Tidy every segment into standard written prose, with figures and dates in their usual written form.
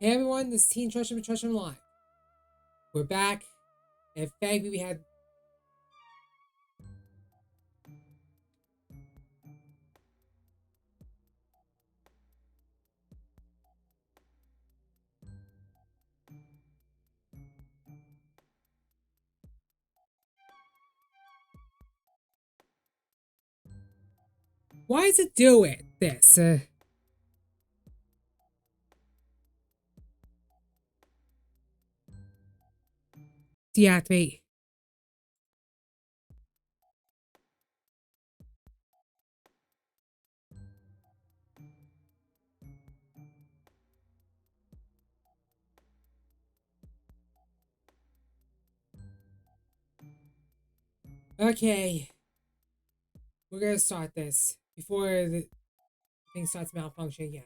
Hey everyone, this is Teen Tresham Live. We're back, and thankfully we had. Why does it do it? This. Deactivate. Okay, we're gonna start this before the thing starts malfunctioning again.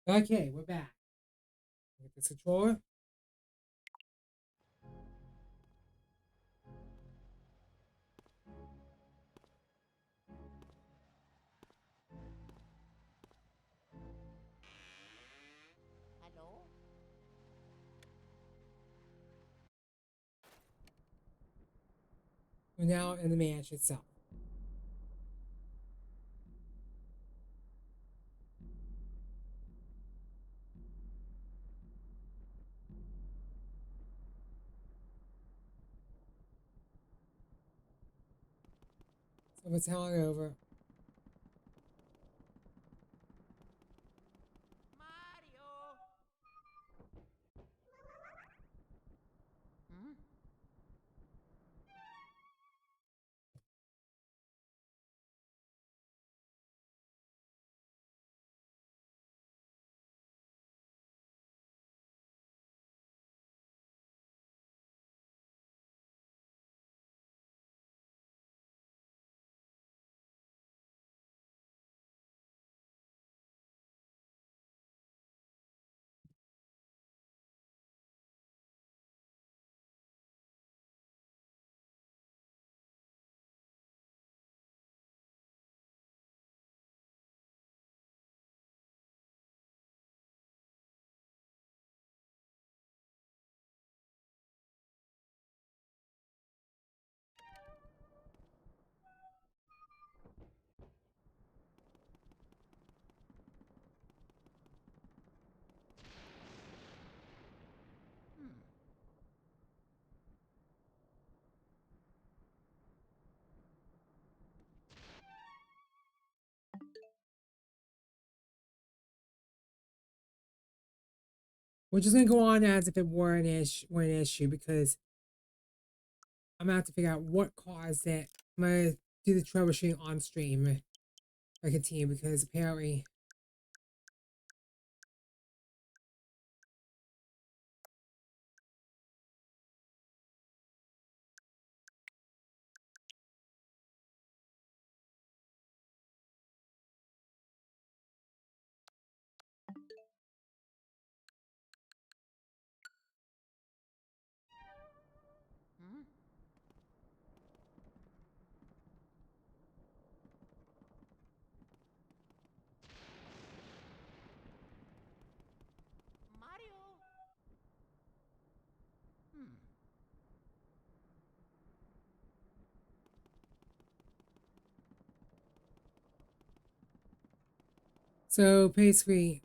Okay, we're back. Get this controller. Hello? We're now in the mansion itself. So we're telling over. Mario! Hmm? Hmm. We're just gonna go on as if it were an issue because I'm gonna have to figure out what caused it. I'm gonna do the troubleshooting on stream. If I continue because apparently. Hmm? Mario! Hmm. So basically,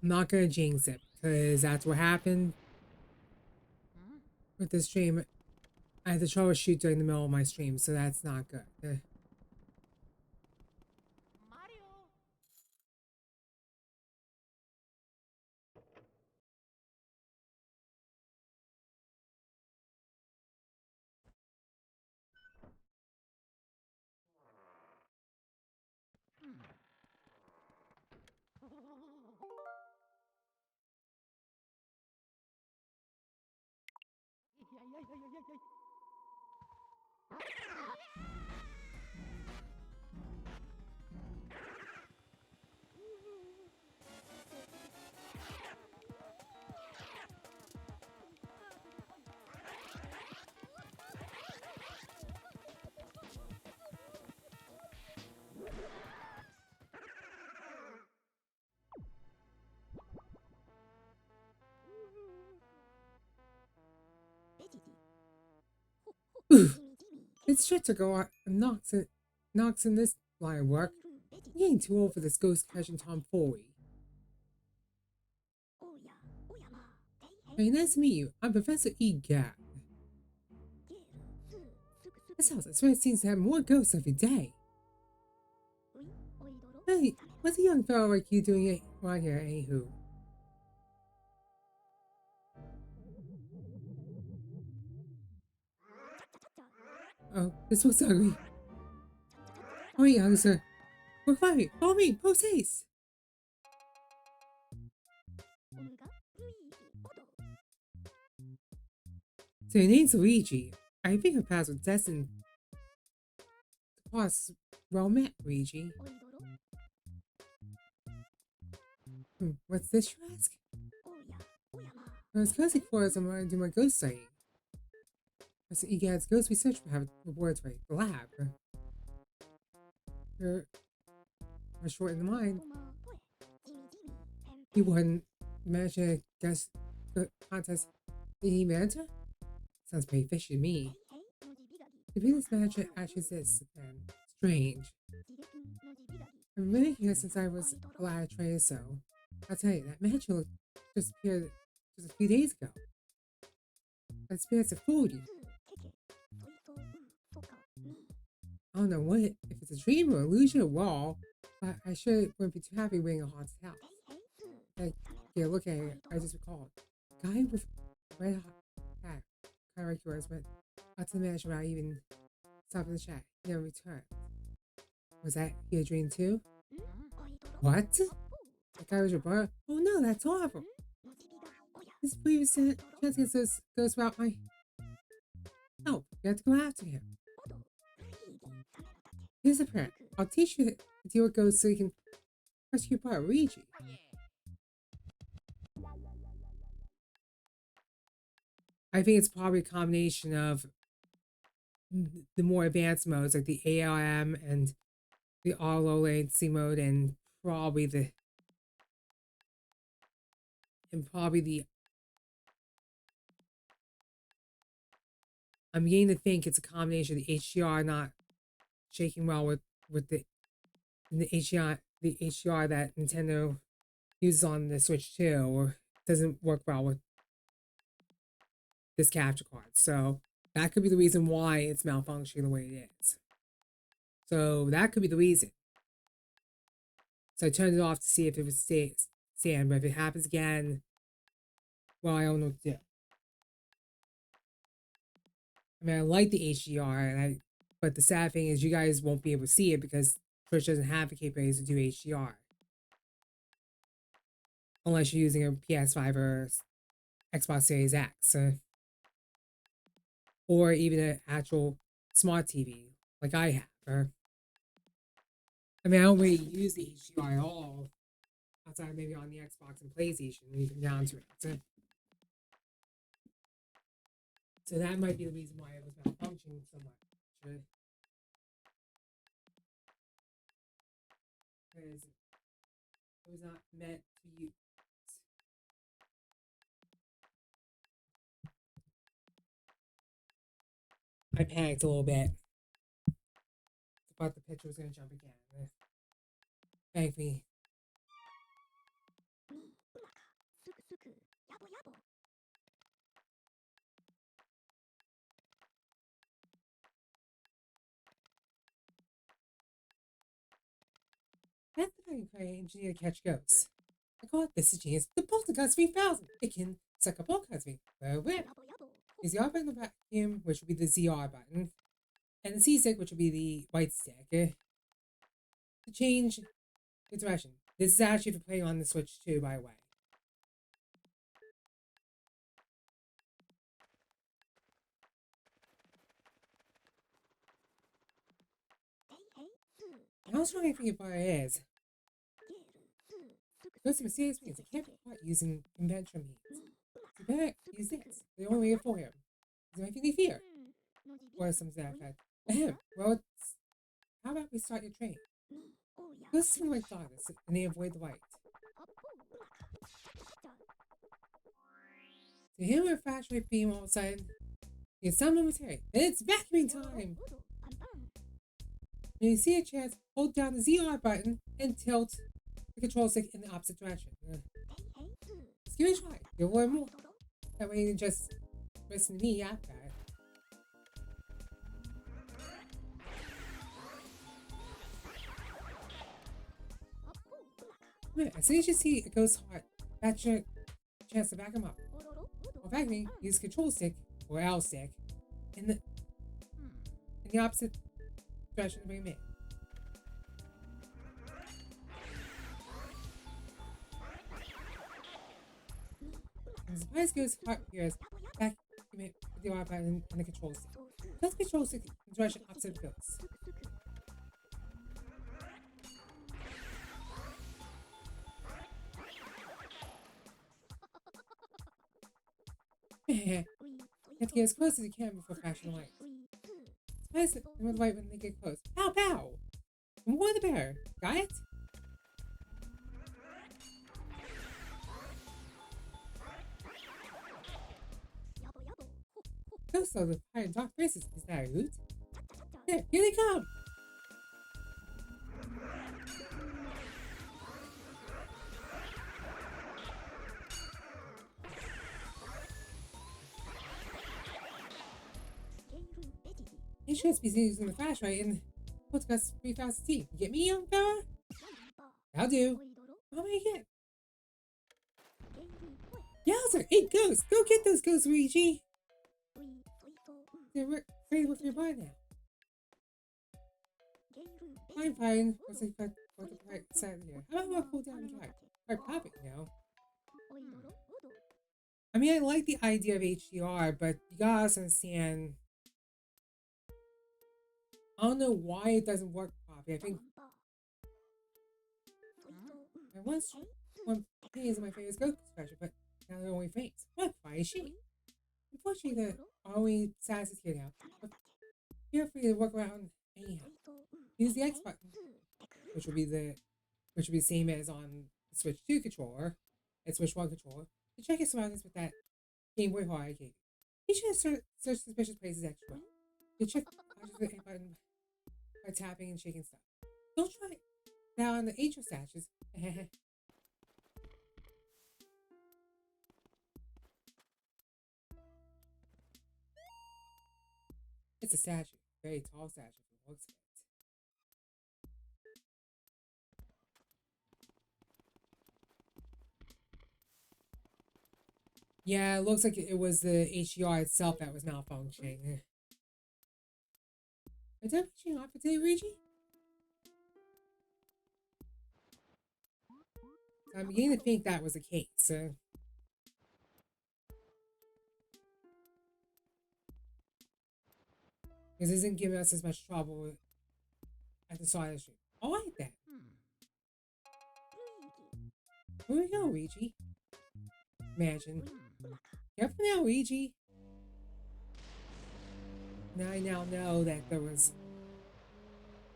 I'm not gonna jinx it because that's what happened Hmm? with the stream. I had to troubleshoot during the middle of my stream, so that's not good. Mario! Hmm. Ooh, it's sure to go on knocks in this line of work. I'm getting too old for this ghost catching tomfoolery. Hey, nice to meet you. I'm Professor E. Gap. This house, I swear, it seems to have more ghosts every day. Hey, what's a young fellow like you doing around here, anywho? Oh, this looks ugly. Hurry, youngster. We're fine. Follow me. Post haste. So your name's Luigi. I think our paths were destined to cross. Well met, Luigi. What's this, you ask? I was coasting for us. I'm going to do my ghost sighting. That's the EGAD's Ghost Research have rewards right. The lab. You're short in the mind. He won Magic Guess Contest. Did he enter? Sounds pretty fishy to me. If this magic actually exists, then strange. I've been living here since I was a lad trained, so I'll tell you, that magic just appeared just a few days ago. That spirits of food. I don't know what, if it's a dream or illusion or wall, but I sure wouldn't be too happy winning a haunted house. Like, yeah, look at it, I just recalled. The guy with red hot hat, kind of like yours, went out to the mansion without even stopping the chat. He never returned. Was that your dream too? What? That guy was your brother? Oh no, that's awful. This previous chance gets goes about my help. You have to go after him. Here's a prayer. I'll teach you to deal with ghosts so you can rescue your brother, Luigi. I think it's probably a combination of the more advanced modes, like the ARM and the all low latency mode, and probably the I'm beginning to think it's a combination of the HDR not shaking well with the HDR that Nintendo uses on the Switch 2, or doesn't work well with this capture card. So that could be the reason why it's malfunctioning the way it is. So that could be the reason. So I turned it off to see if it would stand, but if it happens again, well, I don't know what to do. I mean, I like the HDR, but the sad thing is you guys won't be able to see it because Twitch doesn't have the capabilities to do HDR. Unless you're using a PS5 or Xbox Series X. Or even an actual smart TV, like I have. I mean, I don't really use the HDR at all, outside maybe on the Xbox and PlayStation, when you come down to it. So that might be the reason why it was malfunctioning so much. Because it was not meant to use. I panicked a little bit. Thought the picture was going to jump again. Thankfully. That's the thing I engineer to catch ghosts. I call it this is genius. The Poltergeist 3000. It can suck up all kinds of me. Where? Is the R button the vacuum, which would be the ZR button, and the C stick, which would be the white stick, to change the direction. This is actually for playing on the Switch 2, by the way. I was trying to think of what it is. Those are mysterious means. It can't be quite using conventional means. You better use this. The only way for him. Is there anything they fear? Or some to that effect. Ahem. Well, how about we start your train? Those seem like darkness, and they avoid the light. To hear a flashlight beam all of a sudden, it's some momentary. Then it's vacuuming time! When you see a chance, hold down the ZR button and tilt the control stick in the opposite direction. Just give it a try. You'll learn more. That way you can just listen to me after that. As soon as you see a ghost hot, that's your chance to back him up. Or back me, use control stick or L stick in the the opposite direction of my man. And the spice goes hot appears back with the R button and the control stick. Press the control stick in the direction opposite of the ghost. You have to get as close as you can before flashing the lights. Spice them with light when they get close. Pow pow! The more the better. Got it? Ghosts are the fire and dark faces. Is that a hoot? There, here they come! You should be using the flashlight and what's got 3,000 teeth. You get me, young fella? I'll do. I'll make it. Yowzer, 8 ghosts! Go get those ghosts, Luigi! They're ready with your butt now. Fine. Looks like you've got the right side here. How about I pull down the guy? Or pop it, you know? I mean, I like the idea of HDR, but you gotta also understand. I don't know why it doesn't work properly. I think one thing is my favorite ghost special, but now they're only faints. What fire is she? Unfortunately, the only sass is here now. But feel free to work around anyhow. Use the X button, which will be the same as on the Switch 2 controller and Switch 1 controller, to check your surroundings with that Game Boy Horror I gave you. Be sure to search suspicious places extra. You check the A button by tapping and shaking stuff. Don't try it. Now on the intro statues. It's a statue. Very tall statue from the looks of it. Yeah, it looks like it was the HDR itself that was malfunctioning. Is that what you want for today, Luigi? I'm beginning to think that was the case. This isn't giving us as much trouble at the side of the street. I like that. Here we go, Luigi. Imagine. Careful now, Luigi. Now I now know that there was.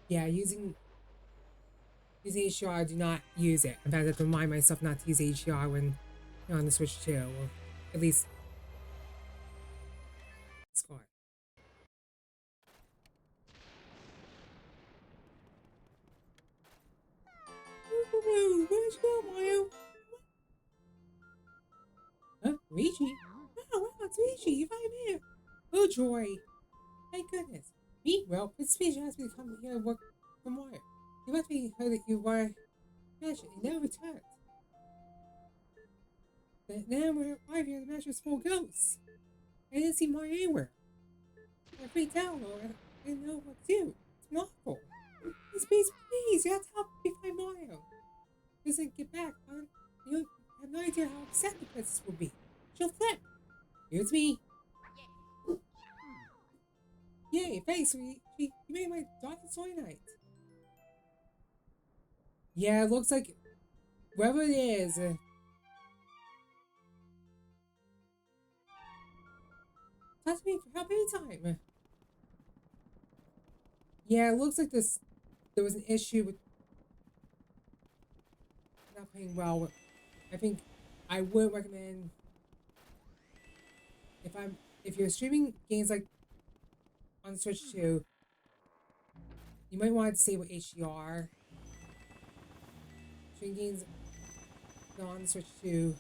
Yeah, using HDR, do not use it. In fact, I have to remind myself not to use HDR when you're on the Switch 2. Or at least. Score. Where's you go, Mario? Huh? Luigi? Oh, wow, it's Luigi. You find me. Oh, joy. Thank goodness. Me? Well, it's speech asked me to come here and work for Mario. You must be heard that you were mentioned and never returned. But now we're arrived here, the match was full of ghosts. I didn't see Mario anywhere. I freaked out, Lord. I didn't know what to do. It's awful. Please, you have to help me find Mario. He doesn't get back, huh? You have no idea how upset the princess will be. She'll flip. It's me. Yay, thanks, sweetie. You made my darkest joy night. Yeah, it looks like whoever it is. Talk to me for help anytime. Yeah, it looks like there was an issue with not playing well with. I think I would recommend if you're streaming games like on Switch 2, you might want to save with HDR. Streaming games on Switch 2.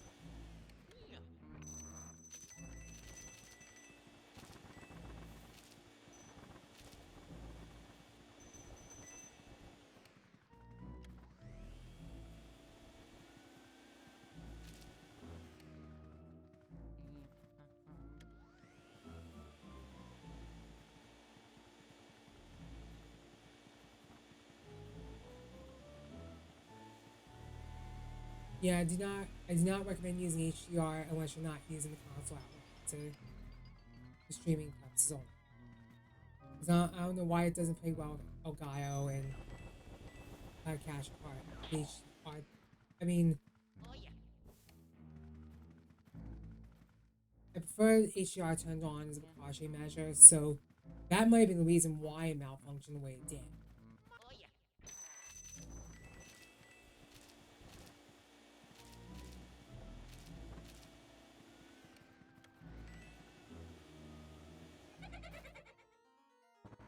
Yeah, I do not recommend using HDR unless you're not using the console outright for streaming purposes only. 'Cause I don't know why it doesn't play well with Elgato and Cash Card HDR. I mean, Oh yeah. I prefer HDR turned on as a precautionary measure, so that might have been the reason why it malfunctioned the way it did. Oh yeah.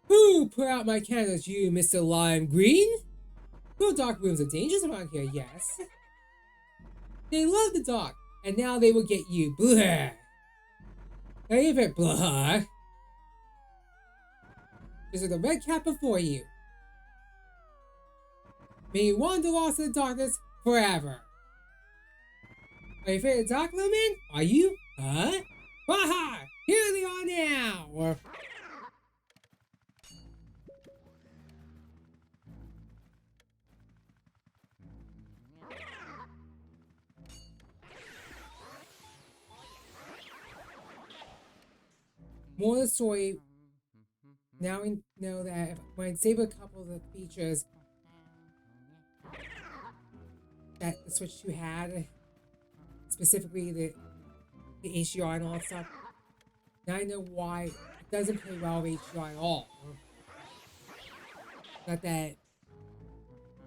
Who put out my candles, you, Mr. Lime Green? No dark rooms are dangerous around here, yes. They love the dark, and now they will get you. Blah. Favorite blah. This is the red cap before you. May you wander lost in the darkness forever. Are you favorite dark lumen? Are you? Huh? Baha! Here they are now! More of the story. Now we know that when I save a couple of the features that the Switch 2 had, specifically the HDR and all that stuff, now I know why it doesn't play well with HDR at all. Not that,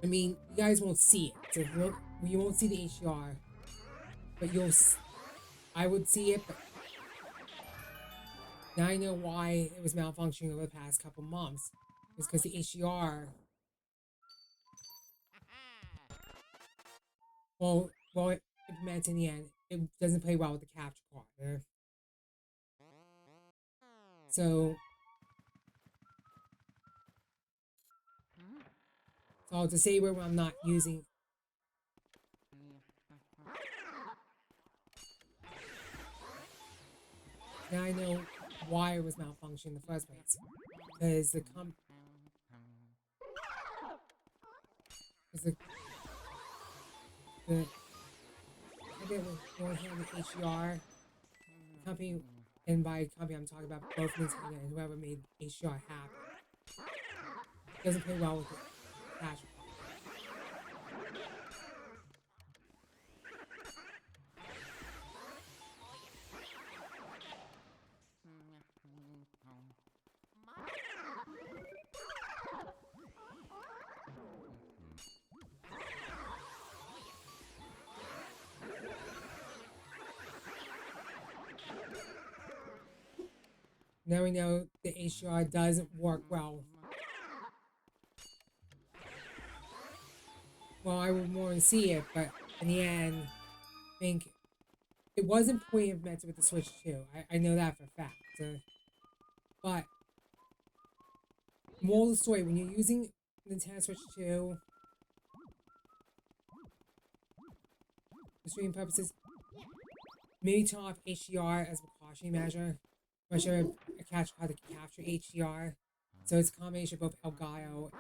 I mean, you guys won't see it, so you won't see the HDR, but I would see it, but now I know why it was malfunctioning over the past couple months. It was because the HDR, well, it implemented in the end, it doesn't play well with the capture card. So, to say where I'm not using, now I know why it was malfunctioning in the first place. Because the company that was going hand with HDR, the company, and by company I'm talking about both Nintendo and whoever made HDR happen, doesn't play well with the cash. Now we know the HDR doesn't work well. Well, I would want to see it, but in the end, I think it wasn't poorly implemented with the Switch 2. I know that for a fact. But moral of the story, when you're using Nintendo Switch 2 for streaming purposes, maybe turn off HDR as a precautionary measure. Especially a catch card that can capture HDR. So it's a combination of both Elgato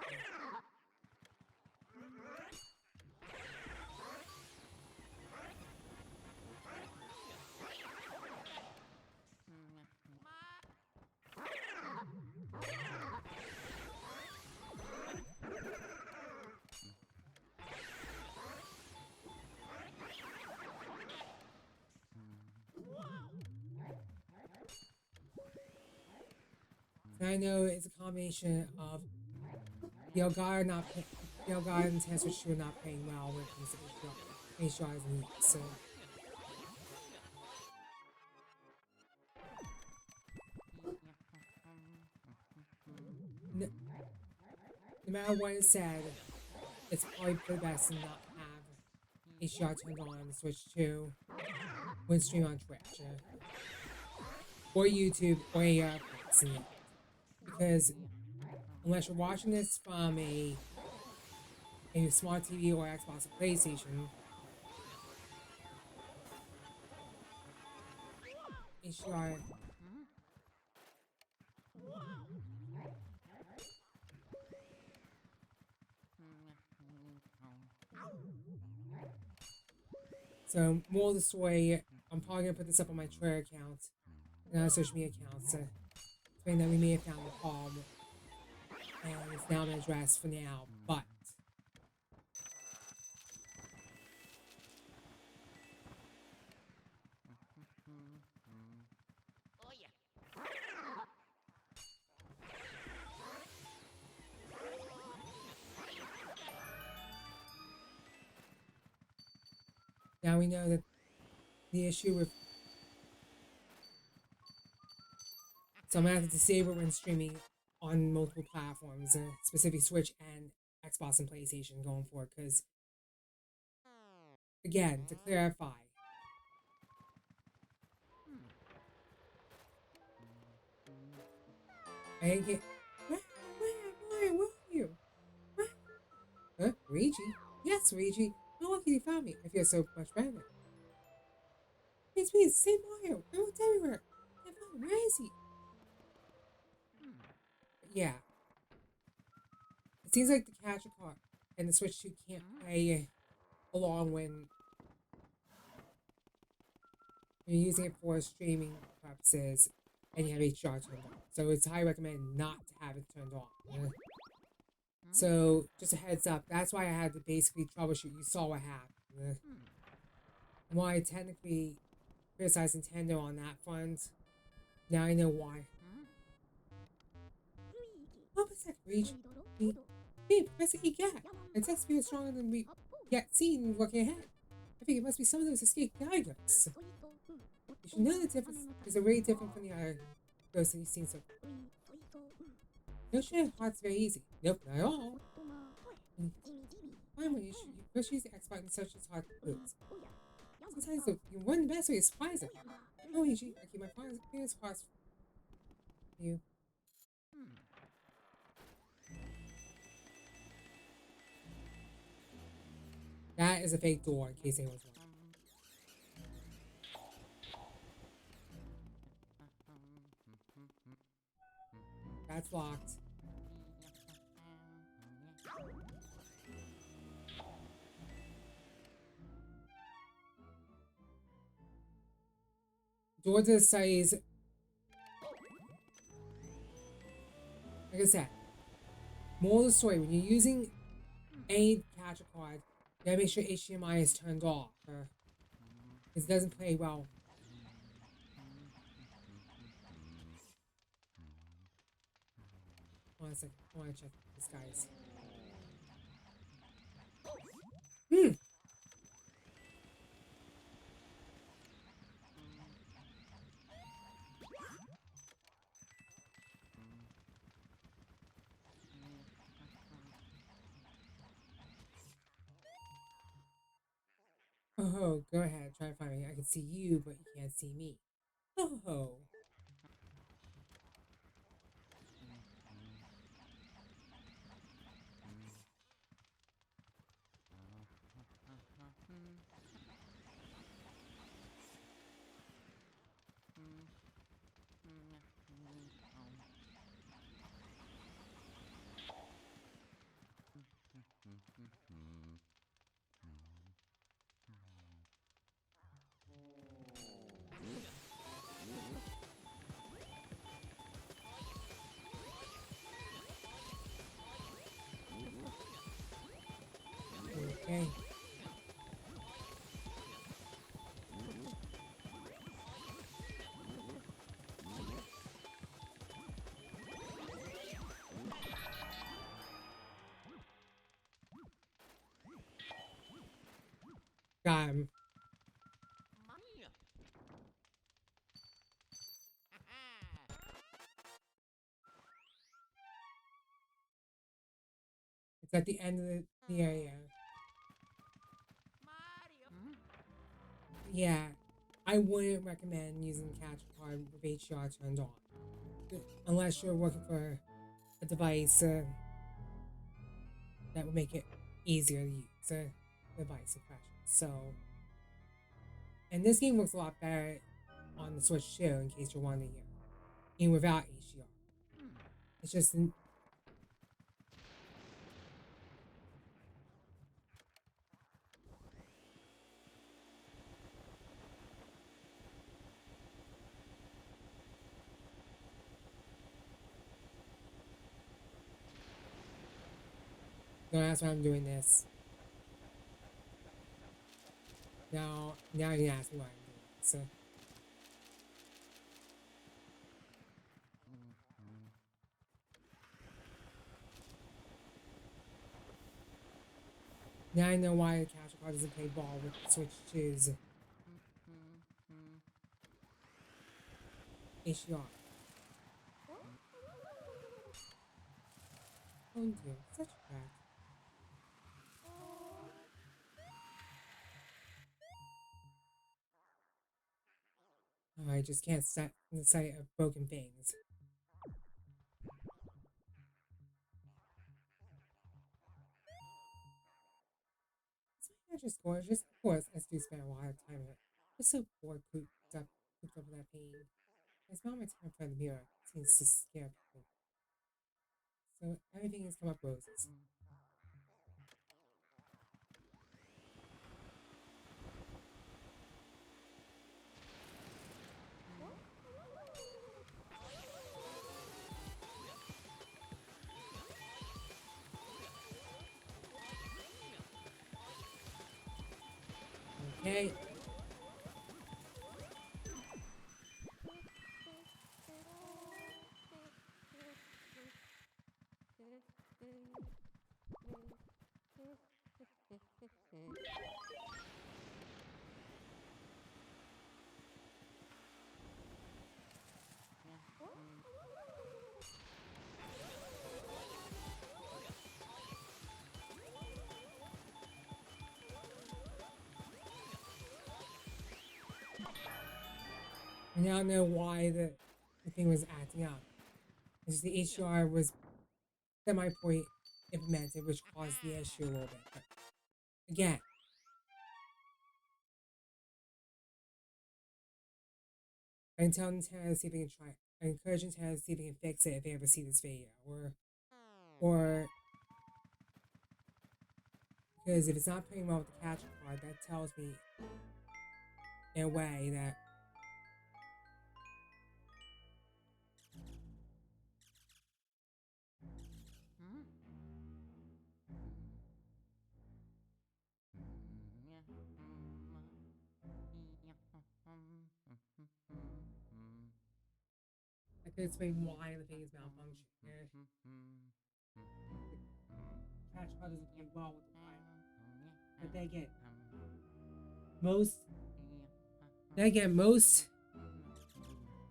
and and I know it's a combination of the Elgato and Nintendo Switch 2 are not playing well when it comes to HDR is needed. So no, no matter what is said, it's probably for the best to not have HDR turned on the Switch 2 when streaming on Twitch or YouTube or any other place. Because unless you're watching this from a smart TV or Xbox or PlayStation, HDR. So, more of the story, I'm probably gonna put this up on my Twitter account and other social media accounts. Explain that we may have found the problem and it's now been addressed for now, but Oh yeah. now we know that the issue with. So I'm gonna have to disable when streaming on multiple platforms, specifically Switch and Xbox and PlayStation going forward. Because again, to clarify, I didn't get. Where are you? Where? Huh? Luigi? Yes, Luigi. How lucky you found me. I feel so much better now. It's me, it's the same Mario. I looked everywhere. I found him. Where is he? But yeah, it seems like the Capture Card and the Switch 2 can't play along when you're using it for streaming purposes and you have HDR turned on. So it's highly recommended not to have it turned on. So just a heads up, that's why I had to basically troubleshoot. You saw what happened. And while I technically criticize Nintendo on that front, now I know why. What was that, Luigi? Me, Professor Egat. It's that spirit stronger than we yet seen looking ahead. I think it must be some of those escaped guiders. You should know the difference is already different from the other ghosts that you've seen so far. No shit, heart's very easy. Nope, not at all. Fine, when you first use the X button, such as hard boots. Sometimes the one best way is surprise them. Oh, Luigi, I keep my fingers crossed for you. That is a fake door, in case anyone's wondering. That's locked. Door to the size. Like I said, more of the story, when you're using a capture card, you gotta make sure HDMI is turned off. It doesn't play well. Hold on a second. I wanna check this guy's. Oh, go ahead. Try to find me. I can see you, but you can't see me. Oh. Okay. Got him. It's at the end of the area. Mario. Yeah. I wouldn't recommend using the capture card with HDR turned on. Unless you're working for a device that would make it easier to use. The device in question. So, and this game looks a lot better on the Switch too, in case you're wondering here. Even without HDR. It's just So that's why I'm doing this. Now you ask me why I'm doing this. So now I know why the capture card doesn't play ball with Switch 2's HDR. Oh dear, such a rat. Oh, I just can't set the sight of broken things. It's just gorgeous. Of course, I do spend a lot of time in it. I'm so bored, cooped up with that pain. I smell my time in front of the mirror. It seems to scare people. So everything has come up roses. Okay. I now know why the thing was acting up. It's the HDR was semi-point implemented, which caused the issue a little bit. But again, I tell Nintendo to see if they can try. I encourage Nintendo to see if they can fix it if they ever see this video, or because if it's not playing well with the capture card, that tells me in a way that I could explain why the thing is malfunctioning. The capture card doesn't play well with the driver, but most then again most.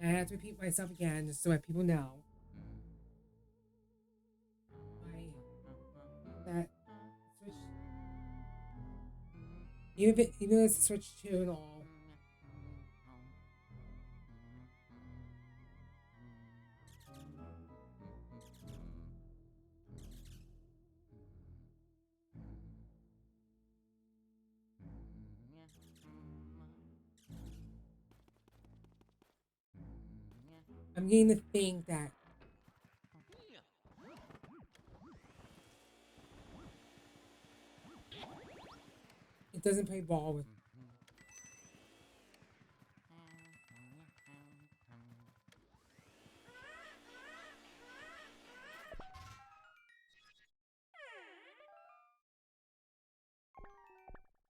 I have to repeat myself again just so that people know. That Switch, even if it's a Switch 2 and all, I'm getting to think that it doesn't play ball with.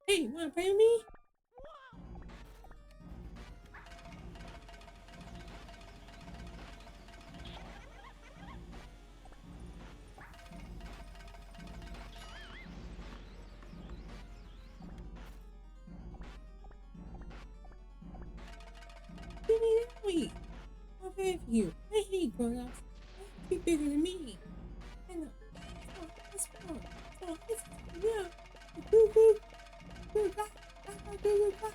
Hey, wanna play with me? Give me that way. I'll play with you. I hate grown-ups. They have to be bigger than me. I know. It's fun. It's yeah. Boo boo. Boo boo. Boo boo.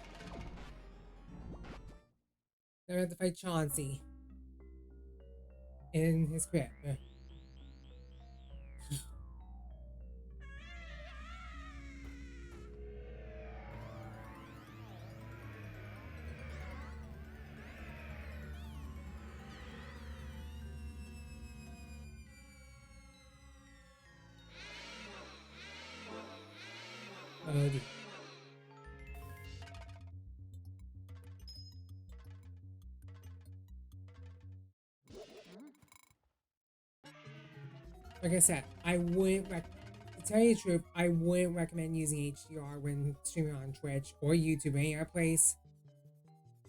Now we have to fight Chauncey in his crib. Oh dear. Like I said, I wouldn't recommend tell you the truth, I wouldn't recommend using HDR when streaming on Twitch or YouTube or any other place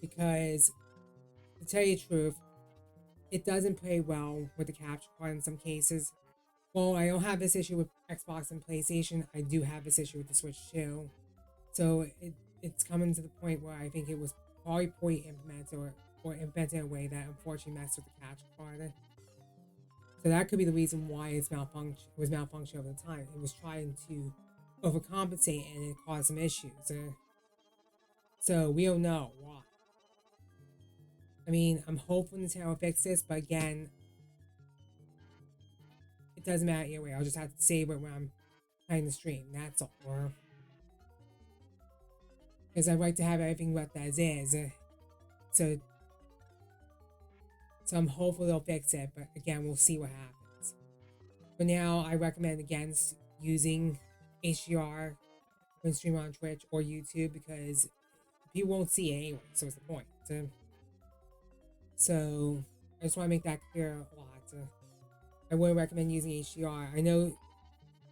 because, to tell you the truth, it doesn't play well with the capture card in some cases. Well, I don't have this issue with Xbox and PlayStation. I do have this issue with the Switch too. So it's coming to the point where I think it was probably poorly implemented or implemented in a way that unfortunately messed with the capture card. So that could be the reason why it was malfunctioning over the time. It was trying to overcompensate and it caused some issues. So we don't know why. I mean, I'm hoping Nintendo will fix this, but again, it doesn't matter either way. I'll just have to save it when I'm playing the stream. That's all. Or because I'd like to have everything left as is. So I'm hopeful they'll fix it, but again, we'll see what happens. For now, I recommend against using HDR when streaming on Twitch or YouTube because people won't see it anyway, so what's the point? So I just want to make that clear a lot. I wouldn't recommend using HDR. I know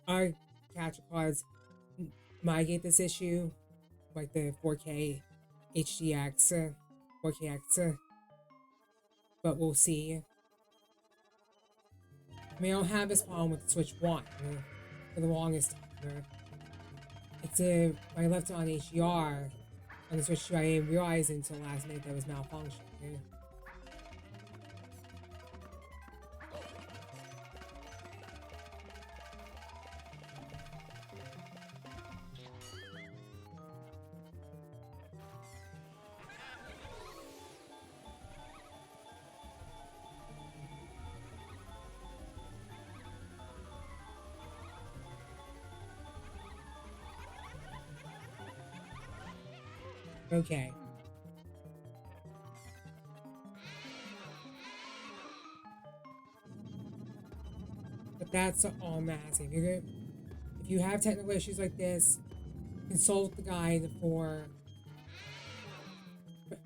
our capture cards might get this issue, like the 4K HDX, 4KX, but we'll see. I mean, I don't have this problem with the Switch 1 for the longest time. It's when I left it on HDR on the Switch 2, I didn't realize until last minute that it was malfunctioning. Okay. But that's all I'm asking. If you have technical issues like this, consult the guide for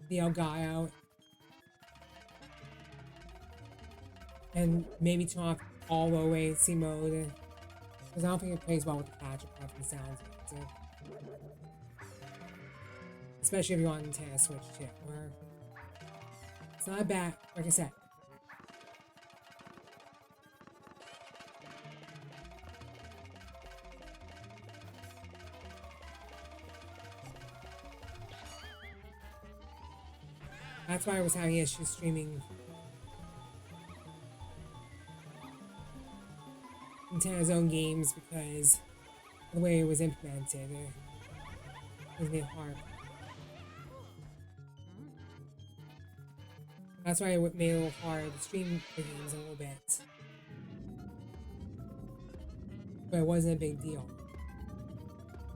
the Elgato and maybe turn off all OAC mode because I don't think it plays well with the capture card from the sounds of it. Especially if you're on Nintendo Switch too, where it's not bad, like I said. That's why I was having issues streaming Nintendo's own games because of the way it was implemented. It was a bit hard. That's why it made it a little hard to stream the games a little bit. But it wasn't a big deal.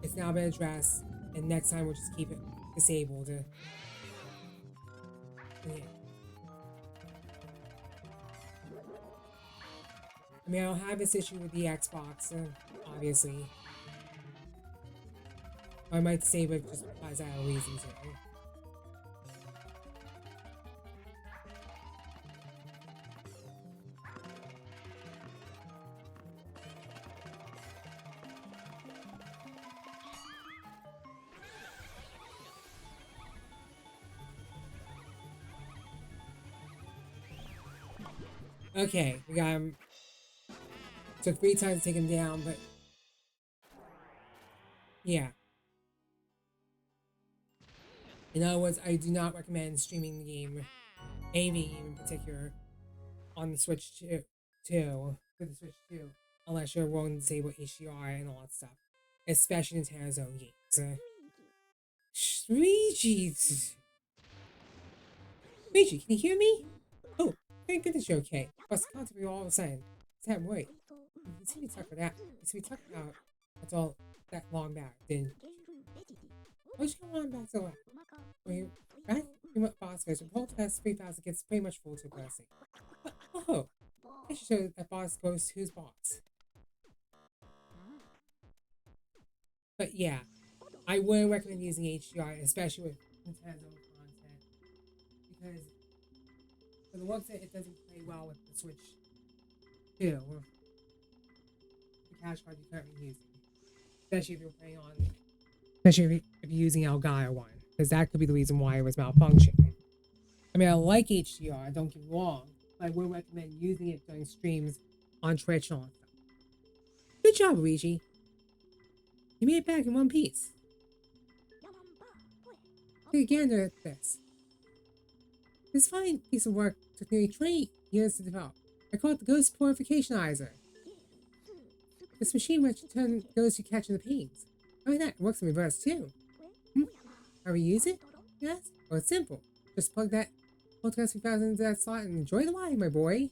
It's now been addressed, and next time we'll just keep it disabled. Yeah. I mean, I don't have this issue with the Xbox, obviously. I might save it just because I have reasons here. Okay, we got him. Took 3 times to take him down, but yeah. In other words, I do not recommend streaming the game, any game in particular, on the Switch 2, for the Switch 2, unless you're willing to disable HDR and all that stuff, especially Nintendo's own games. Luigi! Luigi, can you hear me? Oh, thank goodness you're okay. I was contacting you all of a sudden. Sam, wait. You see me talk about that. You see me talk about that's all that long back, didn't you? Why'd you go on back so long? Wait, right? You went boss goes from whole test 3,000 gets pretty much full to blessing. Oh, I should show that boss goes to who's boss. But yeah, I wouldn't recommend using HDR, especially with Nintendo's own content, because for the looks of it, it doesn't play well with the Switch 2. The cache card you're currently using, especially if you're playing on, especially if you're using Elgato one, because that could be the reason why it was malfunctioning. I mean, I like HDR, don't get me wrong, but I would recommend using it during streams on Twitch and all that stuff. Good job, Luigi. You made it back in one piece. Take a gander at this. This fine piece of work took nearly 20 years to develop. I call it the Ghost Purificationizer. This machine which turns ghosts you catch in the paintings. Oh, that it works in reverse too. How we use it? Yes? Well, it's simple. Just plug that Poltergeist 3000 into that slot and enjoy the ride, my boy.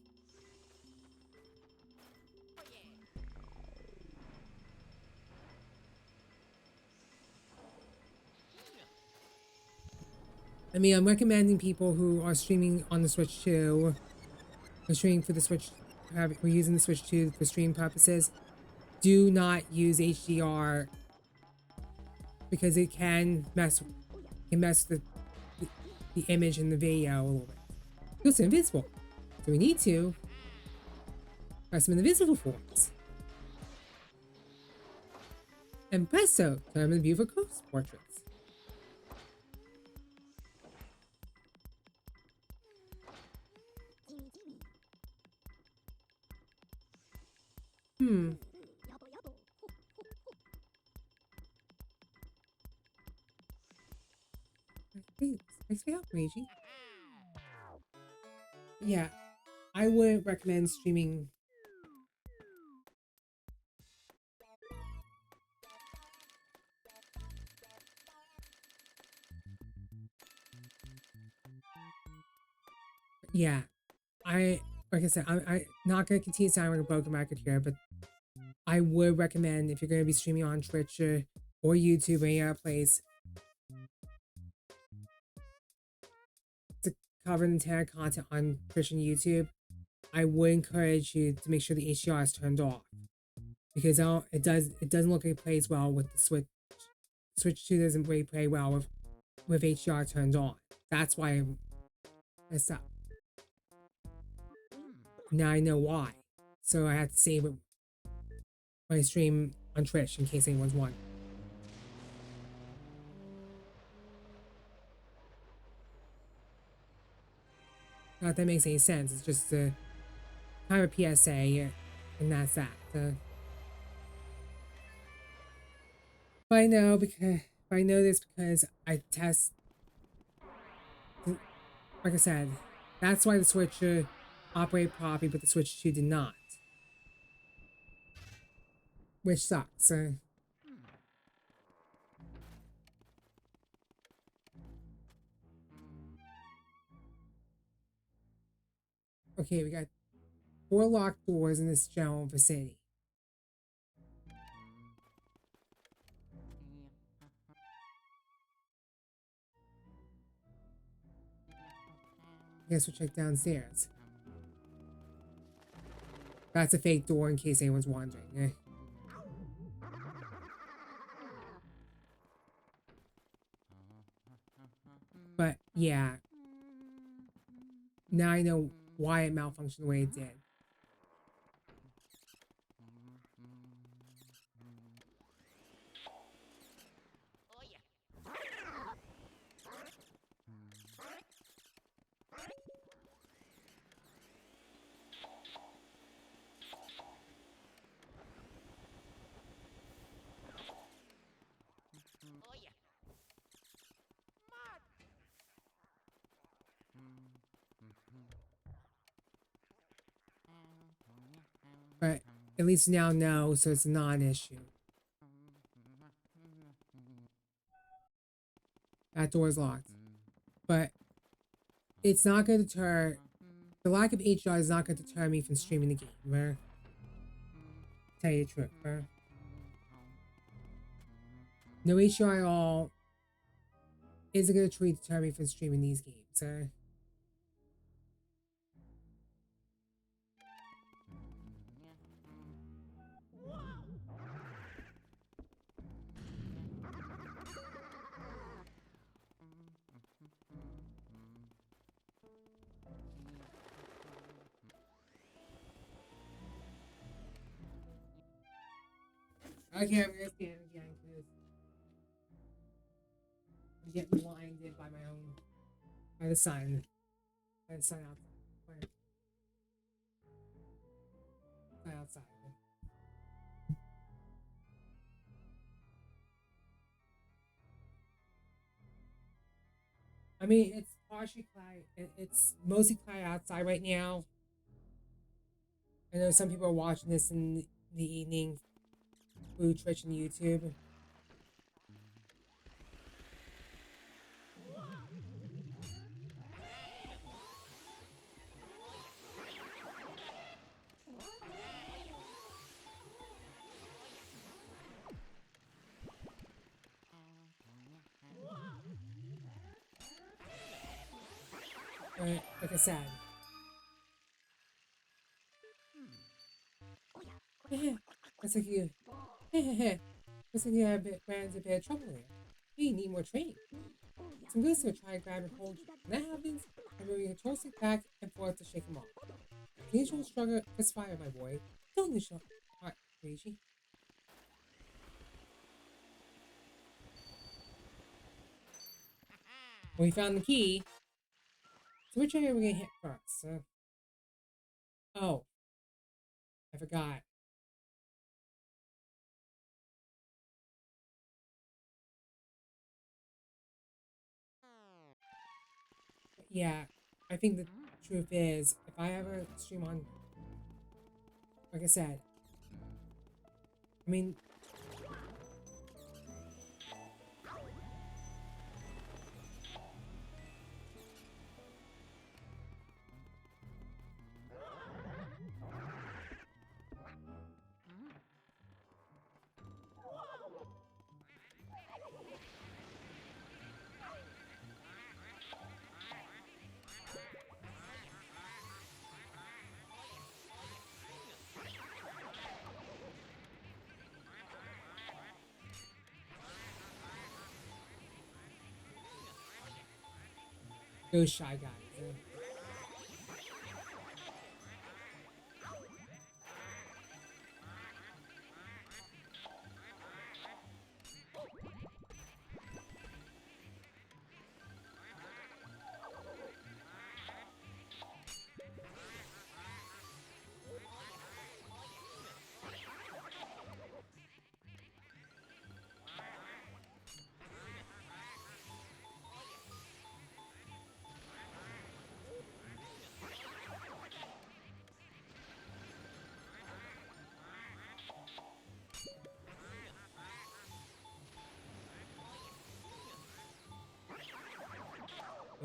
I mean, I'm recommending people who are streaming on the Switch 2, or streaming for the Switch, we're using the Switch 2 for stream purposes, do not use HDR because it can mess with the image and the video a little bit. It's invisible, so we need to press them in the visible forms. And presto, turn the view for ghost portraits. Thanks for your help, Luigi. Yeah, I would recommend streaming. Yeah, like I said, I not gonna continue sounding like a broken record here, but I would recommend if you're gonna be streaming on Twitch or YouTube or any other place to cover the entire content on Twitch and YouTube, I would encourage you to make sure the HDR is turned off because it doesn't look like it plays well with the Switch. Switch 2 doesn't really play well with HDR turned on. That's why I messed up. Now I know why, so I had to save it when I stream on Twitch in case anyone's wondering. Not that makes any sense. It's just kind of a PSA, and that's that. But I know this because I test. Like I said, that's why the Switch operate properly, but the Switch 2 did not, which sucks. Okay, we got 4 locked doors in this general vicinity. I guess we'll check downstairs. That's a fake door in case anyone's wondering. But yeah, now I know why it malfunctioned the way it did. But at least now know, so it's a non-issue. That door's locked. But it's not going to deter... The lack of HDR is not going to deter me from streaming the game, right? Tell you the truth, right? No HDR at all isn't going to truly deter me from streaming these games, right? Okay, I'm gonna stand again because I'm getting blinded by my own by the sun. By the sun outside. Where? Sun outside. I mean, it's partially cloudy. It's mostly cloudy outside right now. I know some people are watching this in the evening through Twitch and YouTube. Like I said, looks like you, looks like you have ran into a bit of trouble there. You need more training. Some goose will try to grab and hold you. When that happens, I move your control stick back and forth to shake him off. The usual struggle is fire, my boy. Don't lose your heart, Luigi. Well, we found the key. So which area are we gonna hit first? Oh, I forgot. Yeah, I think the truth is, if I ever stream on, like I said, I mean, those shy guys.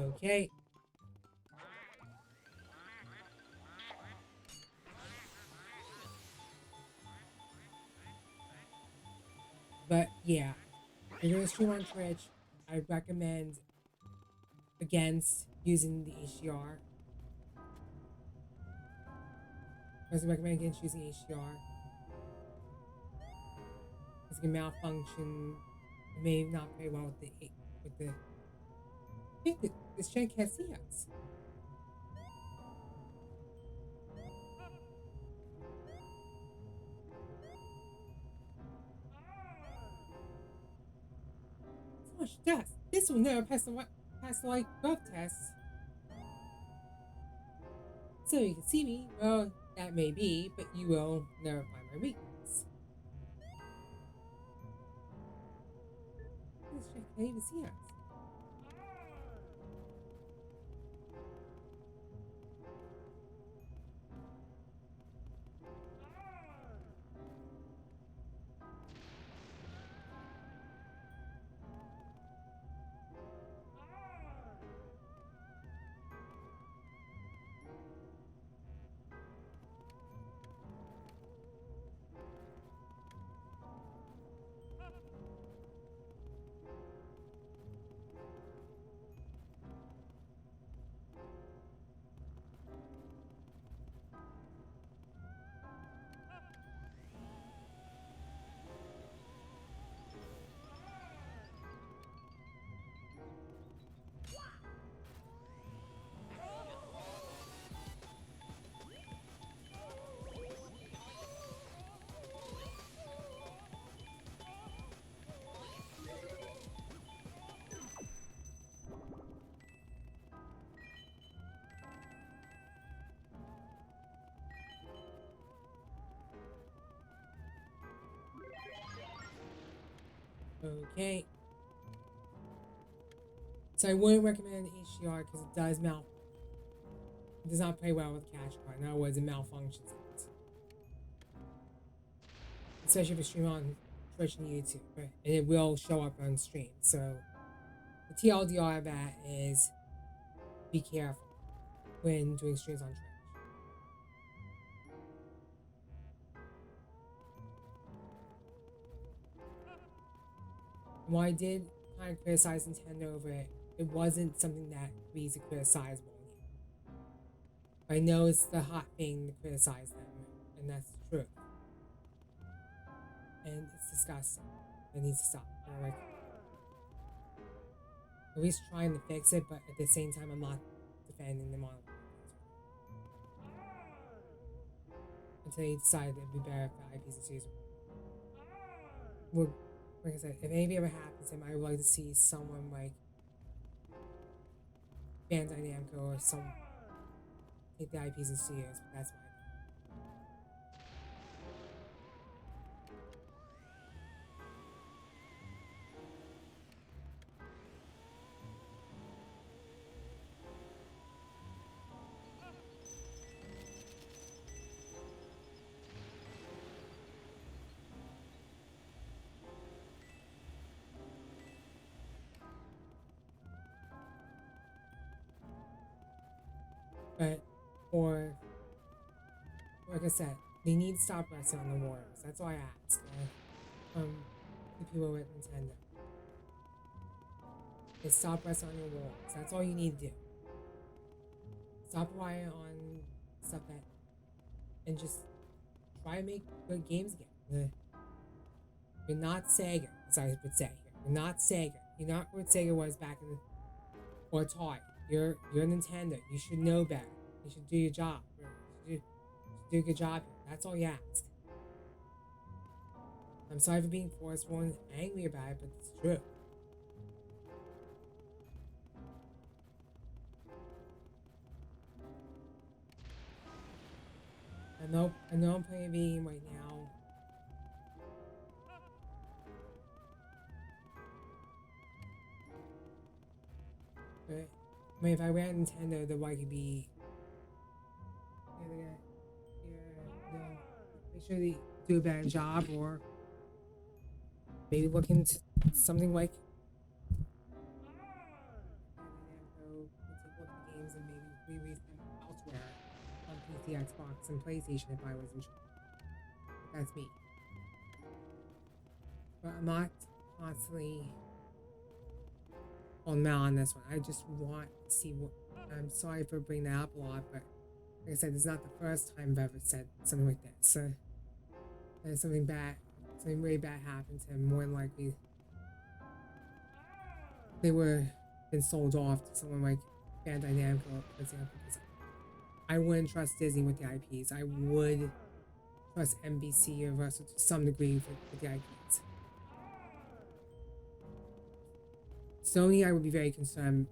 Okay, but yeah, if you're gonna stream on Twitch, I recommend against using the HDR. I recommend against using HDR. It's gonna malfunction. It may not play well with the. I think that this gen can't see us. So much dust. This will never pass the light glove test. So you can see me. Well, that may be, but you will never find my weakness. This gen can't even see us. Okay. So I wouldn't recommend HDR because it does malfunction. It does not play well with the cache card. In other words, it malfunctions it. Especially if you stream on Twitch and YouTube. Right? And it will show up on stream. So the TLDR of that is be careful when doing streams on Twitch. And while I did kind of criticize Nintendo over it, it wasn't something that reads a criticizable on here. I know it's the hot thing to criticize them, and that's the truth. And it's disgusting. It needs to stop. Like, at least trying to fix it, but at the same time, I'm not defending them on it. Until they decide it'd be better if the IPs and series would, like I said, if anything ever happens to him, I would like to see someone like Bandai Namco or some take the IPs and studios, but that's my opinion. But, or, like I said, they need to stop resting on the Warriors. That's all I ask. The people with Nintendo. Is stop resting on your walls. That's all you need to do. Stop relying on stuff that, and just try to make good games again. You're not Sega, as I would say here. You're not Sega. You're not what Sega was back in the, or Atari. You're Nintendo. You should know better. You should do your job. You should do a good job here. That's all you ask. I'm sorry for being forceful and angry about it, but it's true. I know I'm playing a game right now. But I mean, if I ran Nintendo, the way could be. Yeah, make sure they do a better job, or maybe look into something like Namco, take a look at the games and maybe release them elsewhere on PC, Xbox, and PlayStation if I was in charge. But that's me. But I'm not constantly on Mal on this one. I just want to see what. I'm sorry for bringing that up a lot, but like I said, it's not the first time I've ever said something like that. So there's something really bad happened to him. More than likely, they were been sold off to someone like Bandai Namco, for example. Because I wouldn't trust Disney with the IPs. I would trust NBC Universal to some degree with the IPs. Sony, I would be very concerned.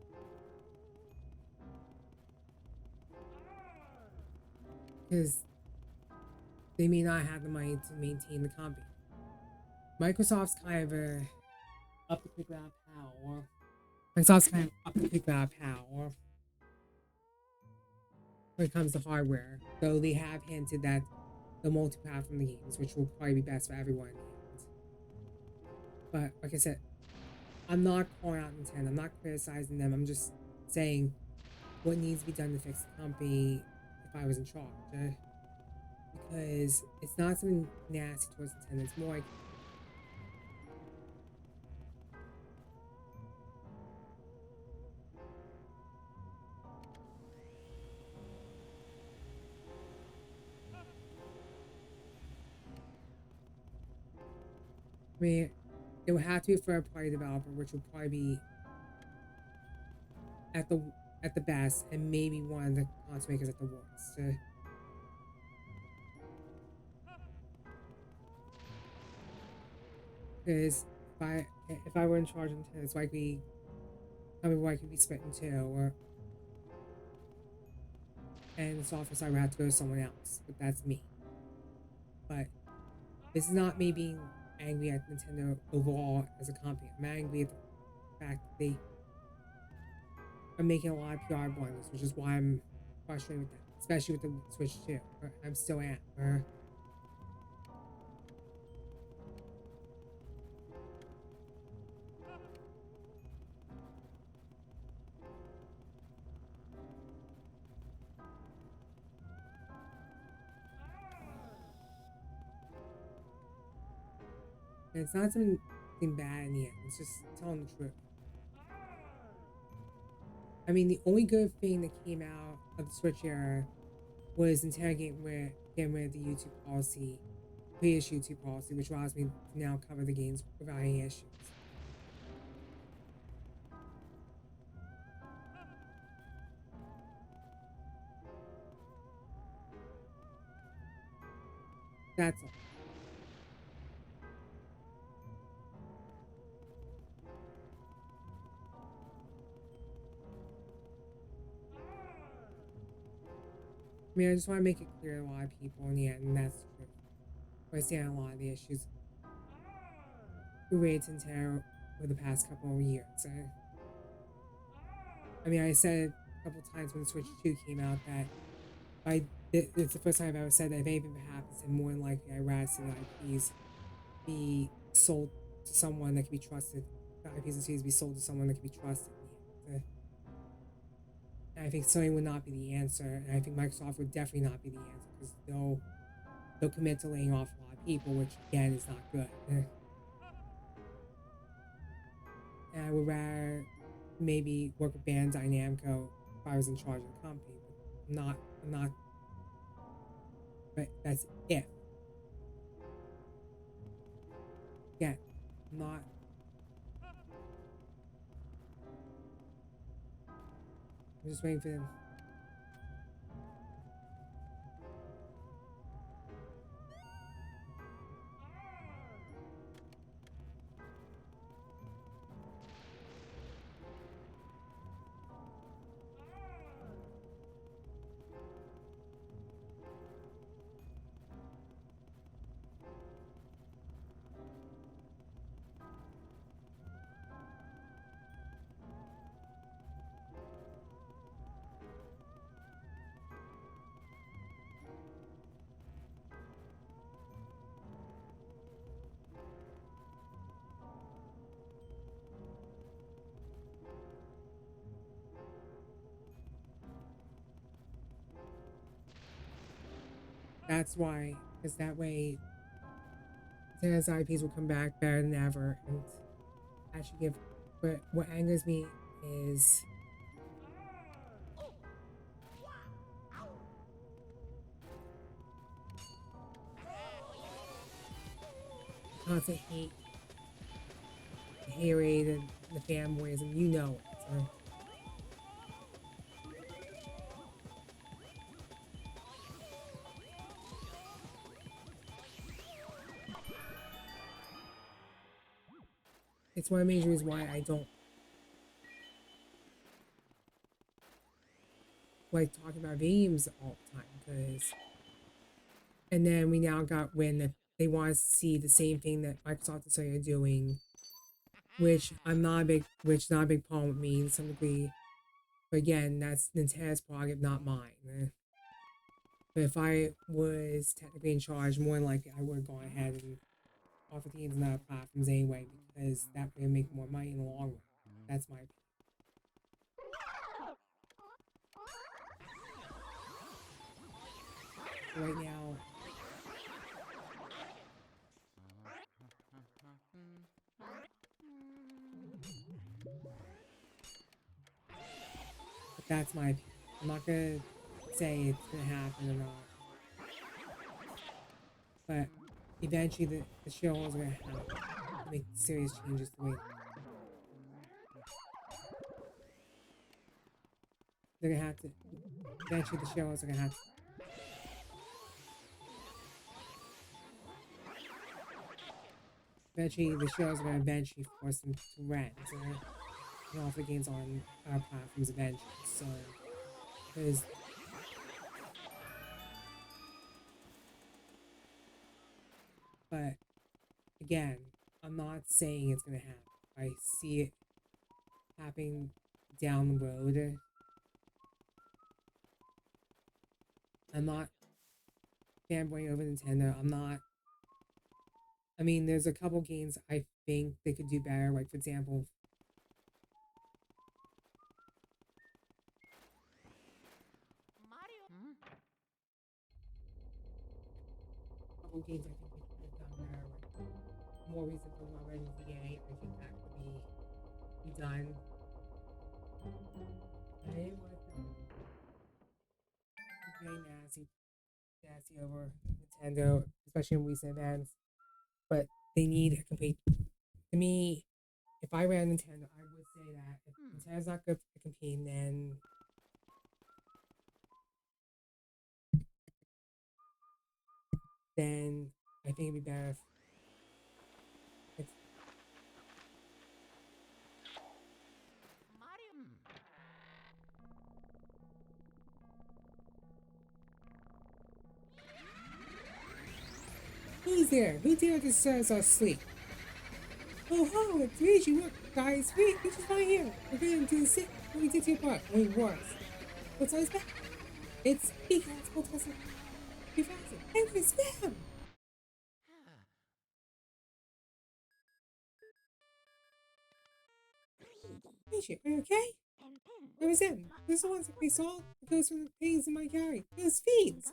Because they may not have the money to maintain the company. Microsoft's kind of up the creek without a paddle, or Microsoft's kind of up the creek without a paddle, or when it comes to hardware. Though they have hinted that the multi-platform games, which will probably be best for everyone in the end. But like I said, I'm not calling out Nintendo. I'm not criticizing them. I'm just saying what needs to be done to fix the company if I was in charge. Because it's not something nasty towards Nintendo. It's more like I mean, it would have to be a third party developer, which would probably be at the best, and maybe one of the console makers at the worst. Because if I were in charge of Nintendo, it's likely company where I could be split in two, or and the software side would have to go to someone else. But that's me. But this is not me being angry at Nintendo overall as a company. I'm angry at the fact that they are making a lot of PR blunders, which is why I'm frustrated with that, especially with the Switch 2. I'm still am. And it's not something bad in the end. It's just telling the truth. I mean, the only good thing that came out of the Switch era was Nintendo getting rid of the YouTube policy, previous YouTube policy, which allows me to now cover the games without any issues. That's all. I mean, I just want to make it clear to a lot of people in the end, and that's the truth. I stand on a lot of the issues related to Nintendo over the past couple of years. I mean, I said a couple times when the Switch 2 came out that it's the first time I've ever said that if anything happens, then more than likely I'd rather see the IPs be sold to someone that can be trusted. The IPs and series be sold to someone that can be trusted. And I think Sony would not be the answer, and I think Microsoft would definitely not be the answer because they'll commit to laying off a lot of people, which again is not good. And I would rather maybe work with Bandai Namco if I was in charge of the company, but I'm not. But that's if. Again, I'm not. I'm just waiting for them. That's why, because that way, Nintendo's IPs will come back better than ever, and actually give. But what angers me is constant hate, the haterade, and the fanboys, and you know it. So it's one of the major reasons why I don't like talking about games all the time. Because, and then we now got when they want to see the same thing that Microsoft and Sony are doing, which I'm not a big, which not a big problem with me to some degree. But again, that's Nintendo's prerogative, not mine. But if I was technically in charge, more than likely I would have gone ahead and offer games on other platforms anyway, because that would make more money in the long run. That's my opinion. So right now, but that's my opinion. I'm not gonna say it's gonna happen or not, but eventually the shareholders are gonna have to make serious changes to the way they're gonna have to. Eventually, the shareholders are gonna have to. Eventually, the shareholders are gonna eventually force them to rent and offer games on our platforms eventually. So, because but again, I'm not saying it's gonna happen. I see it happening down the road. I'm not fanboying over Nintendo. I'm not. I mean, there's a couple games I think they could do better. Like for example, Mario. Hmm? a couple games I think they could have done better. Like more recent Pokemon Red and VA. I think that could be done. I didn't want to very nasty over Nintendo, especially in recent events. But they need a complete. To me, if I ran Nintendo, I would say that if Hmm. Nintendo's not good for competing, then I think it'd be better if Mario. Hmm. who's there? Who dared to serve us sleep? Oh ho, it's Luigi, look, guys, wait, he's just right here. We're going to the sit when we did to your butt. Only worse. What's on his back? It's because multiple 2000. And it's spam! Luigi, are you okay? It was him. This is the ones that we saw. It goes from the things in my carry. Those fiends!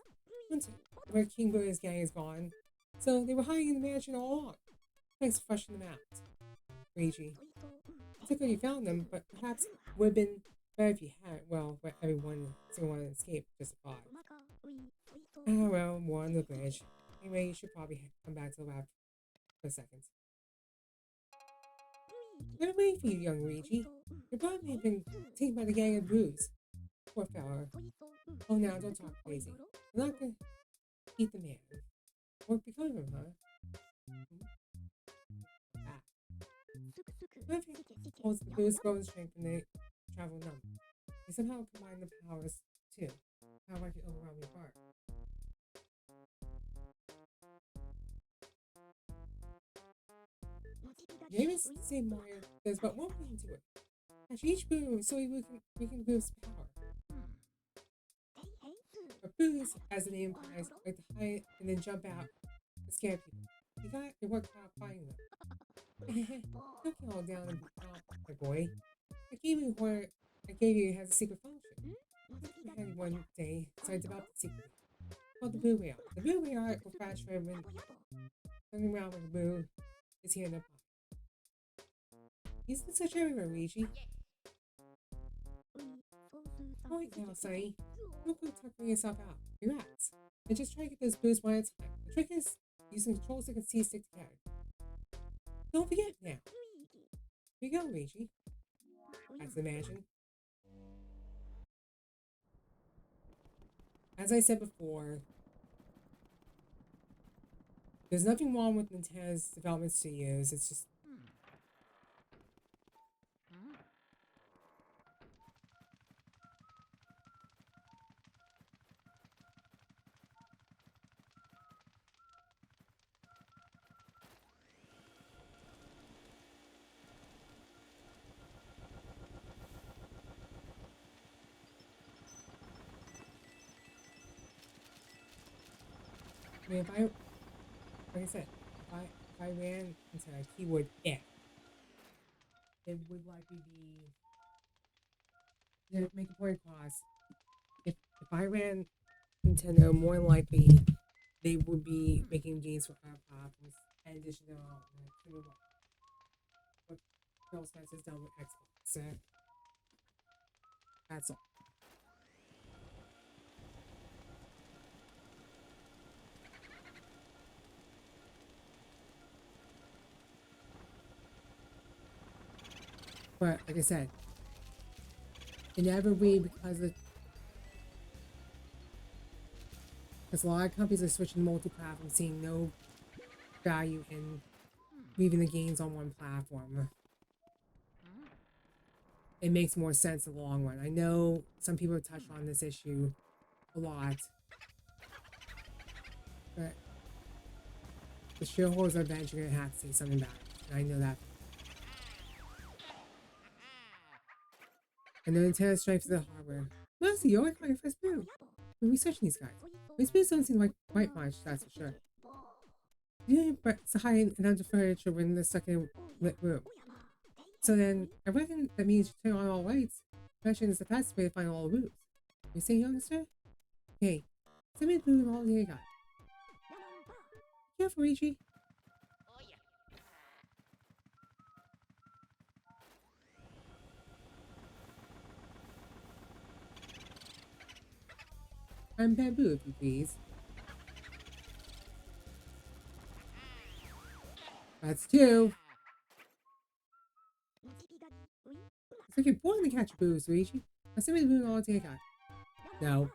Once where King Boo's gang is gone. So they were hiding in the mansion all along. Thanks for flushing them out. Luigi. It's a good you found them, but perhaps it would have been better if you had. Well, but everyone, single one escaped just survived. Ah, well, more on the bridge. Anyway, you should probably come back to the lab for a second. I've been waiting for you, young Luigi. Your brother may have been taken by the gang of Boos. Poor fella. Oh, now don't talk crazy. I'm not gonna eat the man. What become of him, huh? Ah. Nothing holds the Boos' bone strength and they travel numb. They somehow combine the powers too. How like an overwhelming part. Maybe it's the same Mario. There's but one way to it. Catch each Boo so we can boost power. But Boos, as the name implies, like to hide and then jump out to scare people. You got your work out finding them. Don't get all down and out, my boy. I gave you what I gave you has a secret function. I had one day, so I developed it secretly. Called the Boo Wheel. The Boo Wheel will flash for when running around like a boo is here in the pot. Use the such everywhere, Luigi. Right now, Sonny. Don't go tucking yourself out. Relax. And just try to get those boos one at a time. The trick is using control stick and C stick together. Don't forget now. Here you go, Luigi. That's the mansion. As I said before, there's nothing wrong with Nintendo's development studios. It's just Hmm? I mean, if I like I said, if I ran into a keyword if, it would likely be to make a point across. If I ran Nintendo, more than likely they would be making games for other platforms in addition to what Phil Spencer's done with Xbox. So that's all. But like I said, inevitably because a lot of companies are switching to multi-platform, seeing no value in leaving the games on one platform. Hmm? It makes more sense in the long run. I know some people have touched on this issue a lot, but the shareholders are eventually going to have to say something about it. And I know that. And the Nintendo strikes the hardware. Honestly, you're like my first move. We're researching these guys. These moves don't seem like quite much, that's for sure. Yeah, but it's a high-end and under furniture when they're stuck in a lit room. So then, I reckon that means you turn on all lights. Mention is the fastest way to find all the rooms. You say you understand? Hey, send me the blue and all the guy. Careful, Luigi. Oh yeah. I'm bamboo, if you please. That's two. It's like you're born to catch boos, Luigi. Now send me the blue and all the guy. No.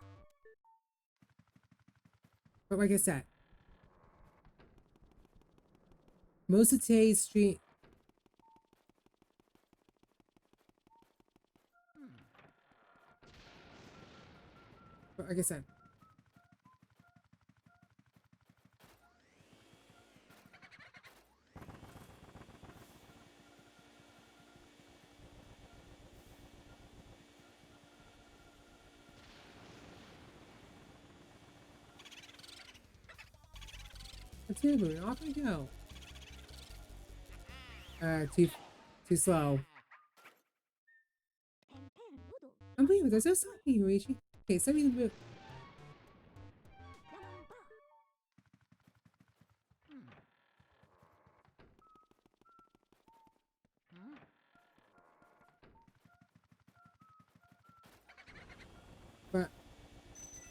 But like I said, most of today's stream. But like I said, let's get moving. Off we go. Too slow. Unbelievable. There's no stopping, Luigi. Okay, send me the blue. But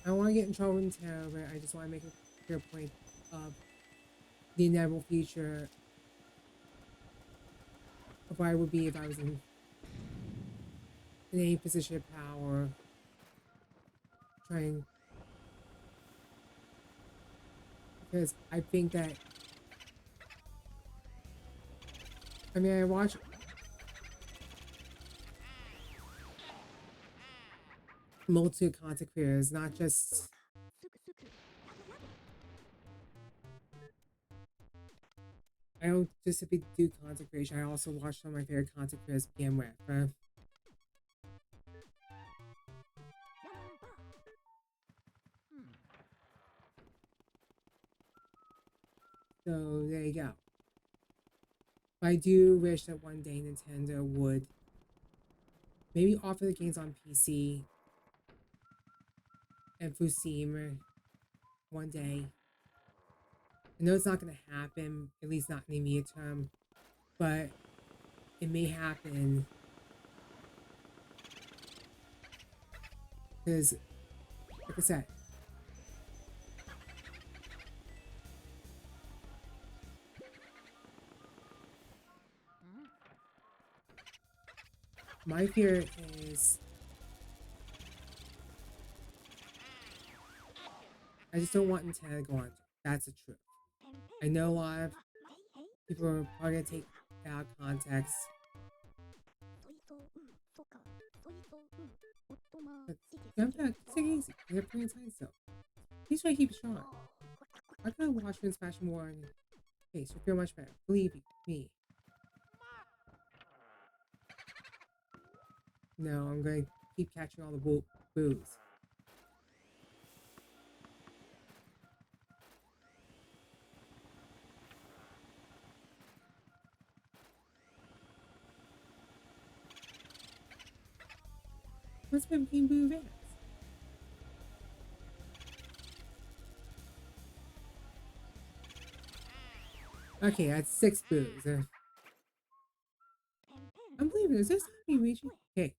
I don't want to get in trouble with Nintendo, but I just want to make a clear point of the inevitable future of where I would be if I was in any position of power. Trying. Because I think that. I mean, I watch multitude of content creators, not just. I don't just simply do content creation, I also watch some of my favorite content creators begin with. So there you go. But I do wish that one day Nintendo would maybe offer the games on PC and through Steam one day. I know it's not going to happen, at least not in the immediate term, but it may happen because, like I said, my fear is I just don't want Nintendo to go on. That's the truth. I know a lot of people are probably going to take it out of context. But jump out, take it easy. You have plenty of time still. Please try to keep it strong. I gotta watch Vince Fashion War in case you feel much better. Believe me. No, I'm going to keep catching all the boos. What's my King Boo Vance? Okay, that's 6 boos. I'm believing this. Is this me, Luigi? Okay.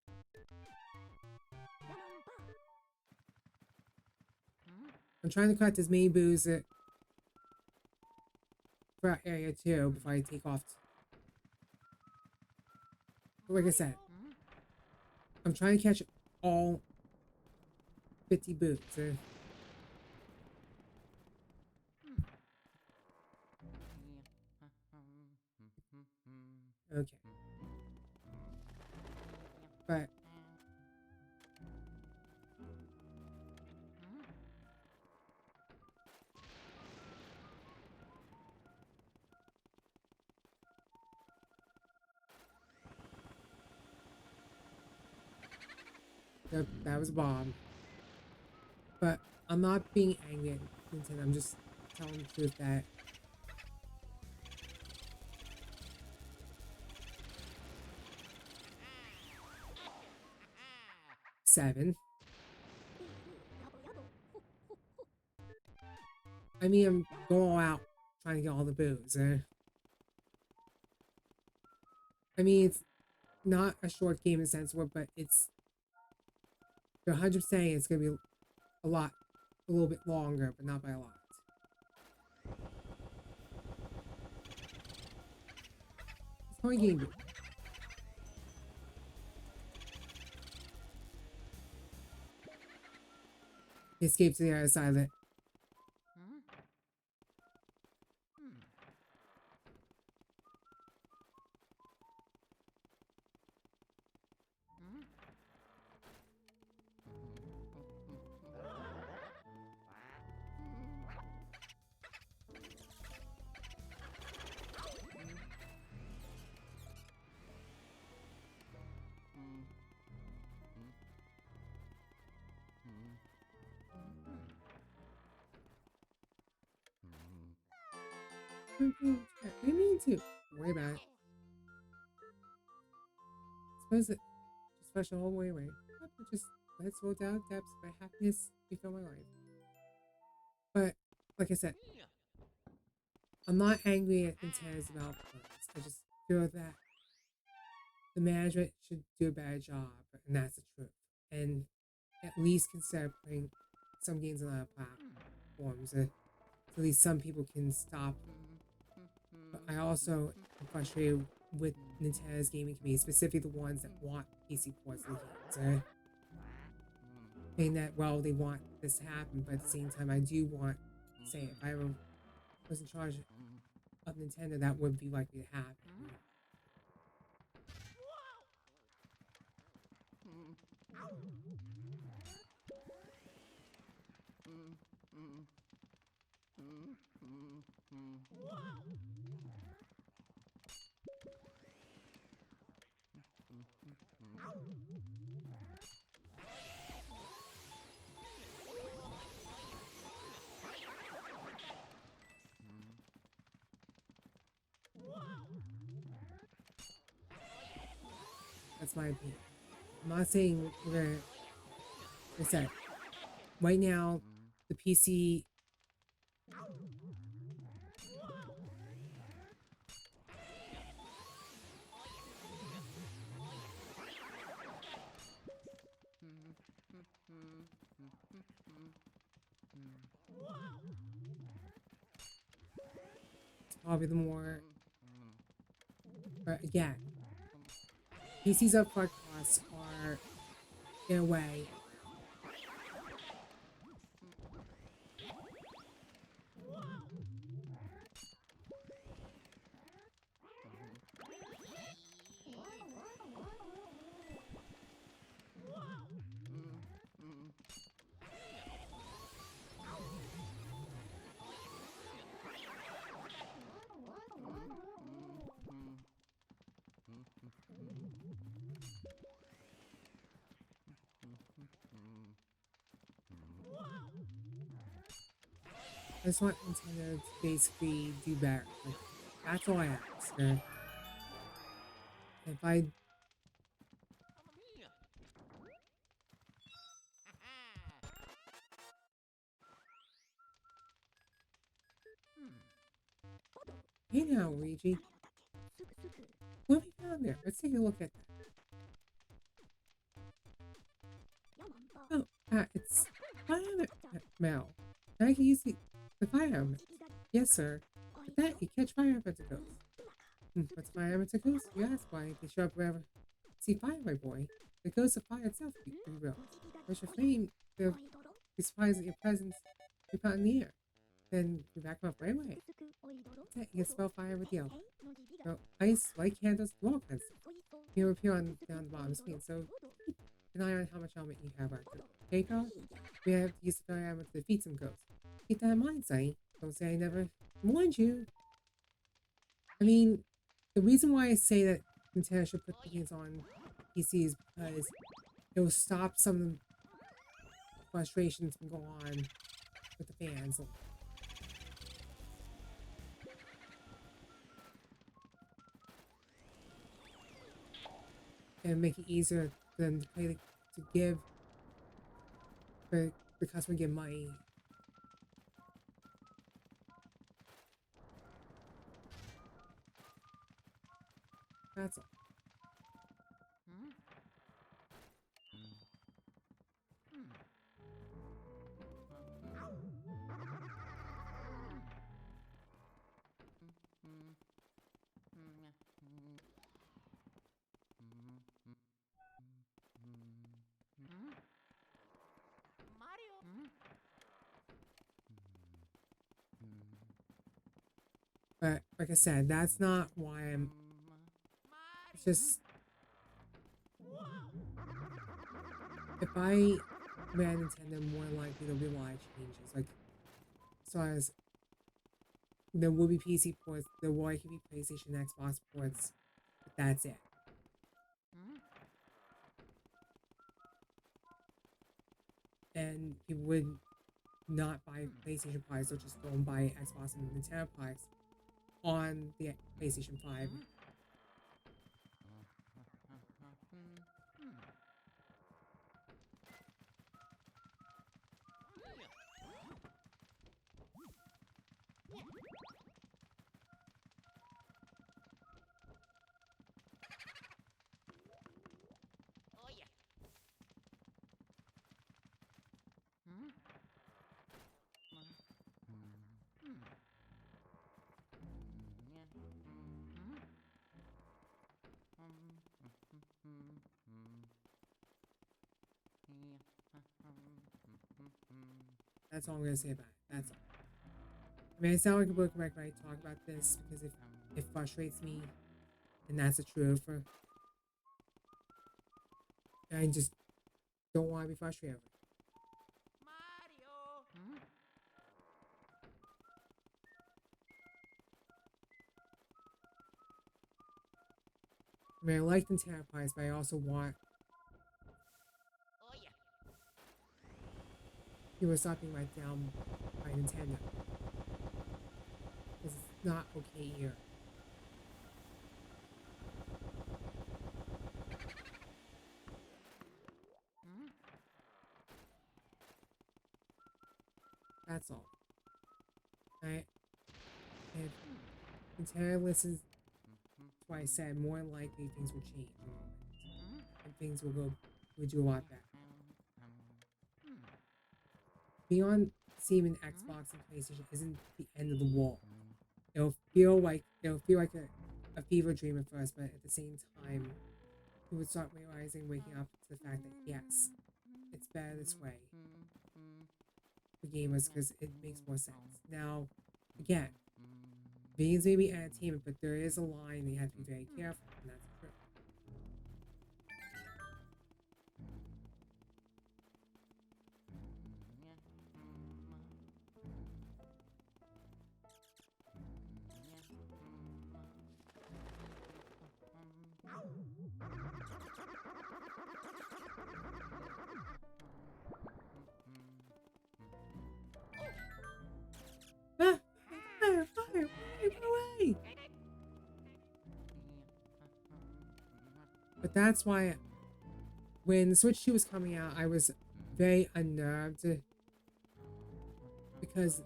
I'm trying to collect as many boos for our area too before I take off. But like I said, I'm trying to catch all 50 boos. Okay. But Yep, that was Bob. But I'm not being angry at Nintendo. I'm just telling the truth that 7. I mean, I'm going all out trying to get all the booze. I mean, it's not a short game in the sense where, but it's they're 100% it's gonna be a little bit longer, but not by a lot. It's only game. Escape to the other side of it. Hmm? Hmm. Hmm? I mean to. Don't worry about it. Suppose it just rush the whole way away. Just let's roll down depths by happiness refill my life. But like I said, I'm not angry at Nintendo's developers. I just feel that the management should do a better job, and that's the truth. And at least consider putting some games on other platforms, so at least some people can stop. But I also am frustrated with Nintendo's gaming community, specifically the ones that want PC ports of the games. Saying that, well, they want this to happen, but at the same time, I do want to say if I ever was in charge of Nintendo, that would be likely to happen. That's my opinion. I'm not saying we're gonna. Like I said, right now, the PC. Probably the more. But again, PC's upfront costs are, in a way, I just want Nintendo to basically do better. Like, that's all I ask. If I. Hey now, Luigi. What have you found there? Let's take a look at that. Oh, it's fire mail. I can use the fire element. Yes, sir. With that, you catch fire particles. What's fire particles? You ask why they show up wherever. See fire, my boy. The ghost of fire itself, if you will. Where's your flame? They'll be surprised at your presence. You're out in the air. Then you back them up right away. That's it. You can spell fire with yellow. So, ice, light candles, do all kinds of stuff. You'll appear on down the bottom screen, so keep an eye on how much element you have active. Okay, Carl? We have to use the fire element to defeat some ghosts. Keep that in mind, Sonny. Don't say I never warned you. I mean, the reason why I say that Nintendo should put the games on PC is because it will stop some of the frustrations from going on with the fans. And make it easier for them to pay to give for the customer to give money. That's all. Mario. But like I said, that's not why I'm. It's just if I ran Nintendo, more likely there'll be a lot of changes. Like as far as there will be PC ports, there will likely be PlayStation, Xbox ports, but that's it. And people would not buy PlayStation products; they'll just go and buy Xbox and Nintendo products on the PlayStation 5. Oh yeah. That's all I'm gonna say about it. That's all. I mean, I sound like a broken record when I talk about this because if it frustrates me, and that's the truth. I just don't want to be frustrated. Mario. I mean, I like Nintendo products, but I also want Oh yeah. people to stop being let down by Nintendo because it's not okay here. That's all. I if Nintendo listens to what I said, more than likely things will change a little bit, and things will do a lot better. Being on Steam and Xbox and PlayStation isn't the end of the world. It'll feel like a fever dream at first, but at the same time, you would start realizing, waking up to the fact that yes, it's better this way for gamers because it makes more sense. Now, again, games may be entertainment, but there is a line that you have to be very careful, and that's true. Ah! Fire! Away! But that's why when the Switch 2 was coming out, I was very unnerved because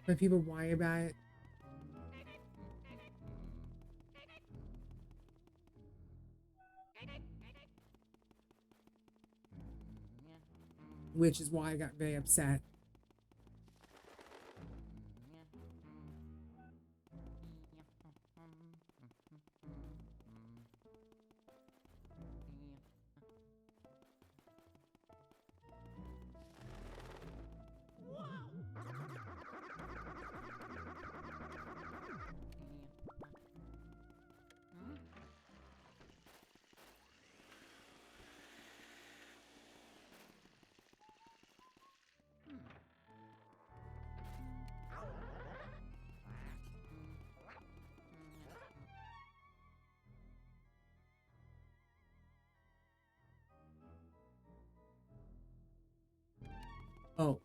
when people whine about it, which is why I got very upset. Oh,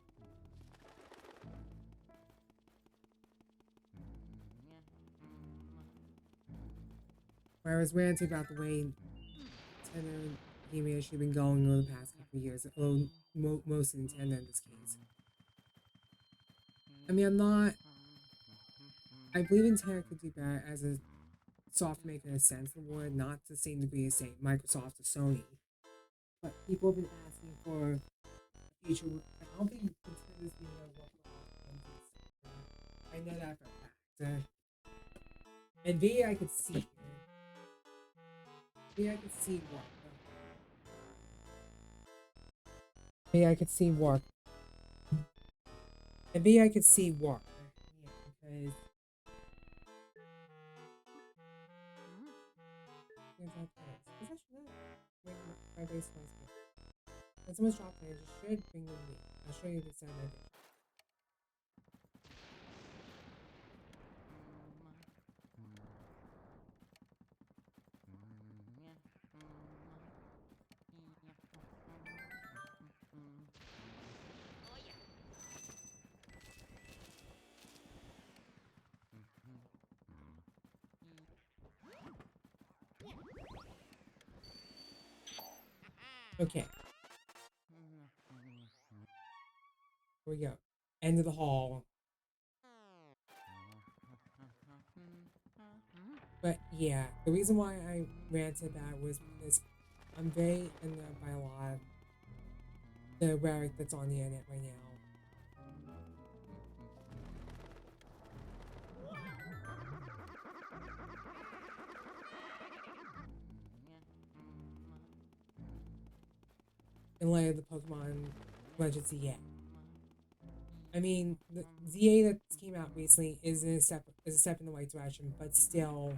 where I was ranting about the way Nintendo game industry been going over the past couple of years. Oh, mostly Nintendo in this case. I mean, I'm not. I believe Nintendo could do better as a software maker in a sense of the word, not to the same degree as, say, Microsoft or Sony. But people have been asking for a future. I don't think Nintendo's being able to work on this. I know that for a fact. Nvidia, I could see. Nvidia, I could see work. Nvidia, I could see work. Nvidia, I could see work. Yeah, because. It's actually not my base price. When someone's drop players, you should bring them to me. I'll show you the sound I did. Okay. Here we go. End of the hall. But yeah, the reason why I ranted that was because I'm very annoyed by a lot of the rhetoric that's on the internet right now. In light of the Pokemon Legends ZA. I mean, the ZA that came out recently is a step in the right direction, but still,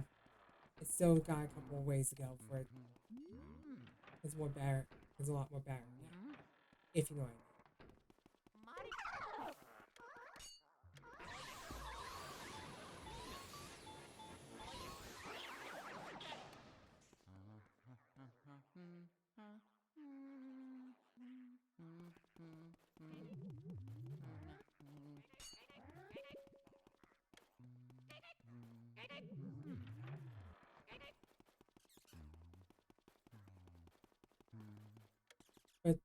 it's still got a couple of ways to go for it. It's more better. It's a lot more better now, if you know what I mean. But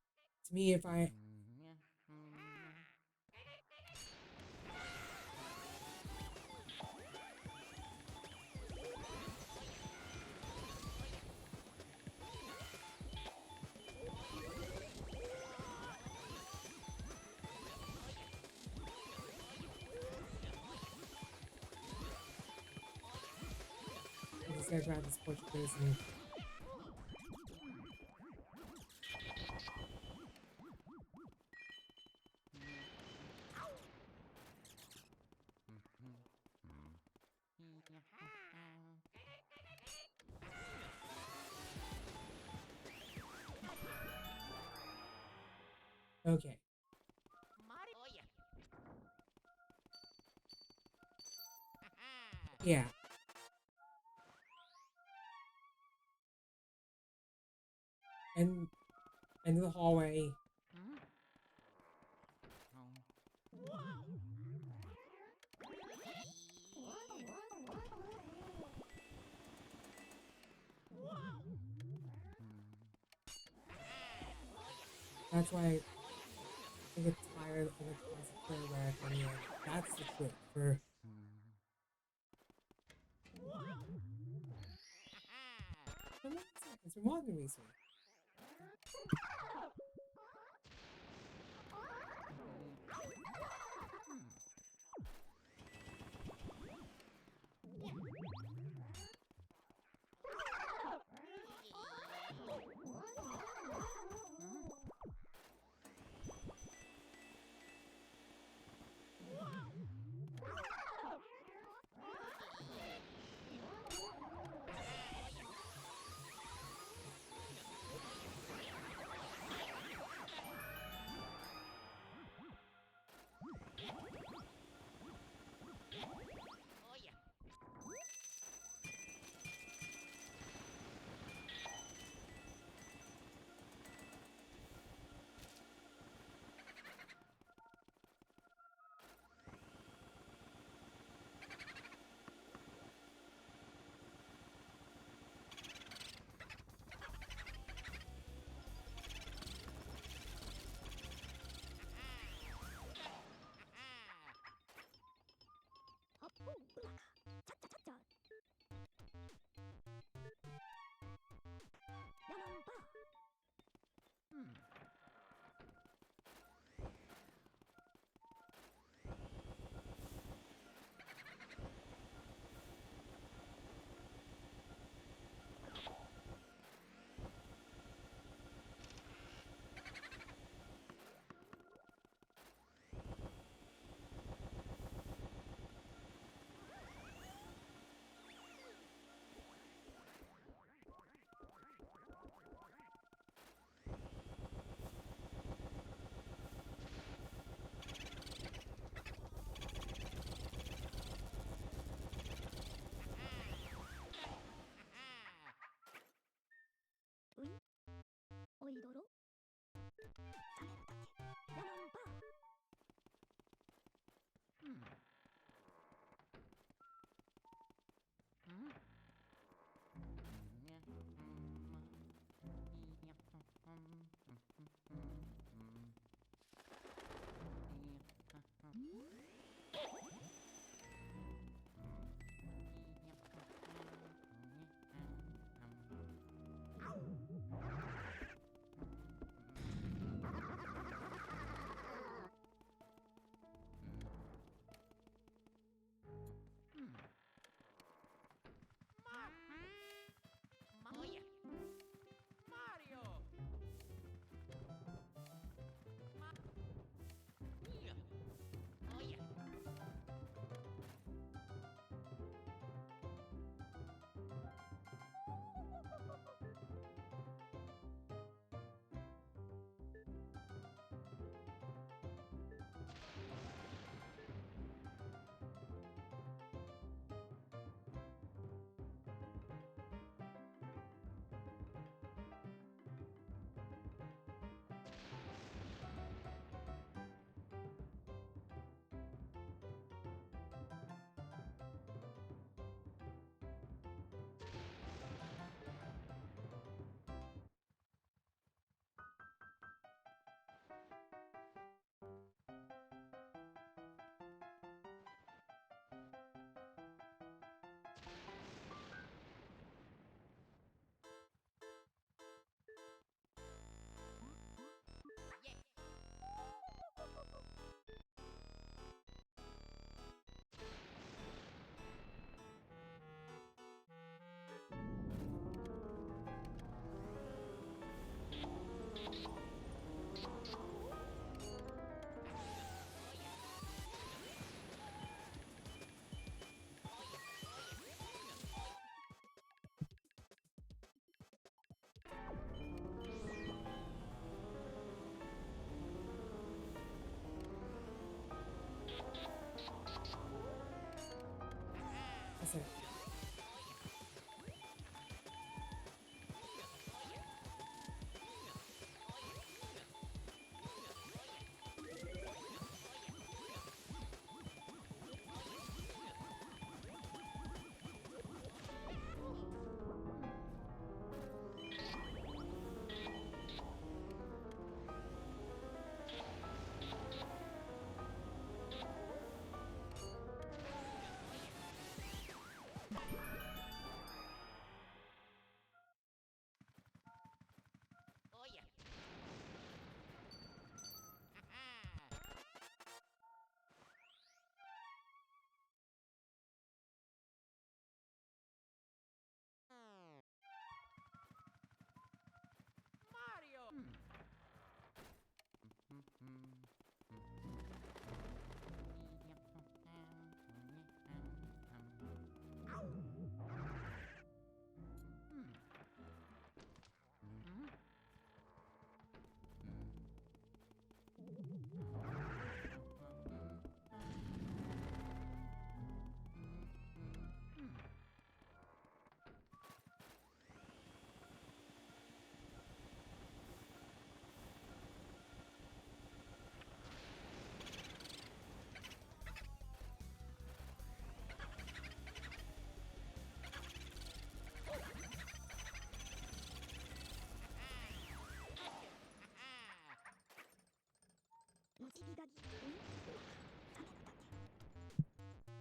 to me, if I just gotta grab this Portuguese and okay. Yeah. And into the hallway. That's why I get tired of the constant player rap on the end. That's the trick for. It's been more than recently.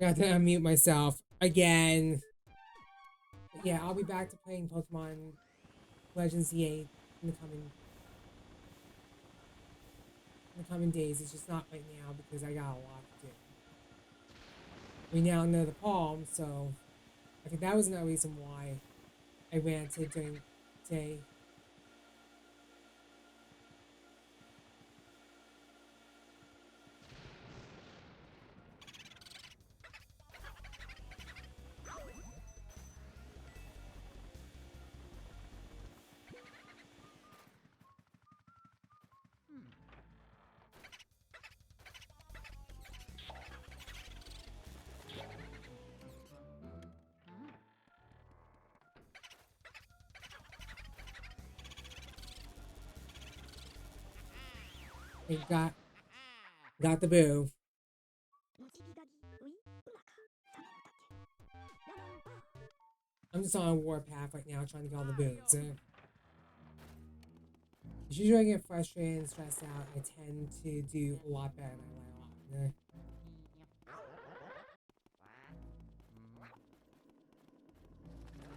Got to unmute myself again. But yeah, I'll be back to playing Pokemon Legends Z8 in the coming days. It's just not right now because I got a lot to do. We now know the palm, so I think that was another reason why I ranted during today. I got the boo. I'm just on a warpath right now trying to get all the boos. Usually I get frustrated and stressed out. I tend to do a lot better than I let on.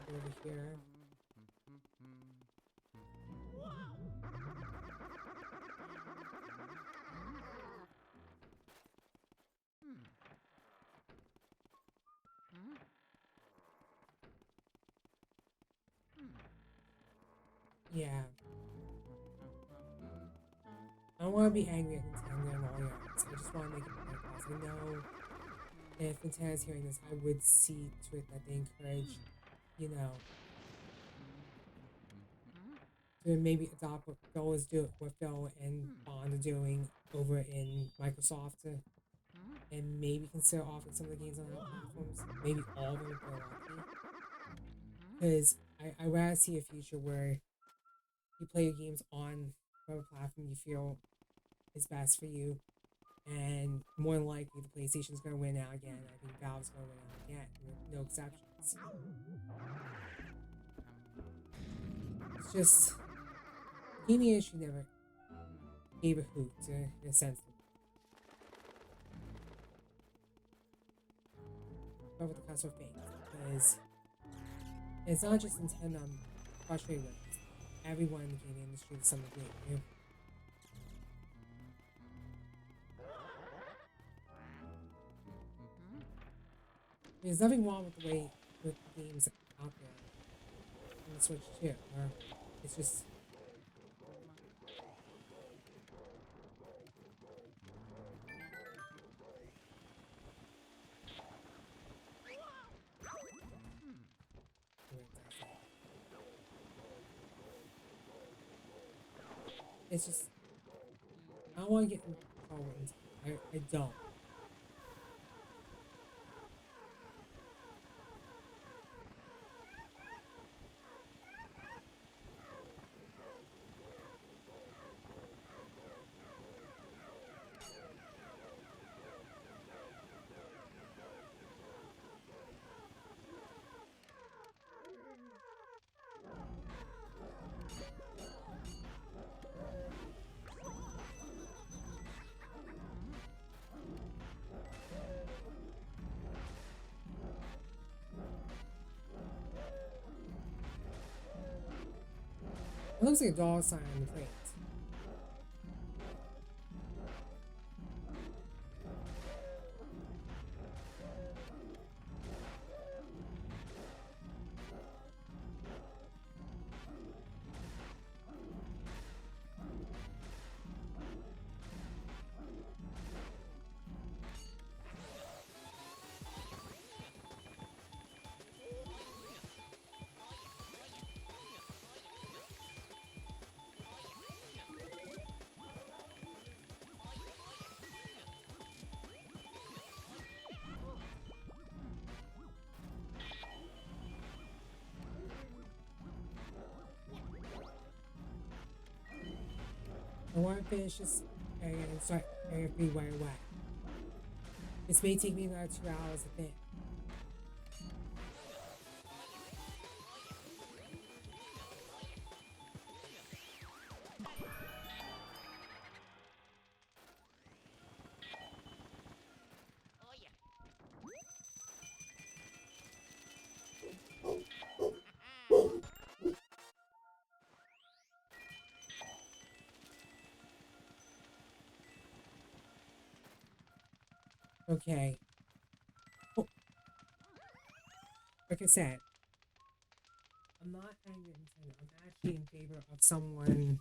Over here. Yeah. I don't want to be angry at Nintendo and all yards. I just want to make it better because I know if Nintendo's hearing this, I would see to it that they encourage, you know, to maybe adopt what Phil and Bond are doing over in Microsoft, and maybe consider offering some of the games on other platforms, maybe all of them if they're lucky. Because I rather see a future where you play your games on whatever platform you feel is best for you, and more than likely the PlayStation's going to win out again. I think Valve's going to win out again, with no exceptions. It's just the gaming industry never gave a hoot in a sense. But with the customer face, because it's not just Nintendo I'm frustrated with. It's everyone in the gaming industry to some degree. You know? There's nothing wrong with the way with the games out there on the Switch too. Or it's just it's just I don't want to get in trouble. I don't. It looks like a dollar sign on the plate. I want to finish this area and start area 3 right away. This may take me another 2 hours to think. Oh yeah. Okay. Oh, like I said, I'm not angry at Nintendo. I'm actually in favor of someone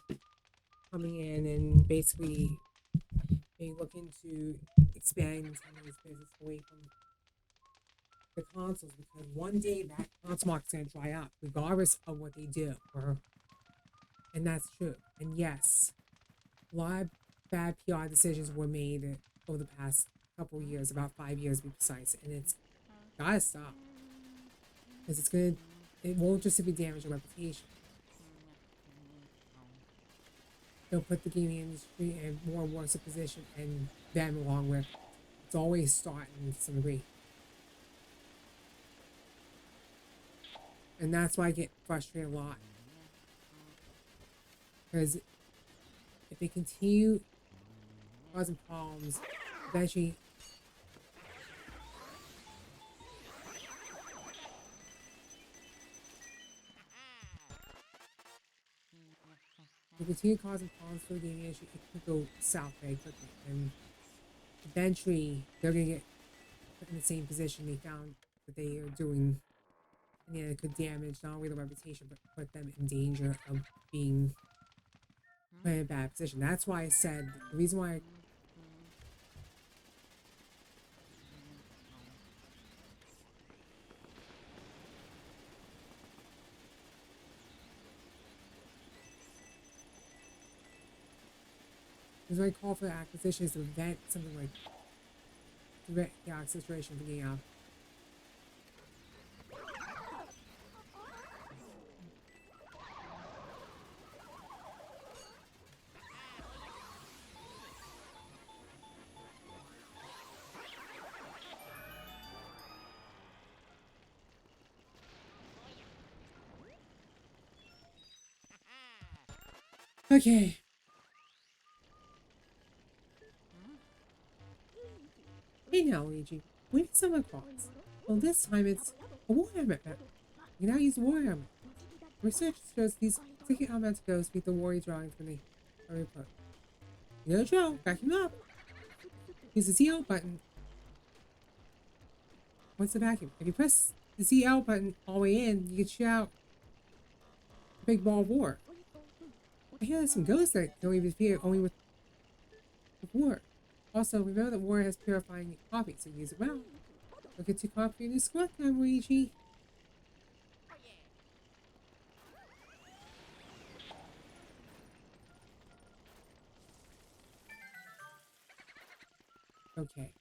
coming in and basically maybe looking to expand Nintendo's business away from the consoles because one day that console market's going to dry up, regardless of what they do. And that's true. And yes, a lot of bad PR decisions were made over the past couple of years, about 5 years to be precise, and it's gotta stop because it won't just simply damage your reputation. It'll put the gaming industry in more and worse a position, and them along with it. It's always starting to some degree, and that's why I get frustrated a lot because if they continue causing problems, eventually if they continue causing problems for the gaming industry, it could go south very quickly, and eventually they're gonna get put in the same position they found that they are doing, and yeah, it could damage not only their reputation but put them in danger of being put in a bad position. That's why I said the reason why I call for the acquisition is to prevent something like to prevent chaotic situation from getting out. Okay. Hey now, Luigi. We need someone cross. Well, this time it's a warhammer map. You can now use warhammer. Research shows these sticky automatic ghosts beat the warrior drawings when they are input. You know the drill. Back him up. Use the ZL button. What's the vacuum? If you press the ZL button all the way in, you can shoot out a big ball of war. I hear there's some ghosts that can only be defeated only with war. Also, remember that war has purifying coffee, so use it well. Look at your coffee in your squat time, Luigi. Oh yeah. Okay.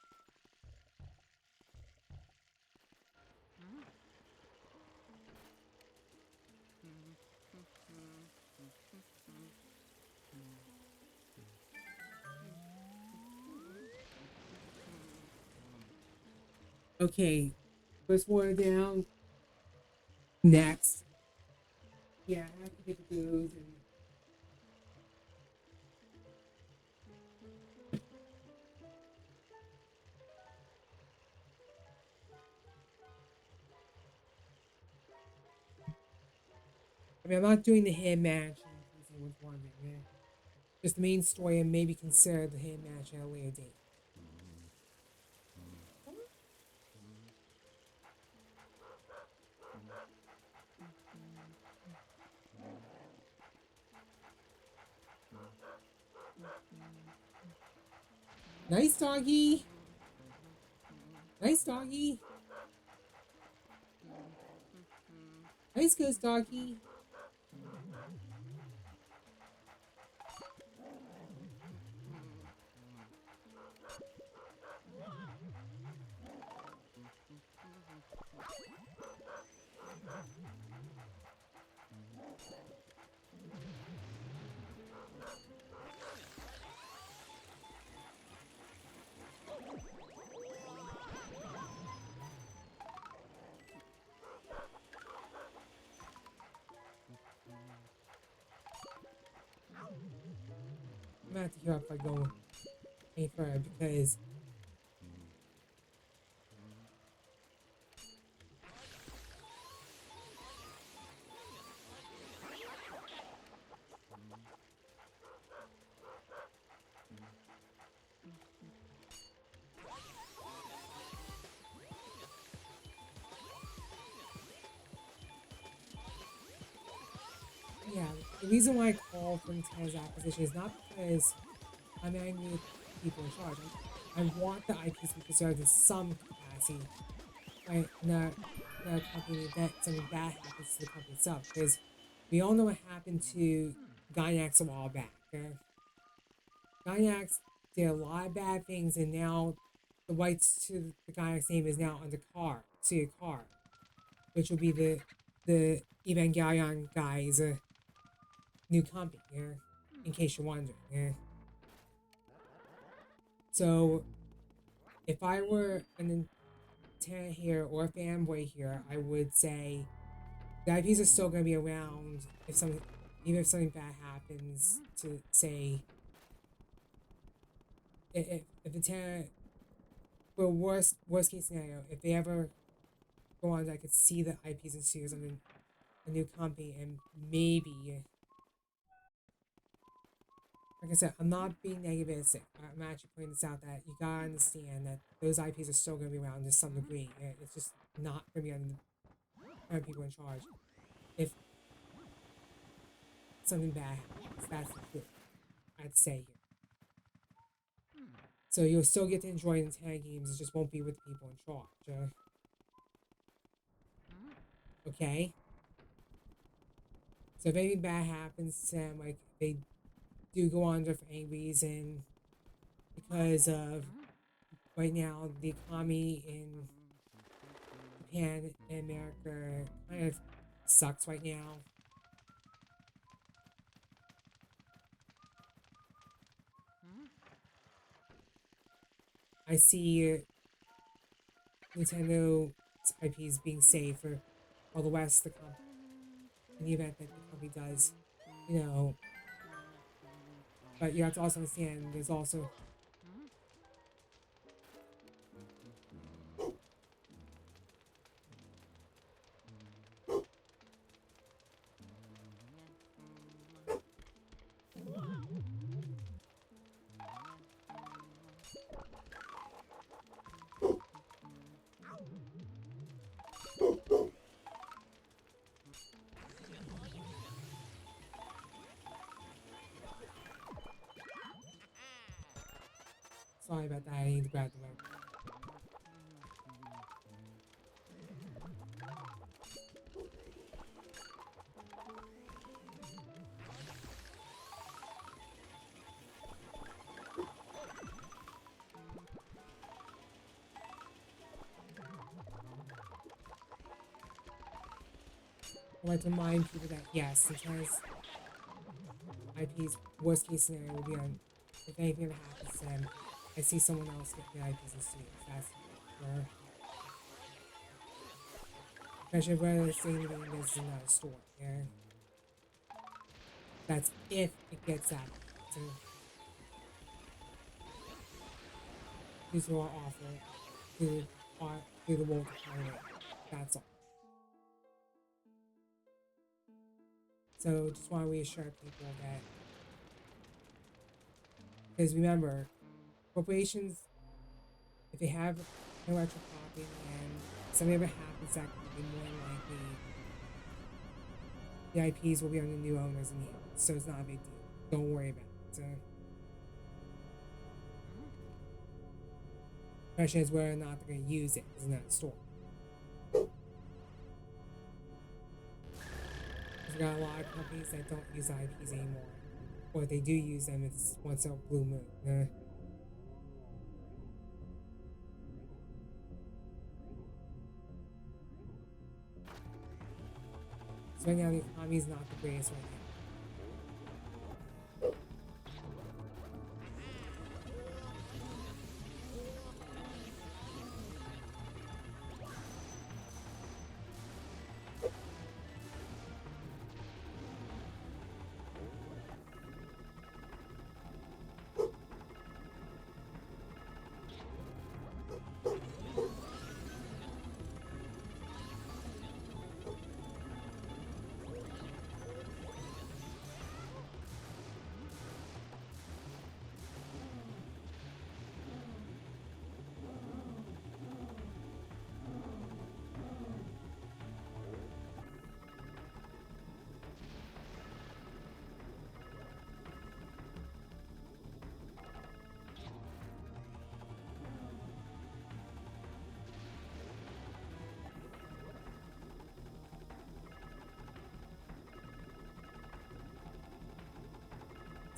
Okay. First water down. Next. Yeah, I have to get the goos and I mean I'm not doing the hand match in case anyone's wondering. Yeah. Just the main story and maybe consider the hand match at a later date. Nice doggy. Nice doggy. Nice goes doggy. I'm gonna have to hear if I go any further because the reason why I call for Nintendo's acquisition is not because I'm angry with people in charge. I want the IPs to be preserved in some capacity, right? Not the company that something bad happens to the company itself. Because we all know what happened to Gynax a while back. Gynax did a lot of bad things, and now the rights to the Gynax name is now under Car, which will be the Evangelion guys' new company. In case you're wondering. So if I were a Nintendo here or a fanboy here, I would say the IPs are still going to be around if something, even if something bad happens. To say, if Nintendo, for worst case scenario, if they ever go on, I could see the IPs and studios under a new company, and maybe, like I said, I'm not being negative. I'm actually pointing this out that you gotta understand that those IPs are still going to be around to some degree. It's just not going to be under the current people in charge. If something bad happens, that's the truth, I'd say here. So you'll still get to enjoy Nintendo games, it just won't be with the people in charge. Okay? So if anything bad happens to them, like they do go under for any reason, because of right now the economy in Japan and America kind of sucks right now. I see Nintendo IPs being saved for all the rest of the company in the event that the company does, you know. But you have to also understand there's also sorry about that. I need to grab the remote. I'd like to remind people that yes, Nintendo's IP's worst case scenario will be on if anything ever happens to them. I see someone else get the IPs and studios. That's for especially whether it's anything that's in a store. Yeah. That's if it gets that. So these are awful to the world economy. That's all. So just want to reassure people that, because remember, corporations, if they have intellectual property and something ever happens, that could be more likely the IPs will be under new owners in the end. So it's not a big deal. Don't worry about it. The question is whether or not they're going to use it as another store. We've got a lot of companies that don't use IPs anymore. Or if they do use them, it's once in a blue moon. So right now the economy is not the greatest right now.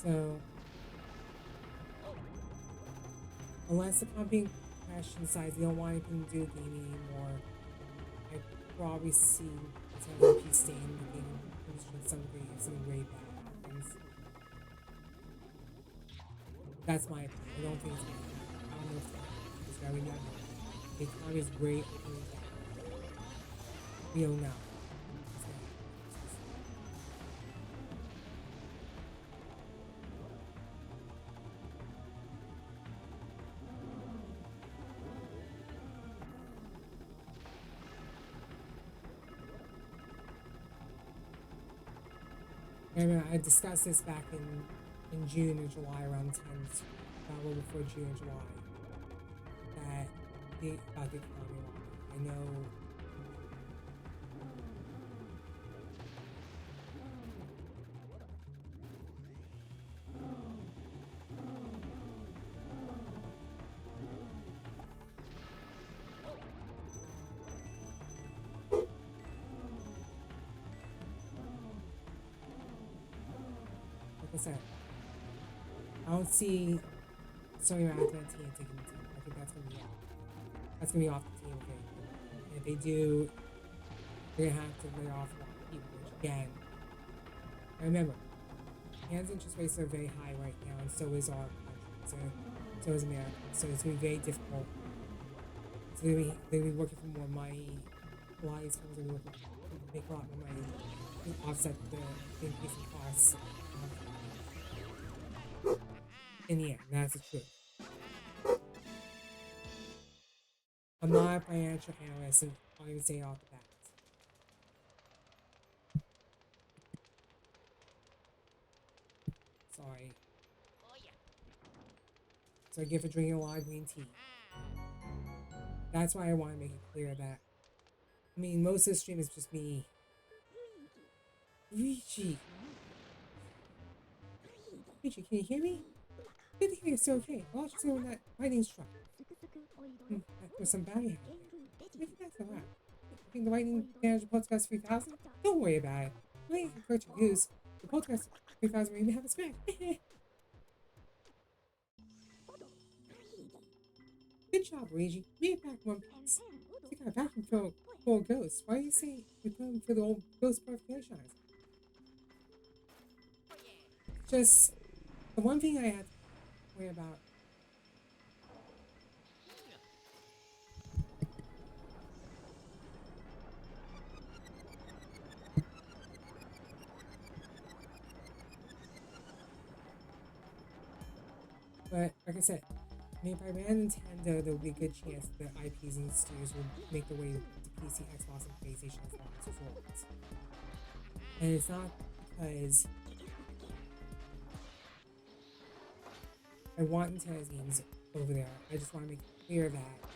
So, unless the company question decides they don't want anything to do with gaming anymore, I probably see potential piece stay in the gaming industry to some degree if something really bad happens. That's my opinion. I don't think it's gonna happen. I don't know if it's gonna happen. It's very not know. The economy is great opening down. We don't know. It's gonna happen. And I discussed this back in June or July, around the time, about a little before June or July, that about the economy. I know. Like I said, I don't see Sony Raptor and TN taking the team. I think that's gonna be off. That's gonna be off the team very quickly. And if they do, they're gonna have to lay off a lot of people. Which again, I remember, Japan's interest rates are very high right now, and so is our country. So is America. So it's gonna be very difficult. So they're gonna be working for more money. A lot of these companies are gonna be working to make a lot more money to offset the increase in costs. In the end, that's the truth. I'm not a financial analyst, and I'll even say it off the bat. Sorry. Oh yeah. So I give for drinking a lot of green tea. That's why I want to make it clear that, I mean, most of the stream is just me. Luigi! Luigi, can you hear me? Good to hear you're still okay. I'll just go when that lightning struck. There was some bounty happening. Maybe that's a lot. You think the lightning damaged the podcast 3000? Don't worry about it. Wait, encourage your use. The podcast 3000 will even have a scratch. Good job, Luigi. Made it back in one piece. You got a vacuum full of ghosts. Why do you say we put them for the old ghost purification? Oh yeah. Just the one thing I had to worry about. But like I said, I mean, if I ran Nintendo, there would be a good chance that IPs and studios would make their way to PC, Xbox, and PlayStation as long as forwards. And it's not because I want Nintendo's games over there. I just want to make it clear that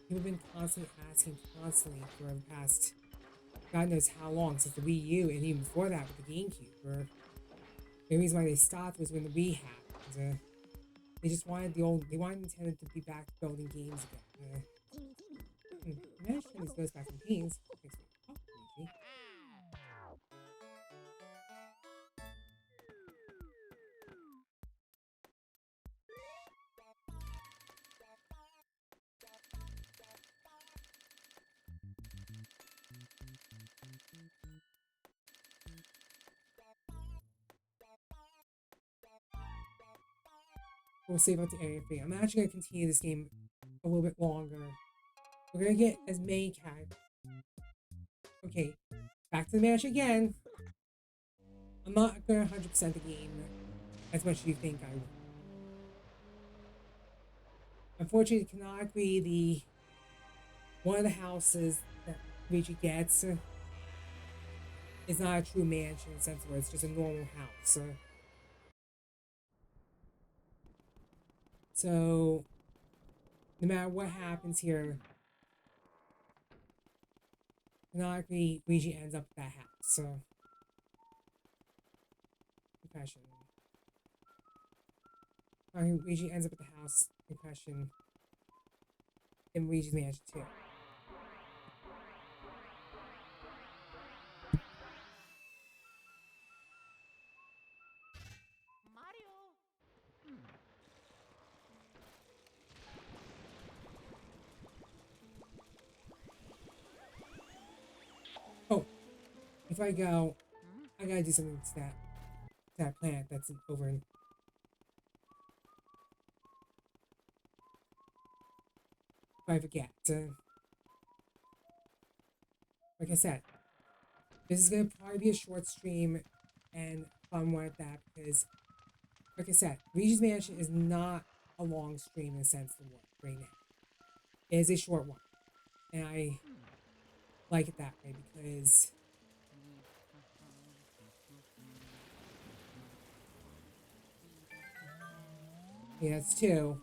people have been constantly asking for the past God knows how long, since the Wii U, and even before that with the GameCube. Or the reason why they stopped was when the Wii happened. They just wanted they wanted Nintendo to be back building games again. Managed to turn these ghosts back in games. Makes me talk, Luigi. We'll save up the area for you. I'm actually gonna continue this game a little bit longer. We're gonna get as many characters. Okay, back to the match again. I'm not gonna 100% the game as much as you think I will. Unfortunately, canonically, one of the houses that Luigi gets is not a true mansion in the sense where it's just a normal house. So, no matter what happens here, canonically, Luigi ends up at that house. So, confession. Luigi ends up at the house, confession, in Luigi's Mansion too. before I go, I gotta do something to that plant that's over in. If I forget. Like I said, this is gonna probably be a short stream and fun one at that because, like I said, Luigi's Mansion is not a long stream in the sense of the word right now. It is a short one, and I like it that way because yeah, it's two.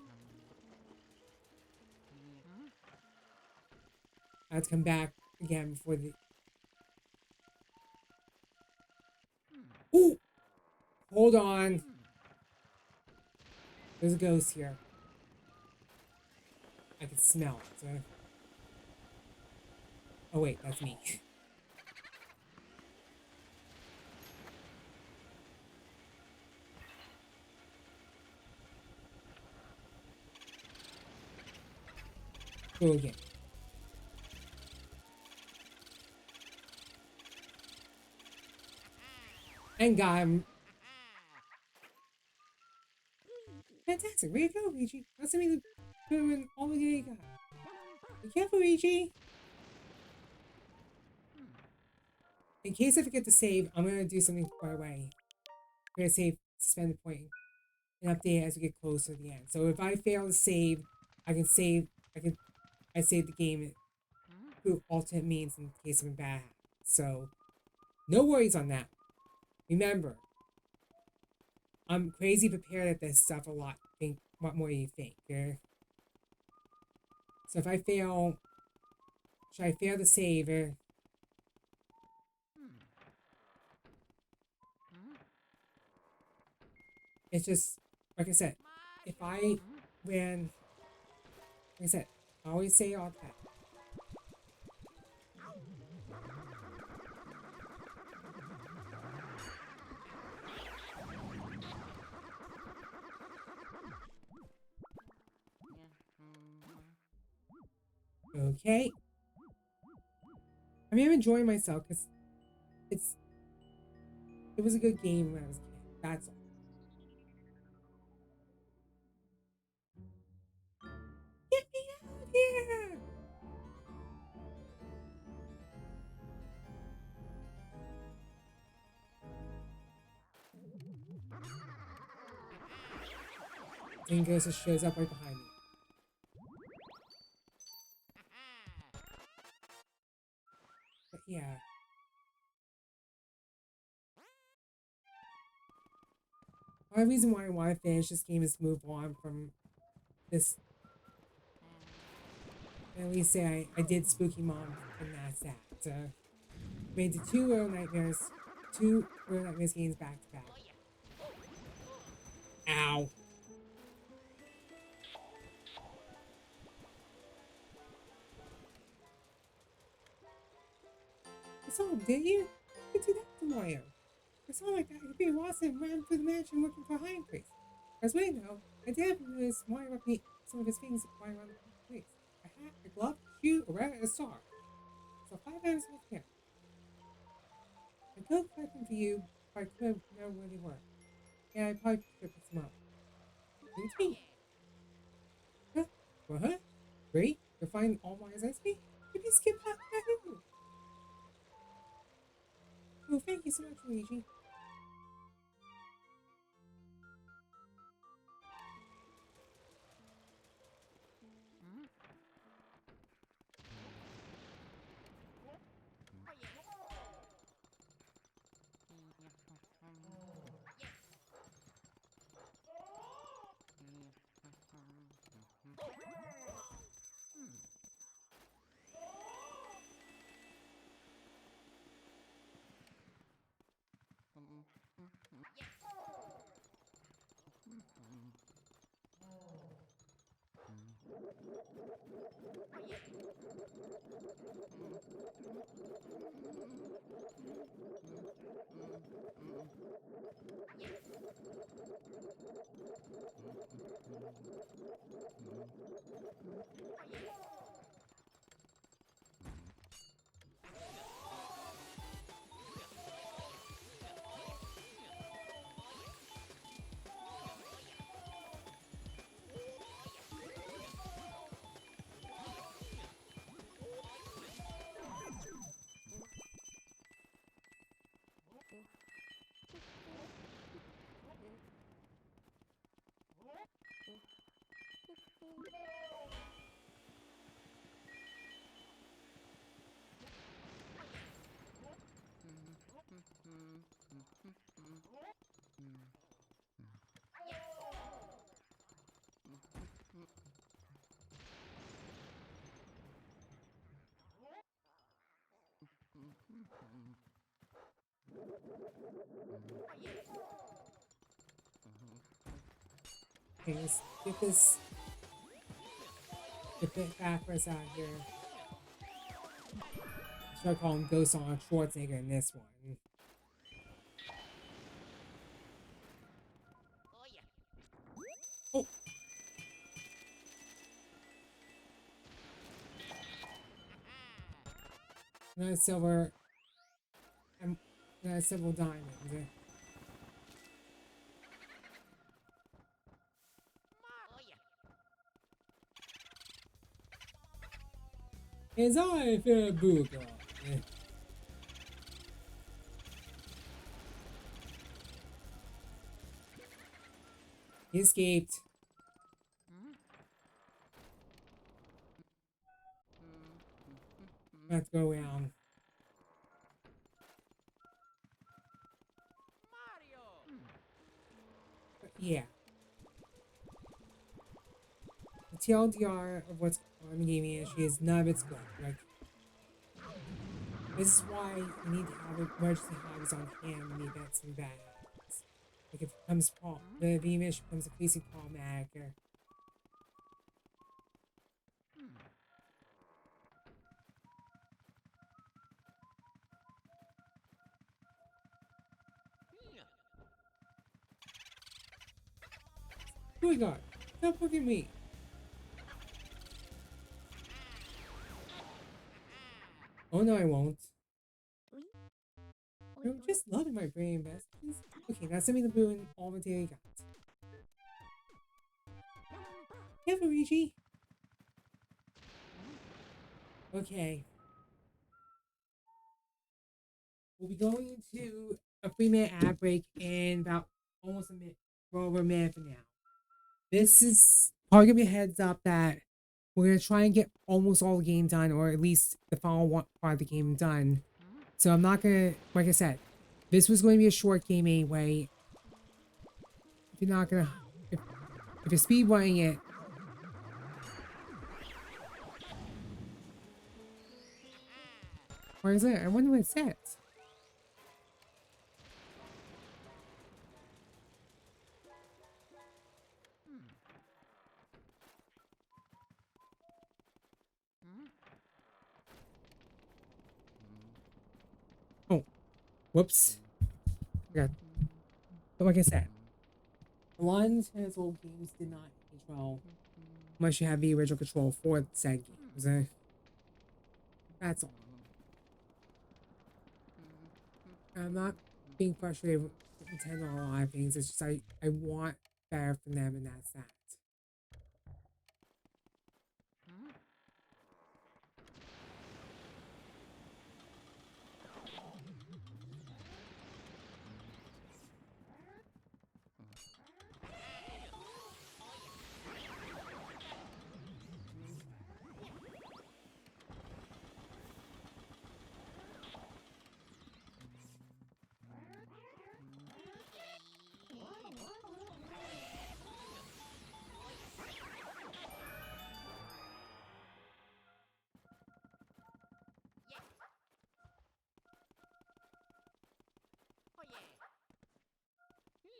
I have to come back again before the. Ooh, hold on. There's a ghost here. I can smell it. Oh wait, that's me. Go again. And got him. Fantastic. Way to go, Luigi. That's something to put in all the day you got. Be careful, Luigi. In case I forget to save, I'm gonna do something right away. I'm gonna save, suspend the point, and update it as we get closer to the end. So if I fail to save, I can save. I save the game through alternate means in case of a bad happen. So no worries on that. Remember, I'm crazy prepared at this stuff a lot. Think what more you think. Okay? So if I fail, should I fail to save? It's just like I said. If I ran, like I said, I always say all that. Okay. I mean, I'm enjoying myself because it was a good game when I was a kid. That's all. Get me out of here! And Ghost just shows up right behind me. But yeah. The reason why I want to finish this game is to move on from this. At least say I did Spooky Mom, and that's that. Made the two Little Nightmares games back to back. Ow. I saw him, did you? You could do that tomorrow. I saw like that. You'd be lost and ran through the mansion looking for a hiding place. As we know, I did notice Mario left me some of his things lying around the place. A hat, a glove, a shoe, a rabbit, and a star. So 5 items altogether. I could have collected them for you, but I could have known where they were. And I probably could have picked them up. Leave me. Huh? What? Great? You'll find all my as me? Maybe skip that too. Oh, thank you so much, Luigi. Okay, let's get this backwards out here. Should I call him Ghost on Schwarzenegger in this one? Oh yeah. Oh, another silver and another silver diamond. Oh yeah. Is I for Booga? He escaped. Let's go around. Mario. But yeah. The TLDR of what's on the gaming industry is none of it's good. Like, this is why you need to have emergency hubs on hand in the event something bad happens. Like, if it becomes the beam issue becomes increasingly problematic, or oh my god, stop fucking me! Oh no, I won't. I'm just loving my brain investments. Okay, now send me the blue and all the material you got. Yeah, Luigi. Okay. We'll be going into a 3-minute ad break in about almost a minute, well over a minute from now. This is probably gonna be a heads up that we're gonna try and get almost all the game done, or at least the final one part of the game done. So I'm not gonna, like I said, this was going to be a short game anyway. If you're not gonna, if you're speed running it, where is it? I wonder what it says. Oh, whoops. Yeah, but like I said, a lot of Nintendo's old games did not age well unless you have the original control for said games. That's all. I'm not being frustrated with Nintendo on a lot of things. It's just I want better from them, and that's that.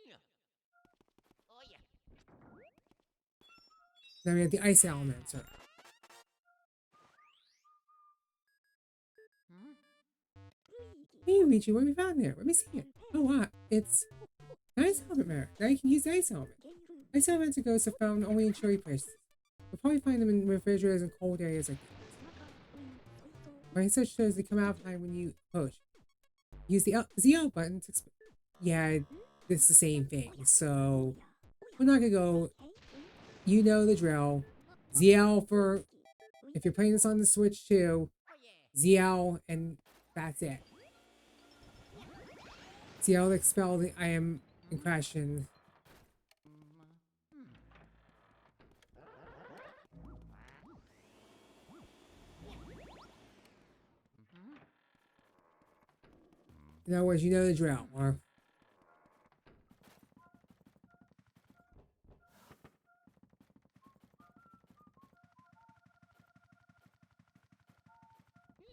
Yeah. Oh yeah. Oh yeah. Then we have the ice elements. Hey, Luigi, what have we found there? Let me see it. Oh, wow. It's an ice element mirror. Now you can use the ice element. Ice elements and ghosts are found only in chilly places. You'll probably find them in refrigerators and cold areas like this. My research shows they come out high when you push. Use the ZL button to yeah, it's the same thing. So we're not gonna go. You know the drill. ZL for if you're playing this on the Switch too. Oh yeah. ZL and that's it. ZL expel the I am in question. In other words, you know the drill. Or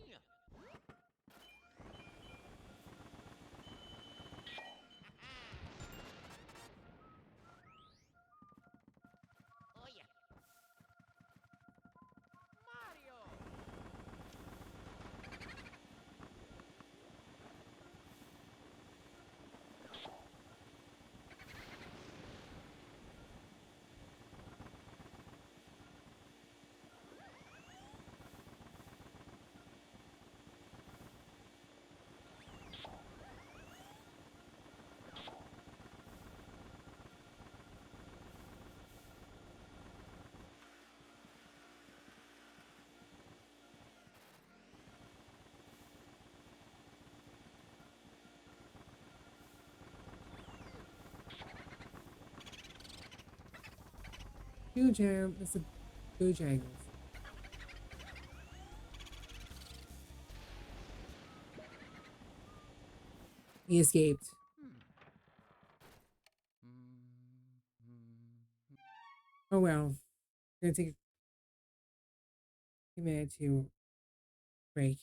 Yeah. Oh yeah. Mario. Bojangles. It's a Bojangles. He escaped. Oh well. Gonna take a minute to break.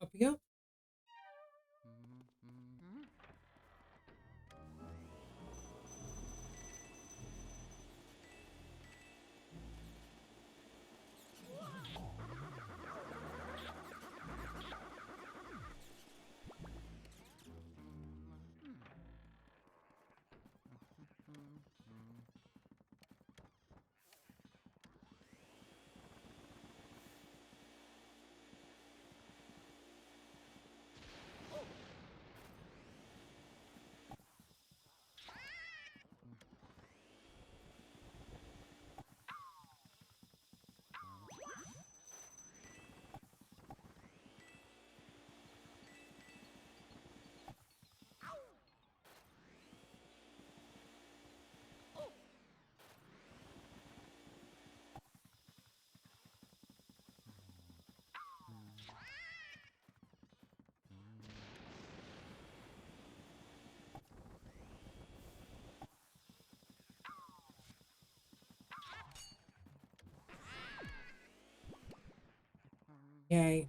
Up we go. Yay.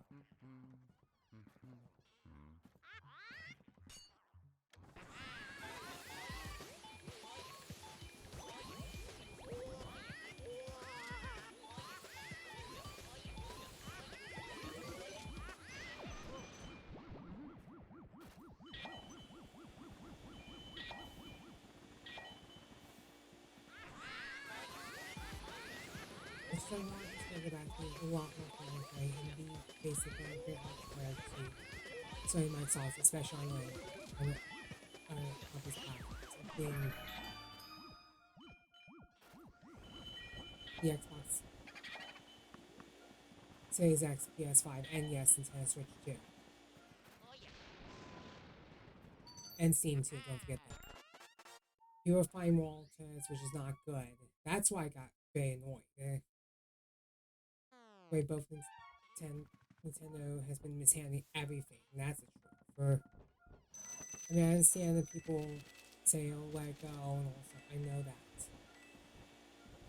It's just I want this to go back to being a lot more gameplay and be basic gameplay elsewhere to soy my sauce, especially on this platforms, including the Xbox Series X, PS5, and yes, Nintendo Switch too. Oh yeah. And Steam too, don't forget that. You will find royalties, which is not good. That's why I got very annoyed. Where both Nintendo has been mishandling everything. And that's the truth. I mean, I understand that people say, "Oh, let it go," and all stuff. I know that.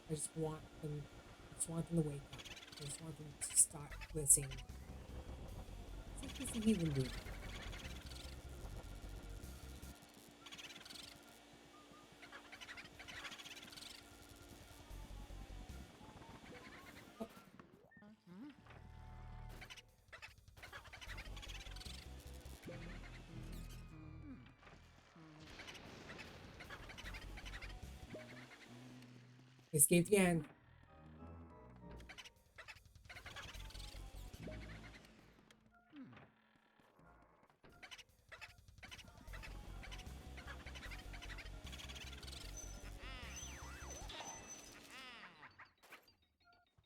I just want them. I just want them to wake up. I just want them to start listening. It's like this even do. Oh, escaped again.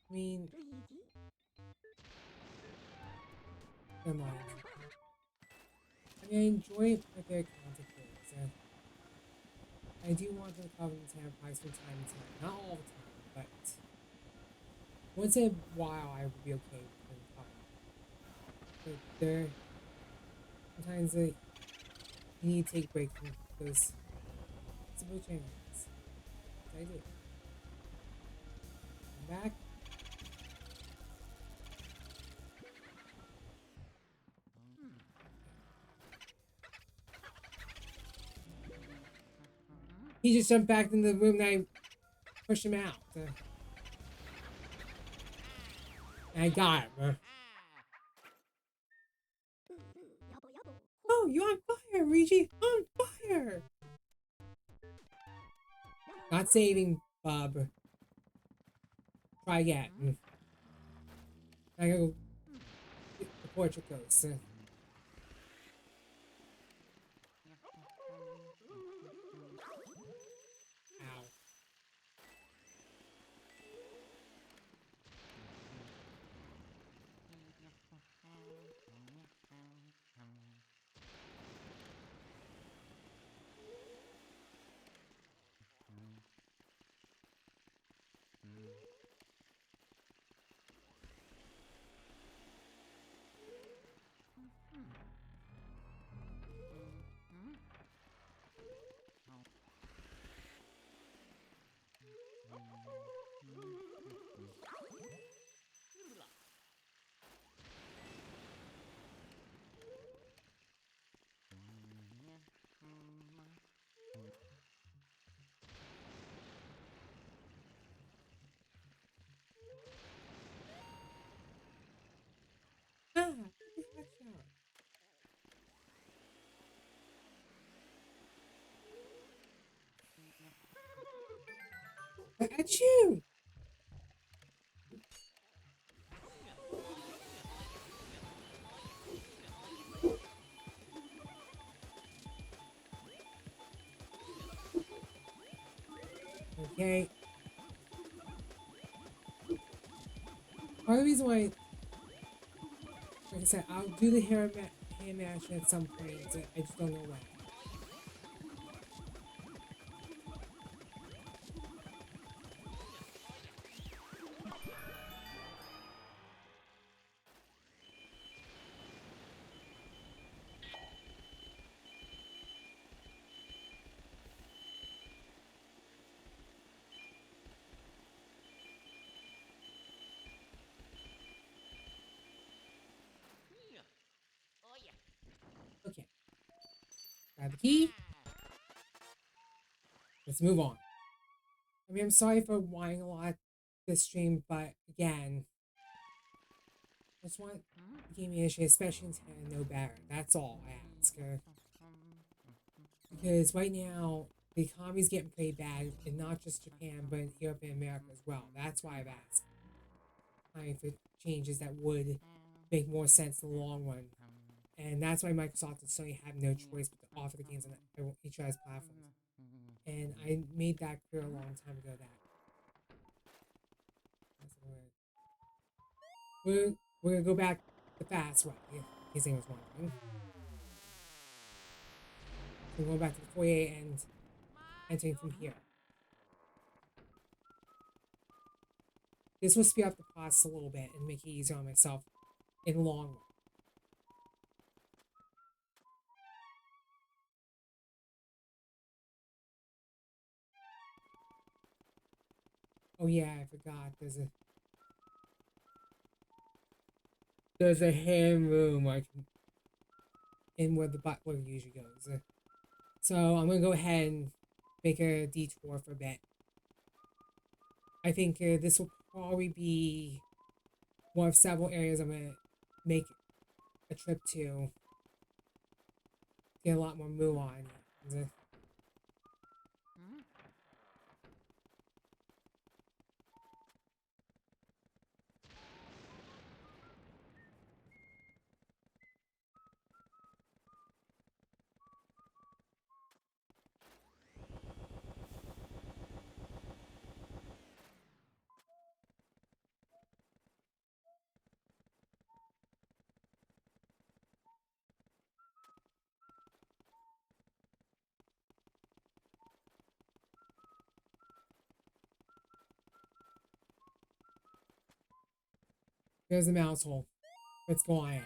I mean, Luigi. never mind. I mean, I enjoy my favorite content creators. I do want them to cover Nintendo products from time to time. Not all the time, but once in a while I would be okay with them covering. But there, sometimes you need to take a break from those simple channels. I do. I'm back. He just jumped back in the room and I pushed him out. And I got him. Yabo yabo. Oh, you're on fire, Luigi! On fire! Not saving, Bob. Try again. I gotta go get the portrait ghost. Ow. Ah! Achoo! Okay. Part of the reason why, like I said, I'll do the hand match at some point. I just don't know when. Oh yeah. Okay. Grab the key. Let's move on. I mean, I'm sorry for whining a lot this stream, but again, I just want the gaming industry, especially Nintendo, to know better. That's all I ask. Because right now, the economy's getting pretty bad in not just Japan, but in Europe and America as well. That's why I've asked. time for changes that would make more sense in the long run. And that's why Microsoft and Sony have no choice but to offer the games on each other's platforms. And I made that clear a long time ago that we're gonna go back the fast way, in case anyone's wondering. So we're going back to the foyer and entering from here. This will speed up the process a little bit and make it easier on myself in the long run. Oh yeah, I forgot. There's a ham room like in where the butler usually goes. So I'm gonna go ahead and make a detour for a bit. I think this will probably be one of several areas I'm gonna make a trip to get a lot more moo on. There's the mouse hole. Let's go on it.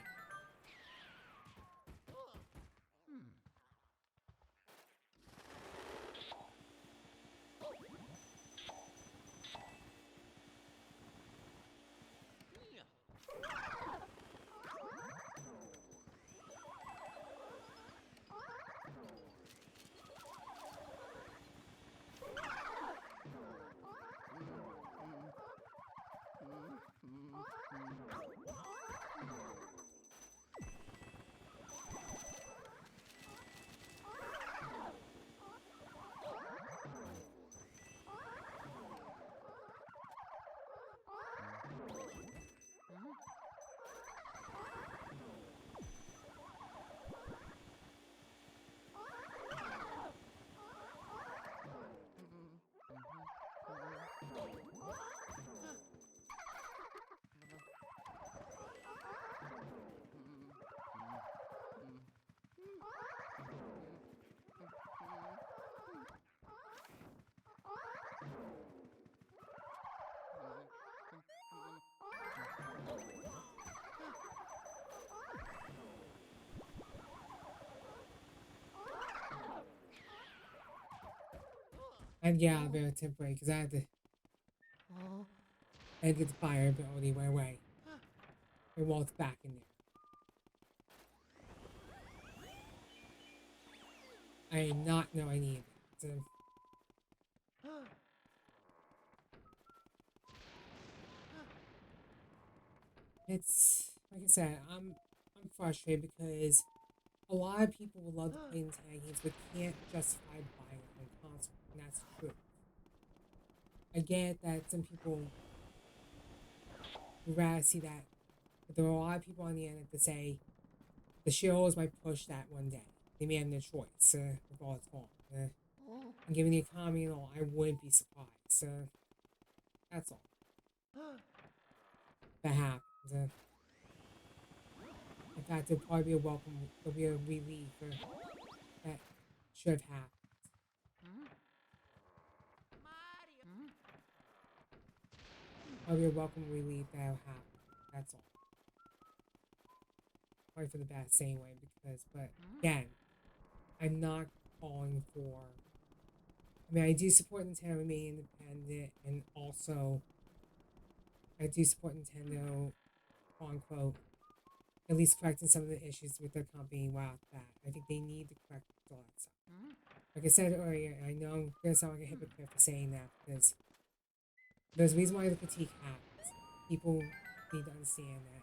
And yeah, very temporary because I had to get the fire ability right away. And while it's back in there. I did not know I needed that. It's like I said, I'm frustrated because a lot of people would love to play Nintendo games but can't justify buying it on console, and that's true. I get that some people would rather see that, but there are a lot of people on the internet that say the shareholders might push that one day. They may have no choice with all it's gone. And given the economy and all, I wouldn't be surprised. That's all. That happens. In fact, there'll probably be there'll be a relief that should have happened. Probably a welcome relief that'll happen. That's all. Probably for the best anyway, but again, I'm not calling for. I mean, I do support Nintendo remaining independent, and also I do support Nintendo, quote unquote, at least correcting some of the issues with their company while at that. I think they need to correct all that stuff. Like I said earlier, I know I'm gonna sound like a hypocrite for saying that because there's a reason why the critique happens. People need to understand that.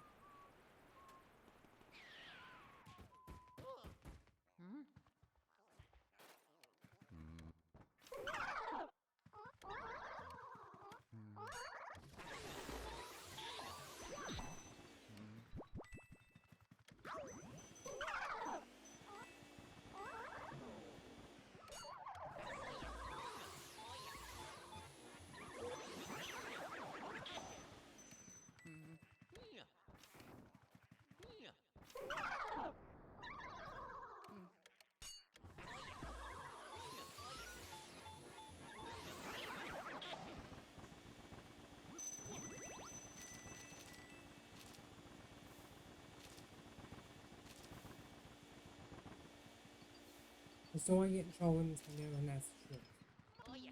Just don't want to get in trouble with Nintendo, and that's the truth. Oh yeah.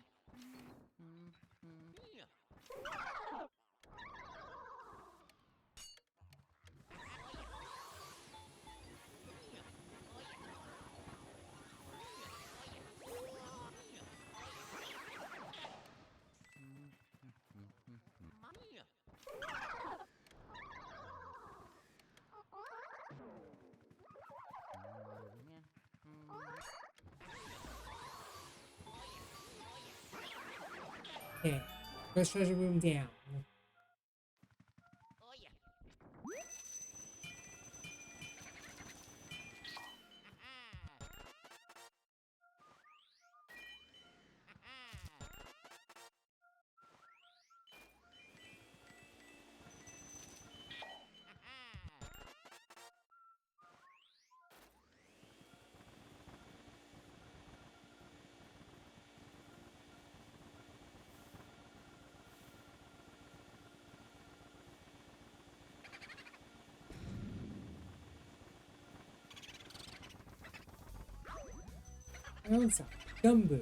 Okay, first treasure room down. Oh yeah. Outside, gumbo.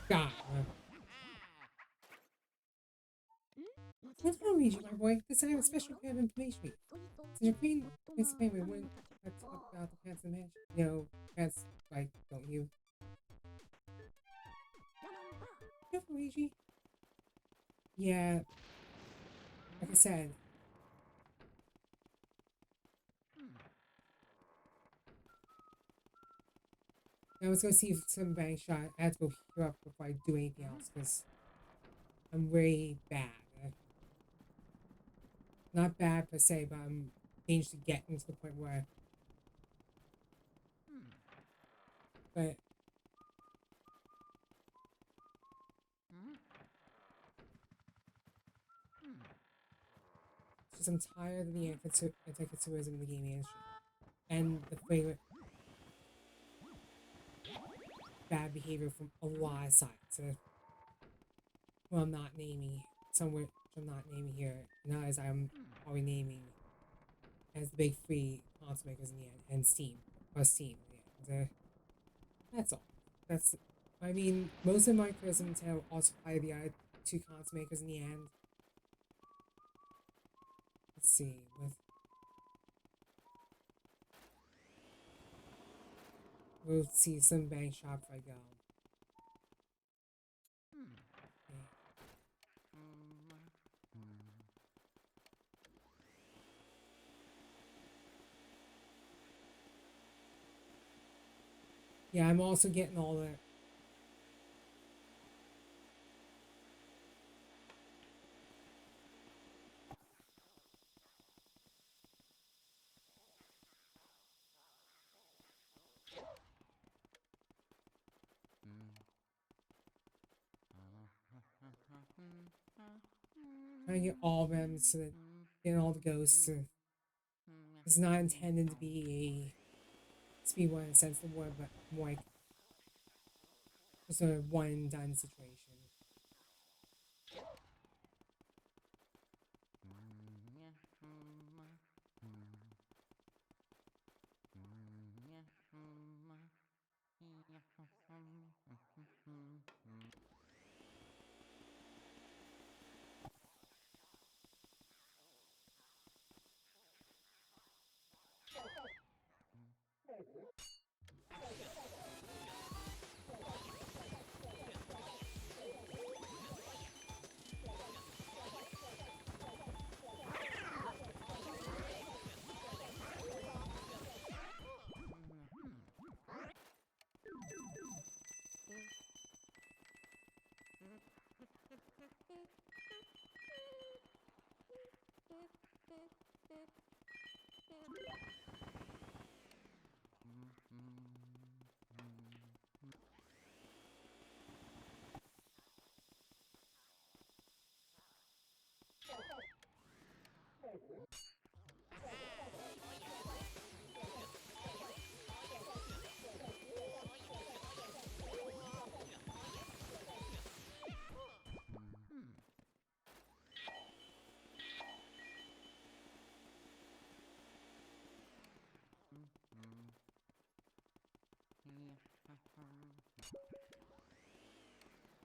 God. What's wrong, Luigi, my boy? This I have a special bit of information for you. Since your queen makes the claim we wouldn't talk about the pants in the match. You know, pants, like, don't you? Careful, Luigi. Yeah, like I said. I was gonna see if some bank shot. I had to go heal up before I do anything else, because I'm very bad. Not bad per se, but I'm dangerous to getting to the point where. But just I'm tired of the anti-consumerism in the gaming industry and the flagrant bad behavior from a lot of sides. Well, I'm not naming somewhere. I'm not naming here, not as I'm probably naming as the big three console makers in the end, and Steam or Steam in the end. That's all. That's. I mean, most of my criticisms have also applied to the other two console makers in the end. Let's see. We'll see some bank shop if I go. Okay. Yeah, I'm also getting all the. Trying to get all of them so that getting all the ghosts. It's not intended to be a speed one in the sense of the word, but more like just a one and done situation.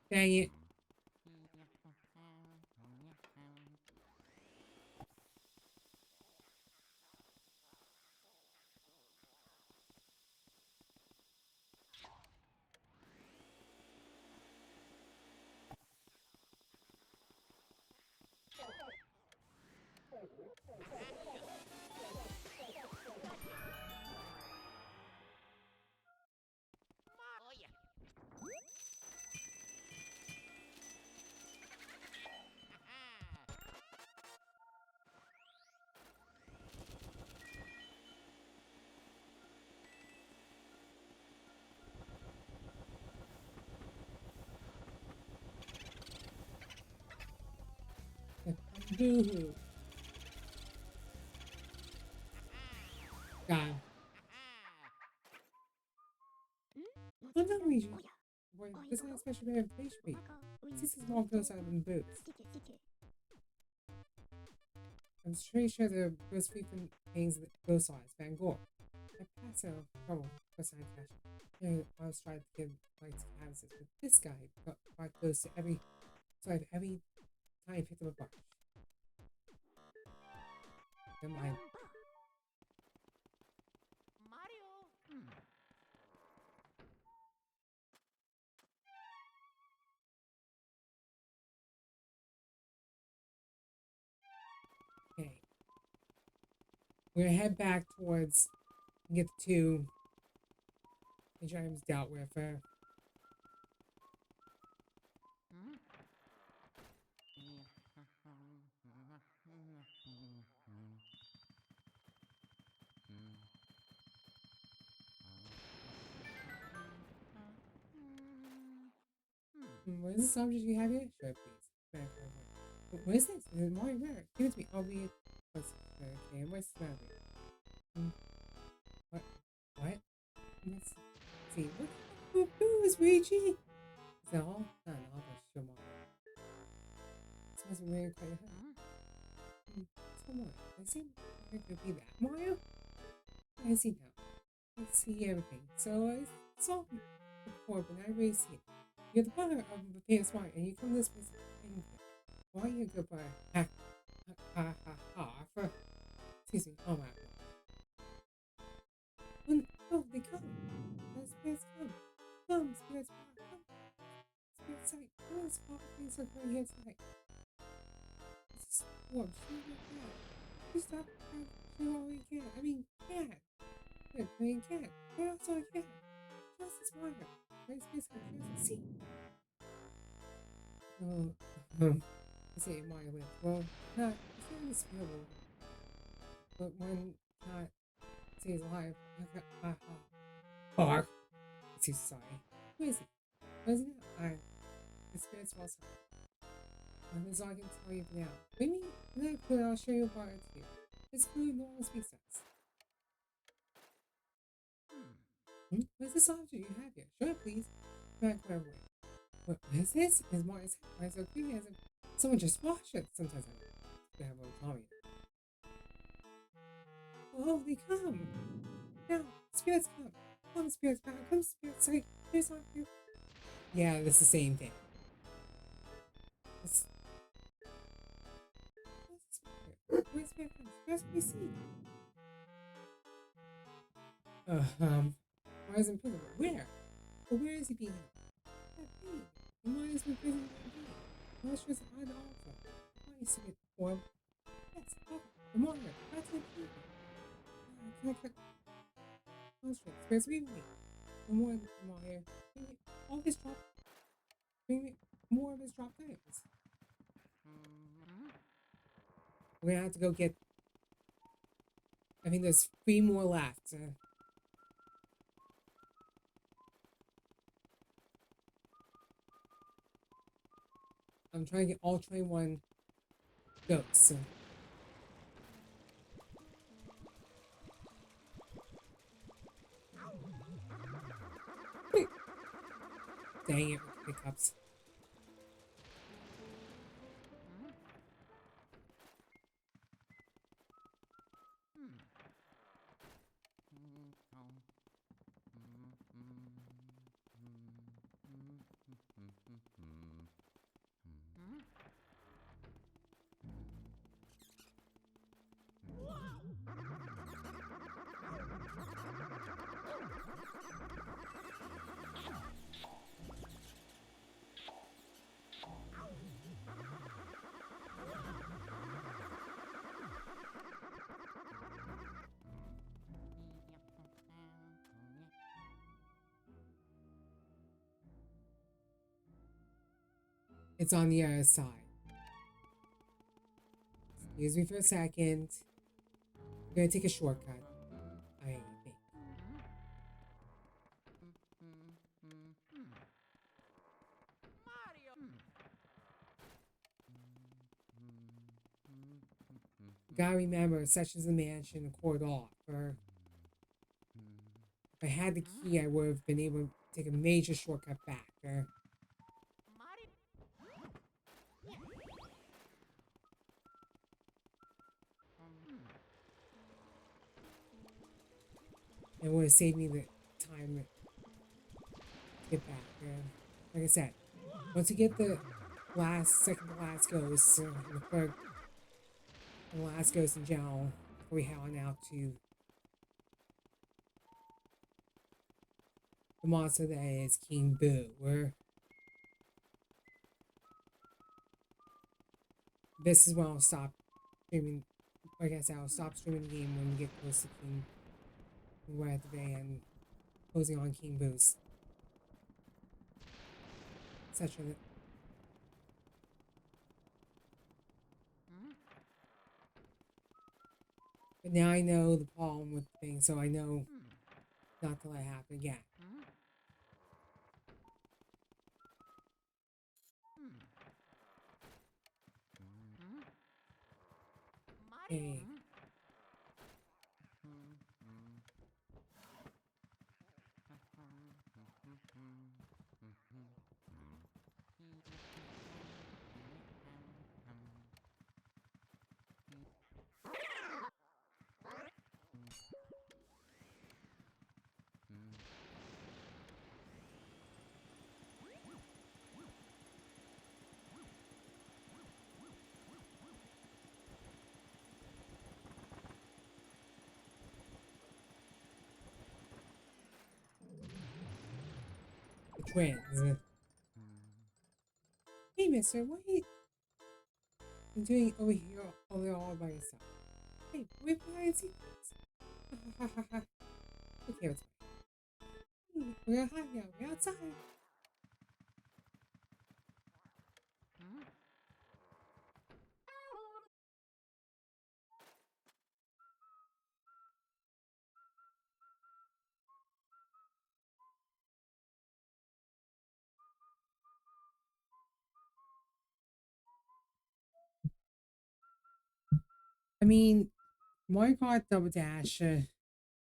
Dang it. Oh yeah. Boo-hoo. God. Oh no, Luigi. Boy, this has a special invitation for you. See some small ghosts out in the boots. I'm pretty sure the most frequent things that ghost eyes, Van Gogh. I passed out of trouble for sign cash. And I was trying to give lights canvases, but this guy got quite close to every every time he picked up a brush. Never mind. Mario. Okay. We're gonna head back towards get the two items dealt with. What is this object you have here? Sure, please. Back over. What is this? Is it Mario Rare? Give it to me. I'll be. What's okay? What's the matter? Hmm, what? What? Let's see. What is Luigi? Is that all? No, no, I'll just show Mario. This wasn't really quite a so what? I see Mario could be that Mario? I see now. I see everything. So I saw him before, but I really see it. You're the brother of the famous Mario, and you come this place and why are you a good boy? Ha ha ha ha. Excuse me. Oh my god. Oh, they come. The spirits come. Come, spirits come. Spirits sight. Come, spot things are going here tonight. This is warm. Shoot your cat. You stop. Shoot all you can. I mean, cat. Good, playing cat. What else I can? Just this water. Nice space for the sea. Oh, I say Mario wins. Well, not. It's not indisputable. But when not stays alive, Bark. Excuse sorry. Who is it? Wasn't it? The spirits also. That's all I can tell you for now. Maybe another clue I'll show you about it too. This clue no one speaks us. What is this object you have here? Show it please. Back where way. What is this? Is more is why so creepy as if someone just watched it. Sometimes I have a Tommy. Oh, they come! Now, spirits come! Come, spirits back! Come, spirits! Sorry, spirits not here. Yeah, that's the same thing. It's, where's spirit come? Spirits we see. Why is in prison? Where? But where is he being held? That pain. And why is he in prison that pain? Why is just on the altar? Why is he form? Yes, oh, the mortar. That's it. Can I cut? Concentrate. Spirits leave me. The more here. Bring me all his drop. Bring me more of his drop items. We're gonna have to go get. I think there's 3 more left. I'm trying to get all 21 goats. Dang it, pickups. It's on the other side. Excuse me for a second. I'm gonna take a shortcut, I think. Mario. Gotta remember, sections of the mansion are cordoned off. Or if I had the key, I would have been able to take a major shortcut back. Mario. It would have saved me the time to get back. Like I said, once you get the second to last ghost, the third and last ghost in general, before we head on out to the monster that is King Boo. This is when I'll stop streaming. Like I said, I'll stop streaming the game when we get close to King. We're at the very end, closing on King Boo's section. But now I know the problem with the thing, so I know not to let it happen again. Hey. The twins. Hey, mister, what are you doing over here all by yourself? Hey, we play secrets. Okay, it's fine. We're hot now. We're outside. I mean, Mario Kart Double Dash, if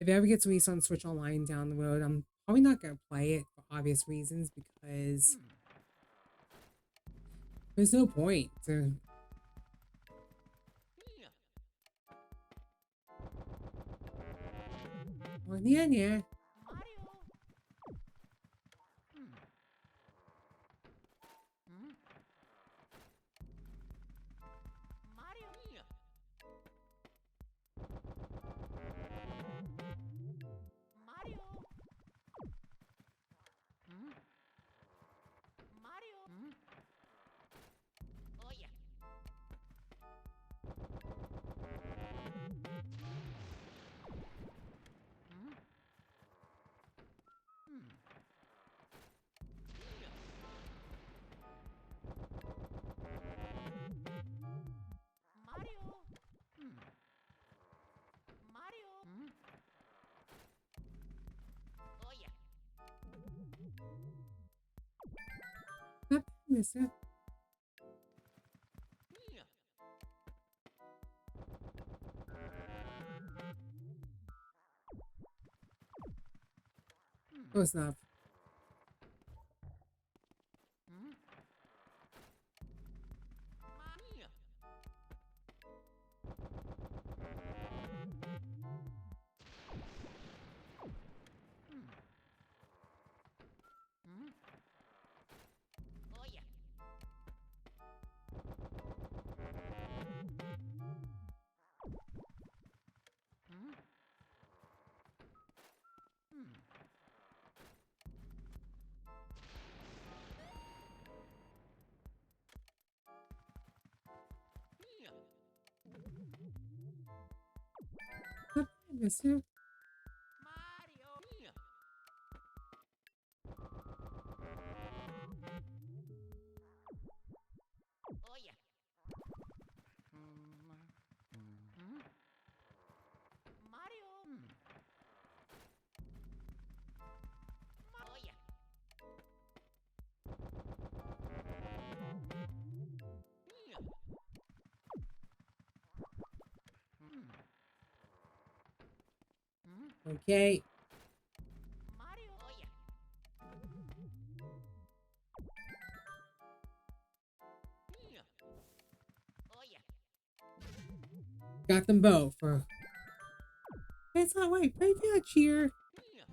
it ever gets released on Switch Online down the road, I'm probably not going to play it for obvious reasons because there's no point. Well, yeah, yeah. Mario. Mario. Mario. Oh yeah. Mario. Mario. Oh yeah. Not bad, mister. Close enough. Mario. Oh yeah. Not bad, mister. Mario. Okay. Mario. Oh yeah. Yeah. Oh yeah. Got them both. It's not right. Pretty good, cheer. Yeah.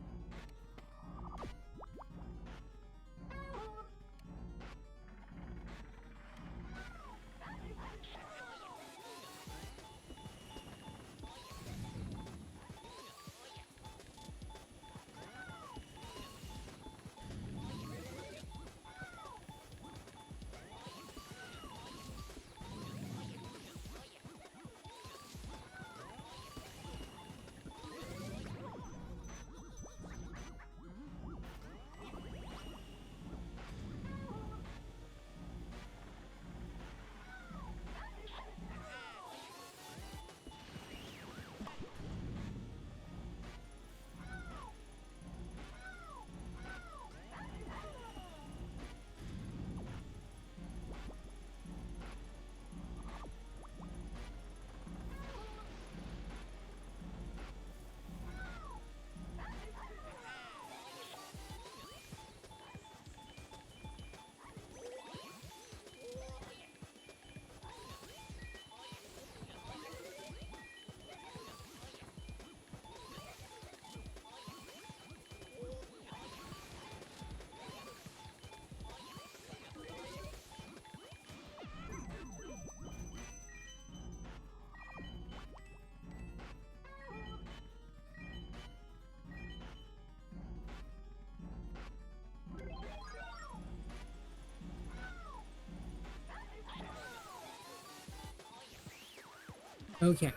Okay.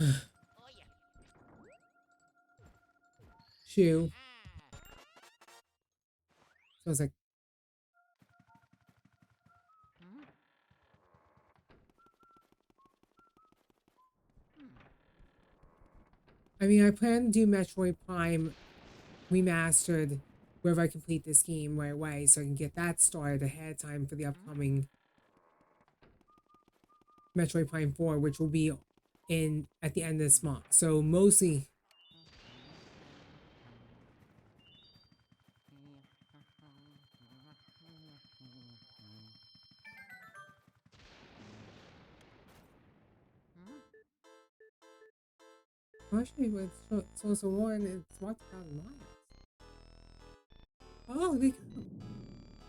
Oh yeah. Shoe. Ah. So I was like, Hmm? I mean, I plan to do Metroid Prime remastered wherever I complete this game right away, so I can get that started ahead of time for the upcoming Metroid Prime 4, which will be in at the end of this month. So mostly, actually, with Source of One, it's 1,000 miles. Oh, they come.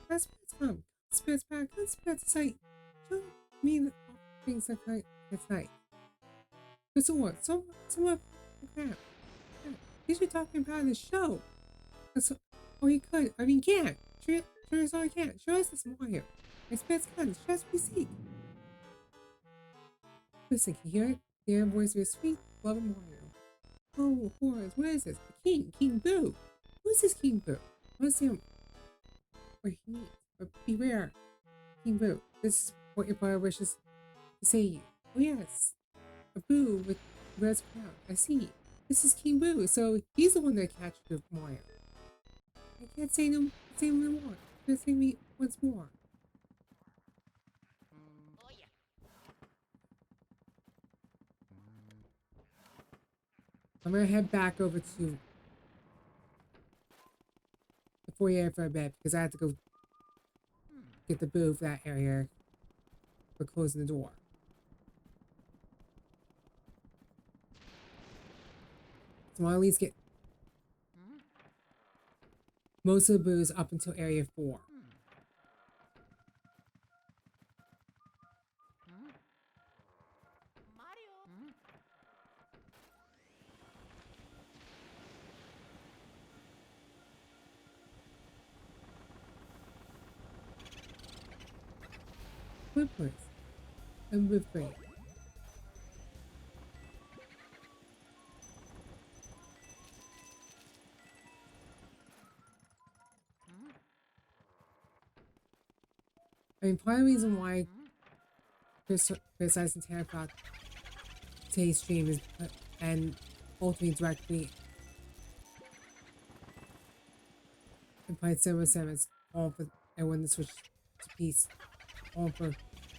That's what's come. Spirits back. That's spirits say. Show me the things that I. It's nice. It's a what? Some crap. These are talking about the show. That's, or you could. I mean, can't. Sure as all I can. Show us this Mario. It's best guns. Show us we seek. Listen, can you hear it? The air voice of a sweet, loving Mario. Oh, horrors, what is this? The king, King Boo. Who's this King Boo? What's him? What he needs? But beware, King Boo. This is what your father wishes to say to you. Oh yes, a Boo with red crown. I see. This is King Boo, so he's the one that captured Mario. I can't say no more. Just say me once more. Oh yeah. I'm gonna head back over to the foyer for a bit because I have to go get the Boo for that area for closing the door. So I'll at least get most of the Boos up until area 4. Mario. Whippers and whipping. I mean, part of the reason why criticizing Tara Clock today's stream is and ultimately directly implied 707 is all for everyone to switch to PC, all for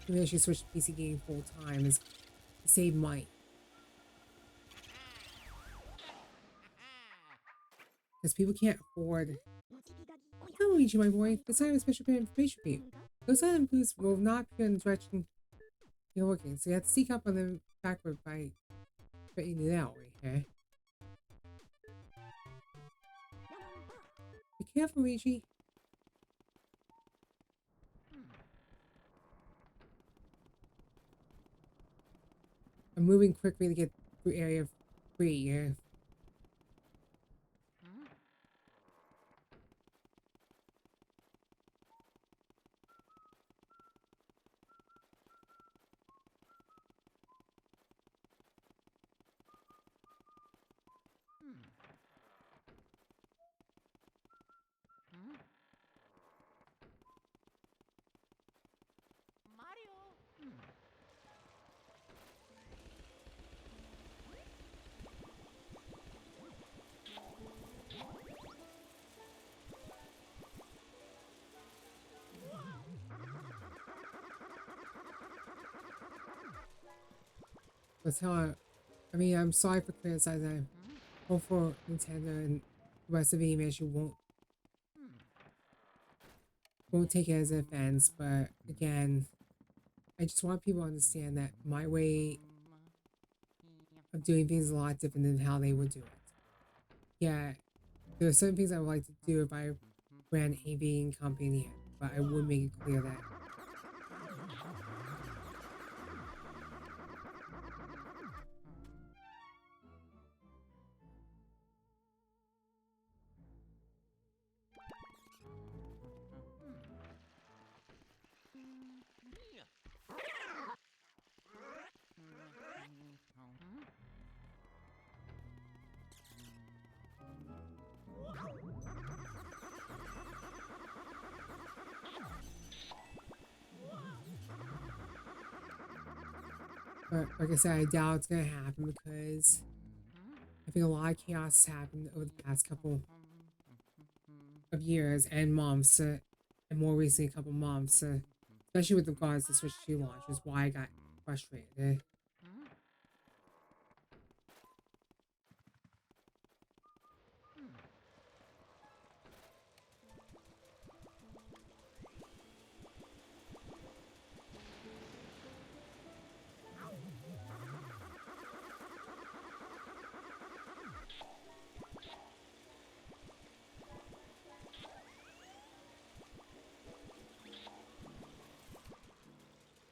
who actually switch to PC gaming full time is to save money. because people can't afford. Come, Luigi, my boy. Let's have a special bit of information for you. Those item booths will not appear in the direction you're looking, so you have to sneak up on them backward by putting it out, okay? Be careful, Luigi. I'm moving quickly to get through area 3, yeah. Mario. That's how I mean, I'm sorry for criticizing. Hope for Nintendo and the rest of the issue won't take it as an offense, but again, I just want people to understand that my way of doing things is a lot different than how they would do it. Yeah, there are certain things I would like to do if I ran a vegan company, but I would make it clear that but like I said, I doubt it's gonna happen because I think a lot of chaos has happened over the past couple of years and months, and more recently, a couple months, especially with regards to Switch 2 launch, is why I got frustrated.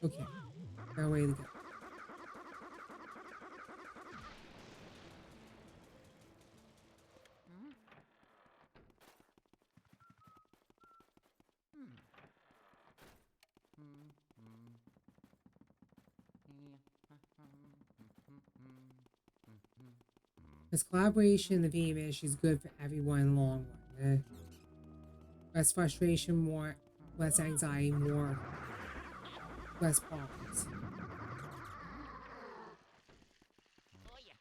Okay, got a way to go. This collaboration in the game is good for everyone in the long run. Less frustration, less anxiety, less problems. Oh yeah.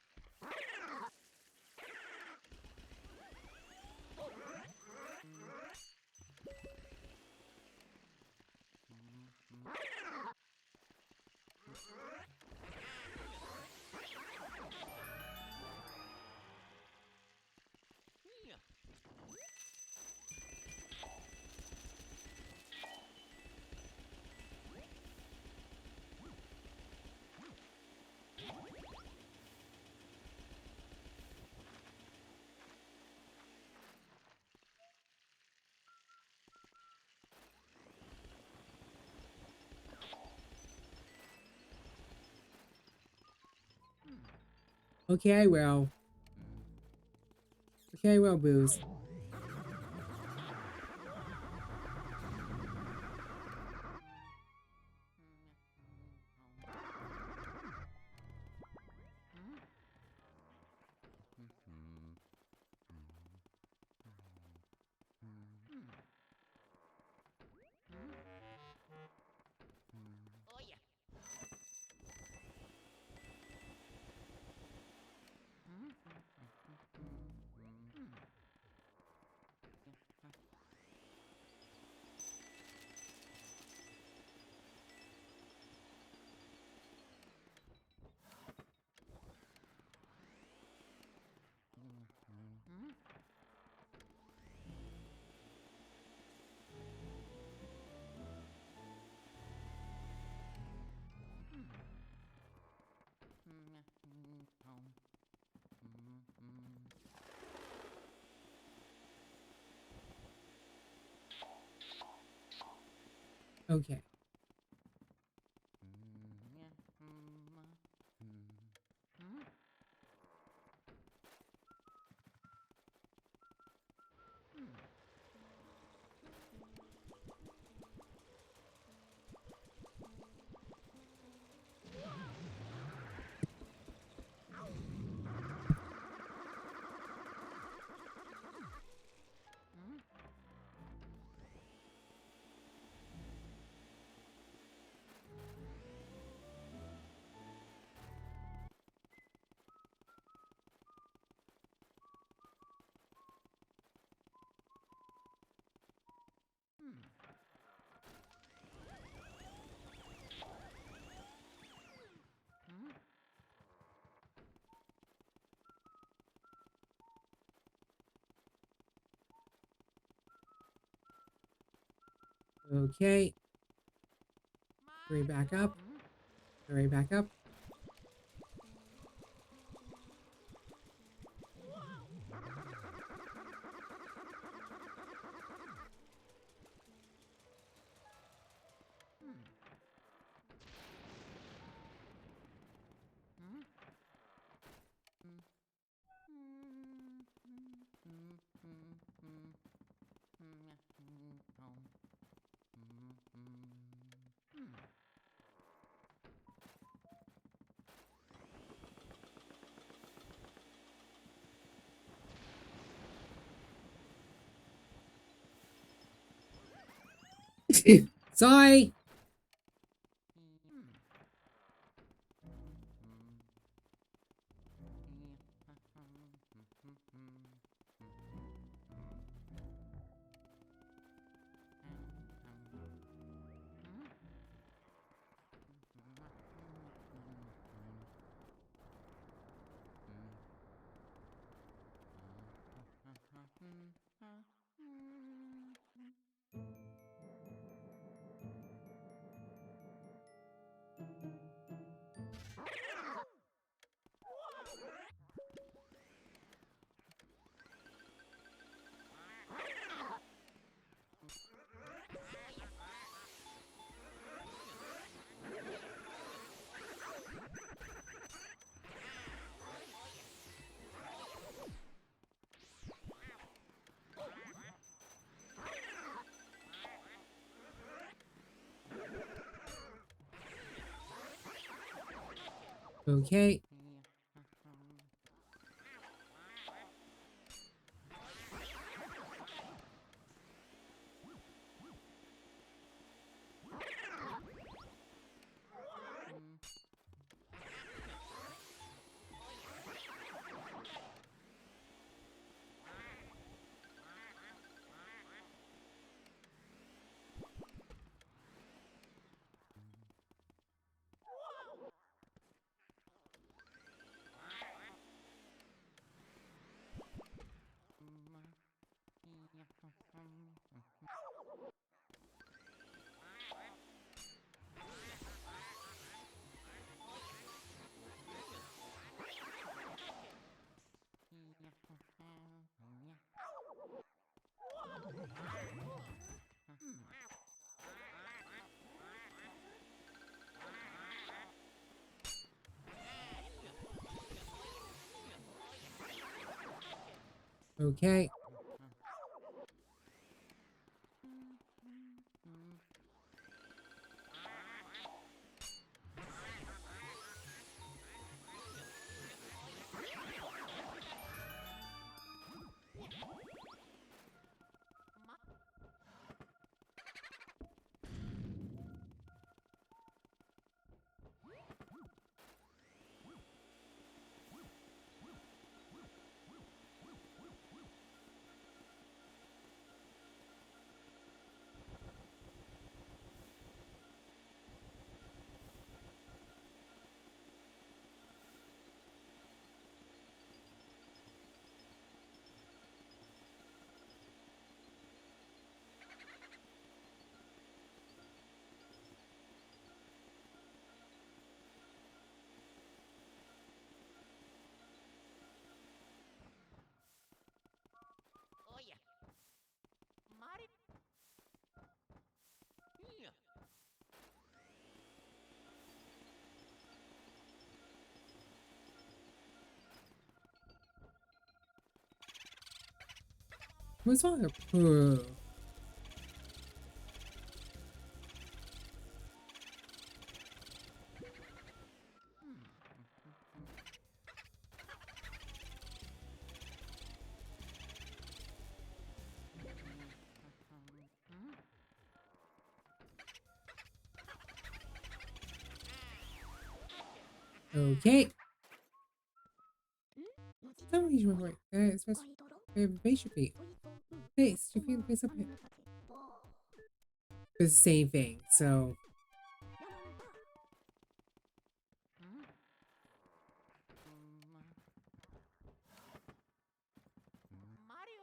Okay, well. Okay, well, Booze. Oh yeah. Okay. Okay. Hurry back up. Hurry back up. Sorry. Okay. Okay. What's on approve? Okay. Somebody's right. It's supposed to base your feet. Face, your feet face up here. It's the same thing, so. Mario.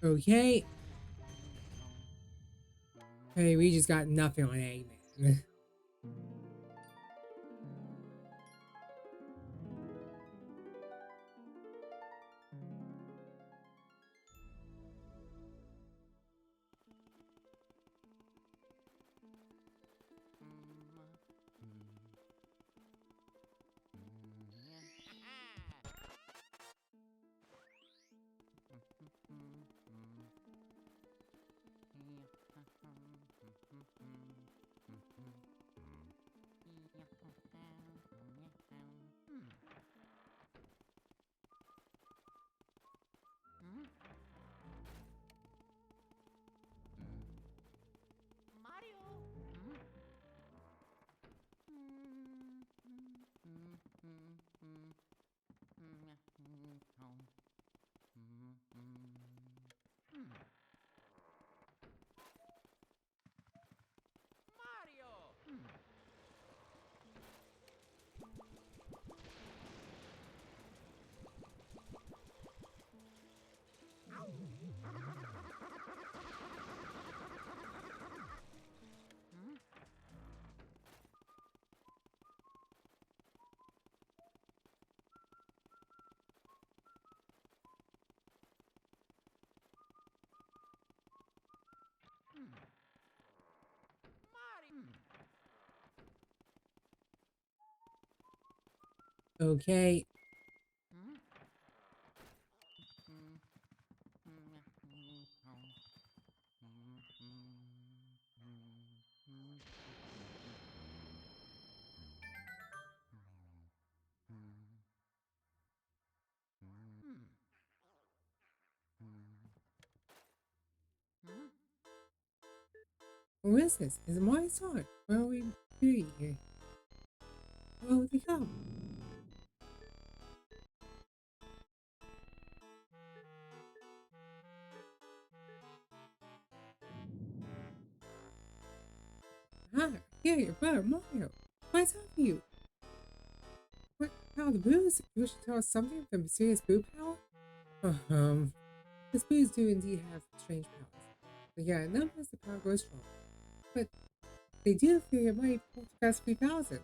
Oh yeah. Okay. Hey, we just got nothing on Eggman. Mario. Mario. Okay. Who is this? Is it my son? Where are we doing here? Oh, they come. Hi, yeah, your brother Mario. What's up with you? What power the booze? You wish to tell us something from mysterious boo power? This boos do indeed have strange powers. But yeah, none of us the power goes strong. But they do feel it might past 3,000.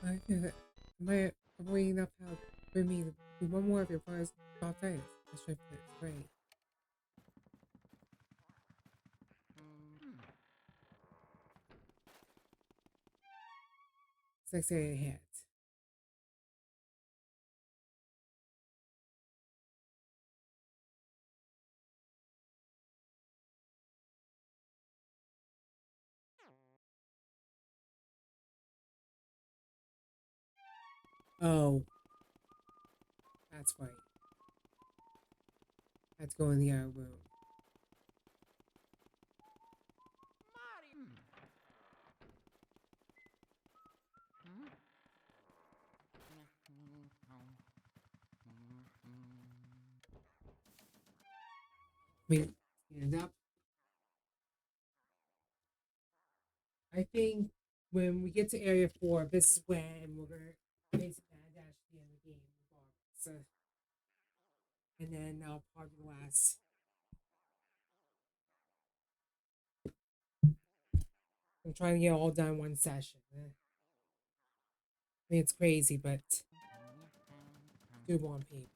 I feel that might avoid enough power to bring me one more of your brother's arthritis. My strength is great. It's like saying it hats. Oh, that's right. Let's go in the other room. mean, stand up. I think when we get to area 4, this is when we're gonna face mad dash at the end of the game, regardless. And then I'll probably last. I'm trying to get it all done in one session. I mean, it's crazy, but doable on paper.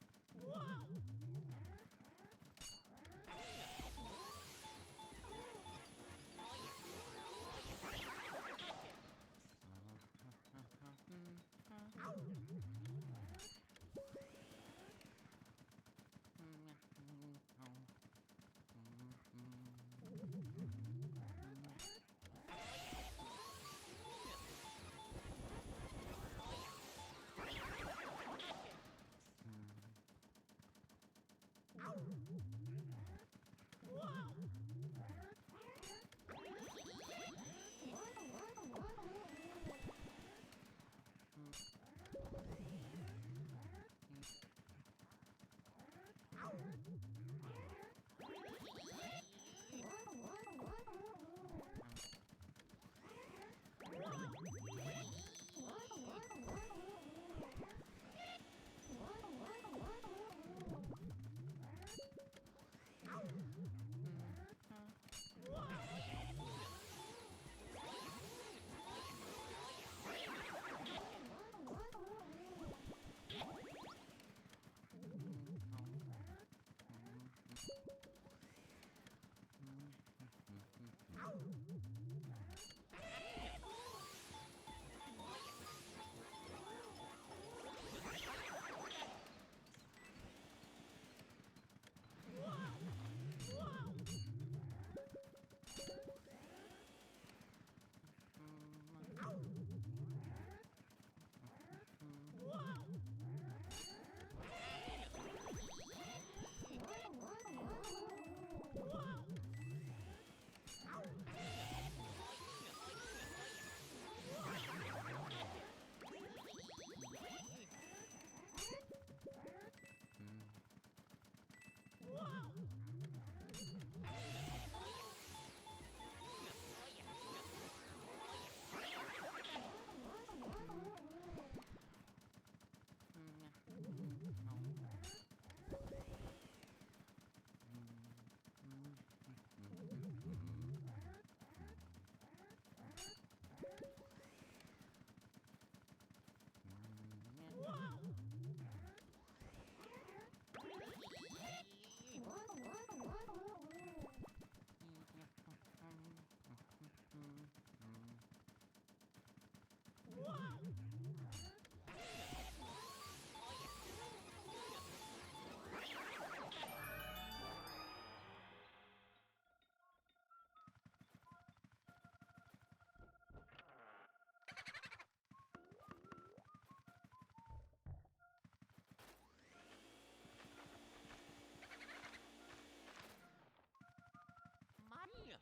Mario.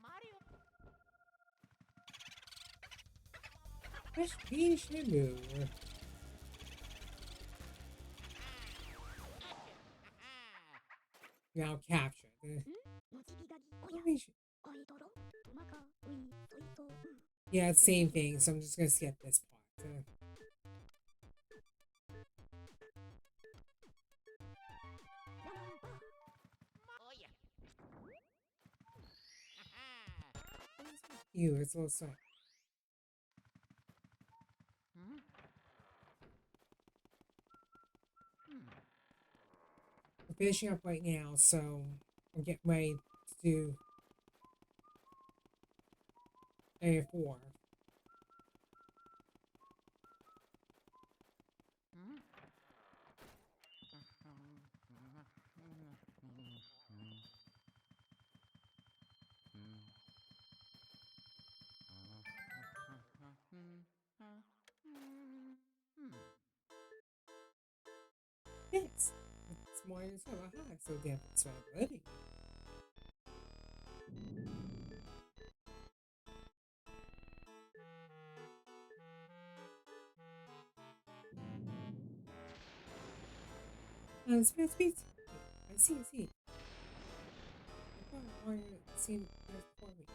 Mario. SP Shimu. Now captured. Yeah, it's same thing, so I'm just gonna skip this part. Oh yeah. Ew, it's a little soft. Hmm? We're finishing up right now, so we're getting ready to do area 4. Hmm? Yes, it's more as well. Aha, so damn it's living. Spare speed. I see, I see. I thought I wanted to see before me.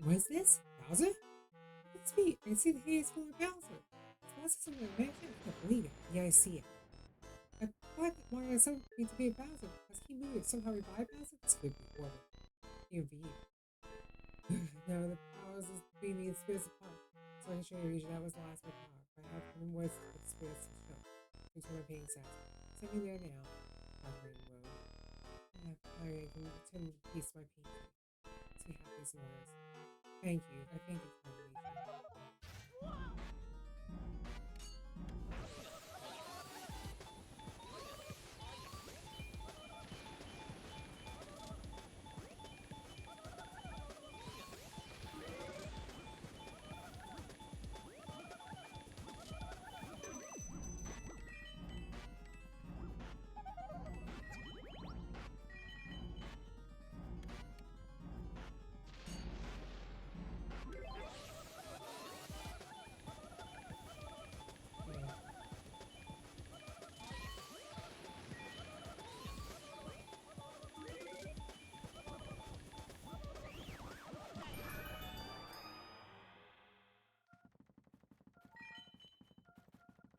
What's this? Bowser? Let's see. I see the haze full of Bowser. It's Bowser something I mentioned? I can't believe it. Yeah, I see it. I thought wanted something to be a Bowser because he moved. Somehow revived Bowser? This could be horrible. POV. No, the powers is between me and spirits apart. So I can show you region that was the last of my power. My outcome was with the spirits of show. Return my pain sense. Send me there now. Covering road. I can return the peace to my pain. See happiness and words. Thank you. I thank you for my region. Yeah.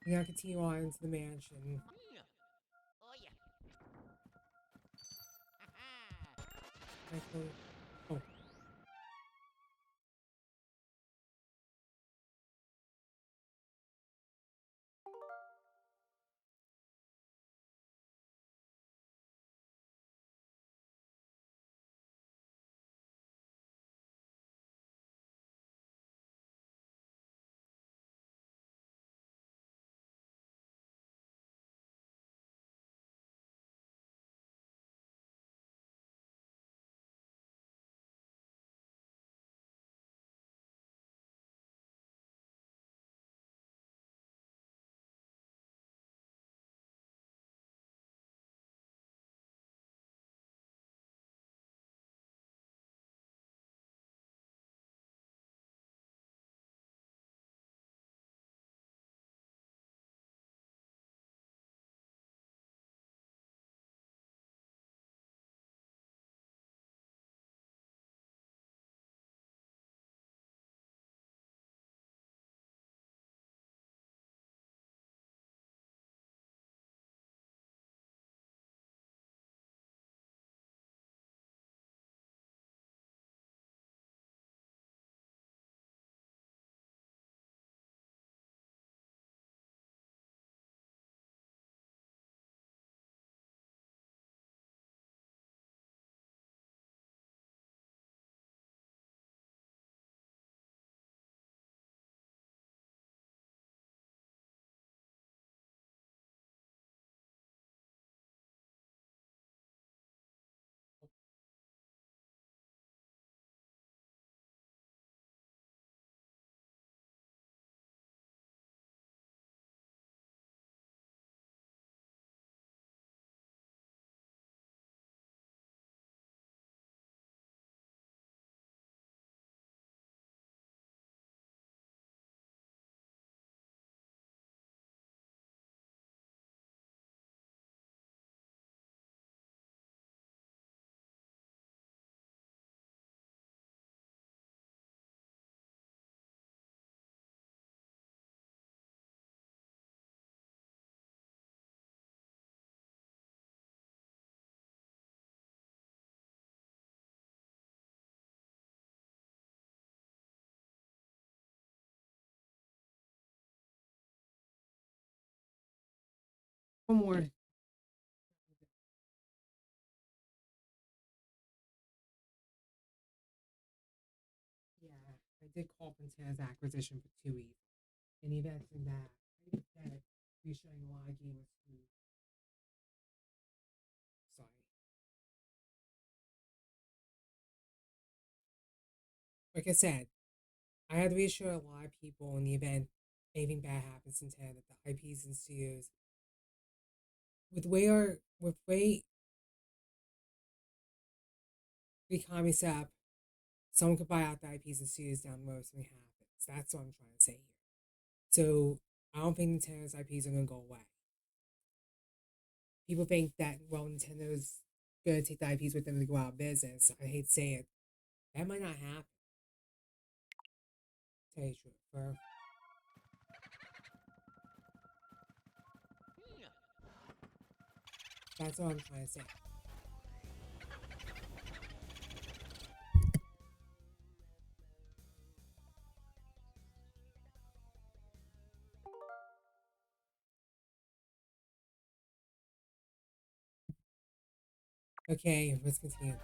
We gotta continue on into the mansion. Mario. Oh yeah. Ha I close. Oh, one more. Yeah, I did call Pantana's acquisition for 2 weeks. And events in that, I said we're showing a lot of gamers who, sorry. Like I said, I had to reassure a lot of people in the event anything bad happens in town that the IPs and studios, with way the economy set up, someone could buy out the IPs and studios down the road if something happens. That's what I'm trying to say here. So I don't think Nintendo's IPs are gonna go away. people think that, well, Nintendo's gonna take the IPs with them to go out of business. I hate to say it. That might not happen. Tell you the truth, bro. That's all I'm trying to say. Okay, let's continue.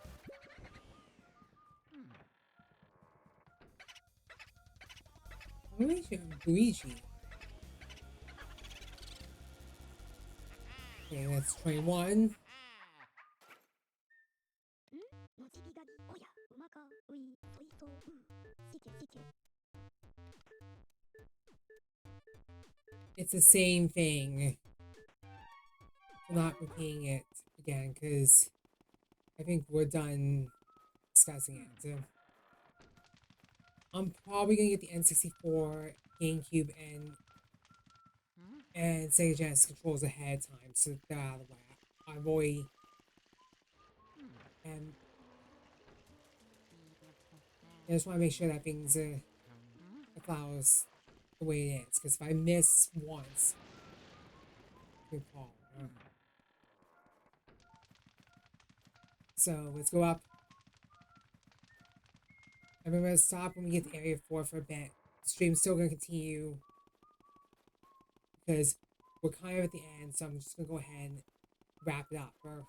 Luigi. Okay, that's 21. It's the same thing. I'm not repeating it again because I think we're done discussing it. So I'm probably gonna get the N64, GameCube, and Sega Genesis controls ahead of time, so they're out of the way. I've already and I just want to make sure that things the flowers the way it is, because if I miss once, good call. So let's go up. And we're gonna stop when we get to area 4 for a bit. The stream's still gonna continue because we're kind of at the end, so I'm just gonna go ahead and wrap it up. Mario.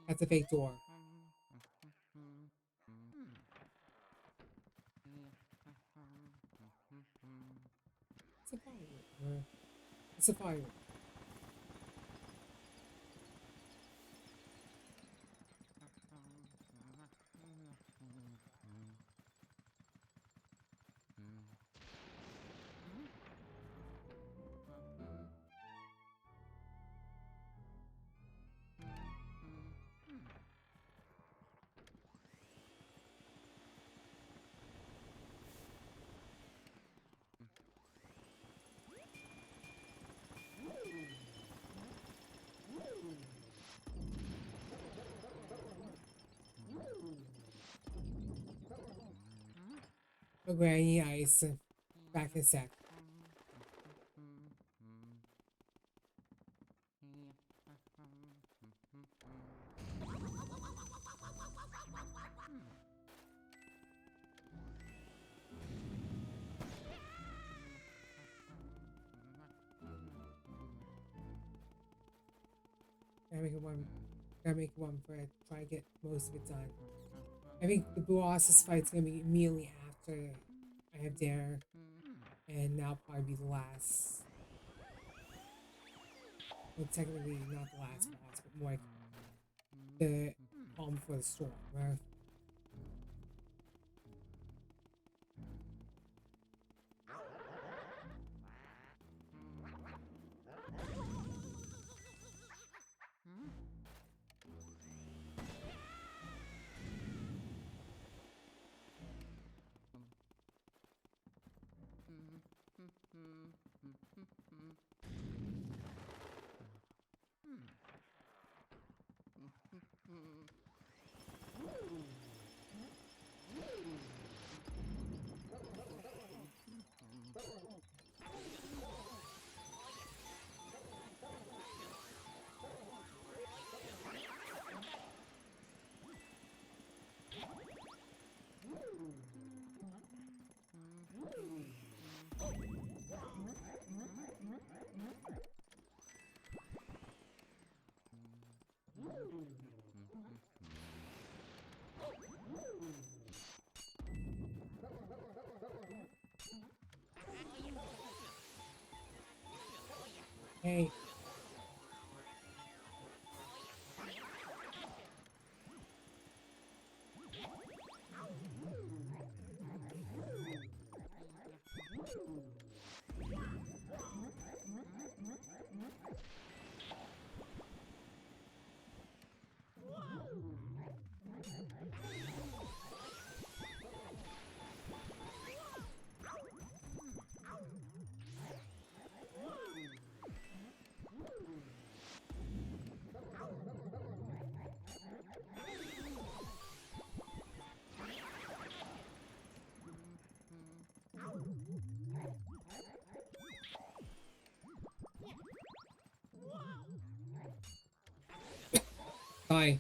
That's a fake door. It's a firework. It's a firework. Okay, I need ice. Back in a sec. Gotta make one for it. Try to get most of it done. I think the boss's fight's gonna be immediately after I have dinner, and that'll probably be the last. Well, technically not the last boss, but more like the calm before the storm, right? Hey. Bye.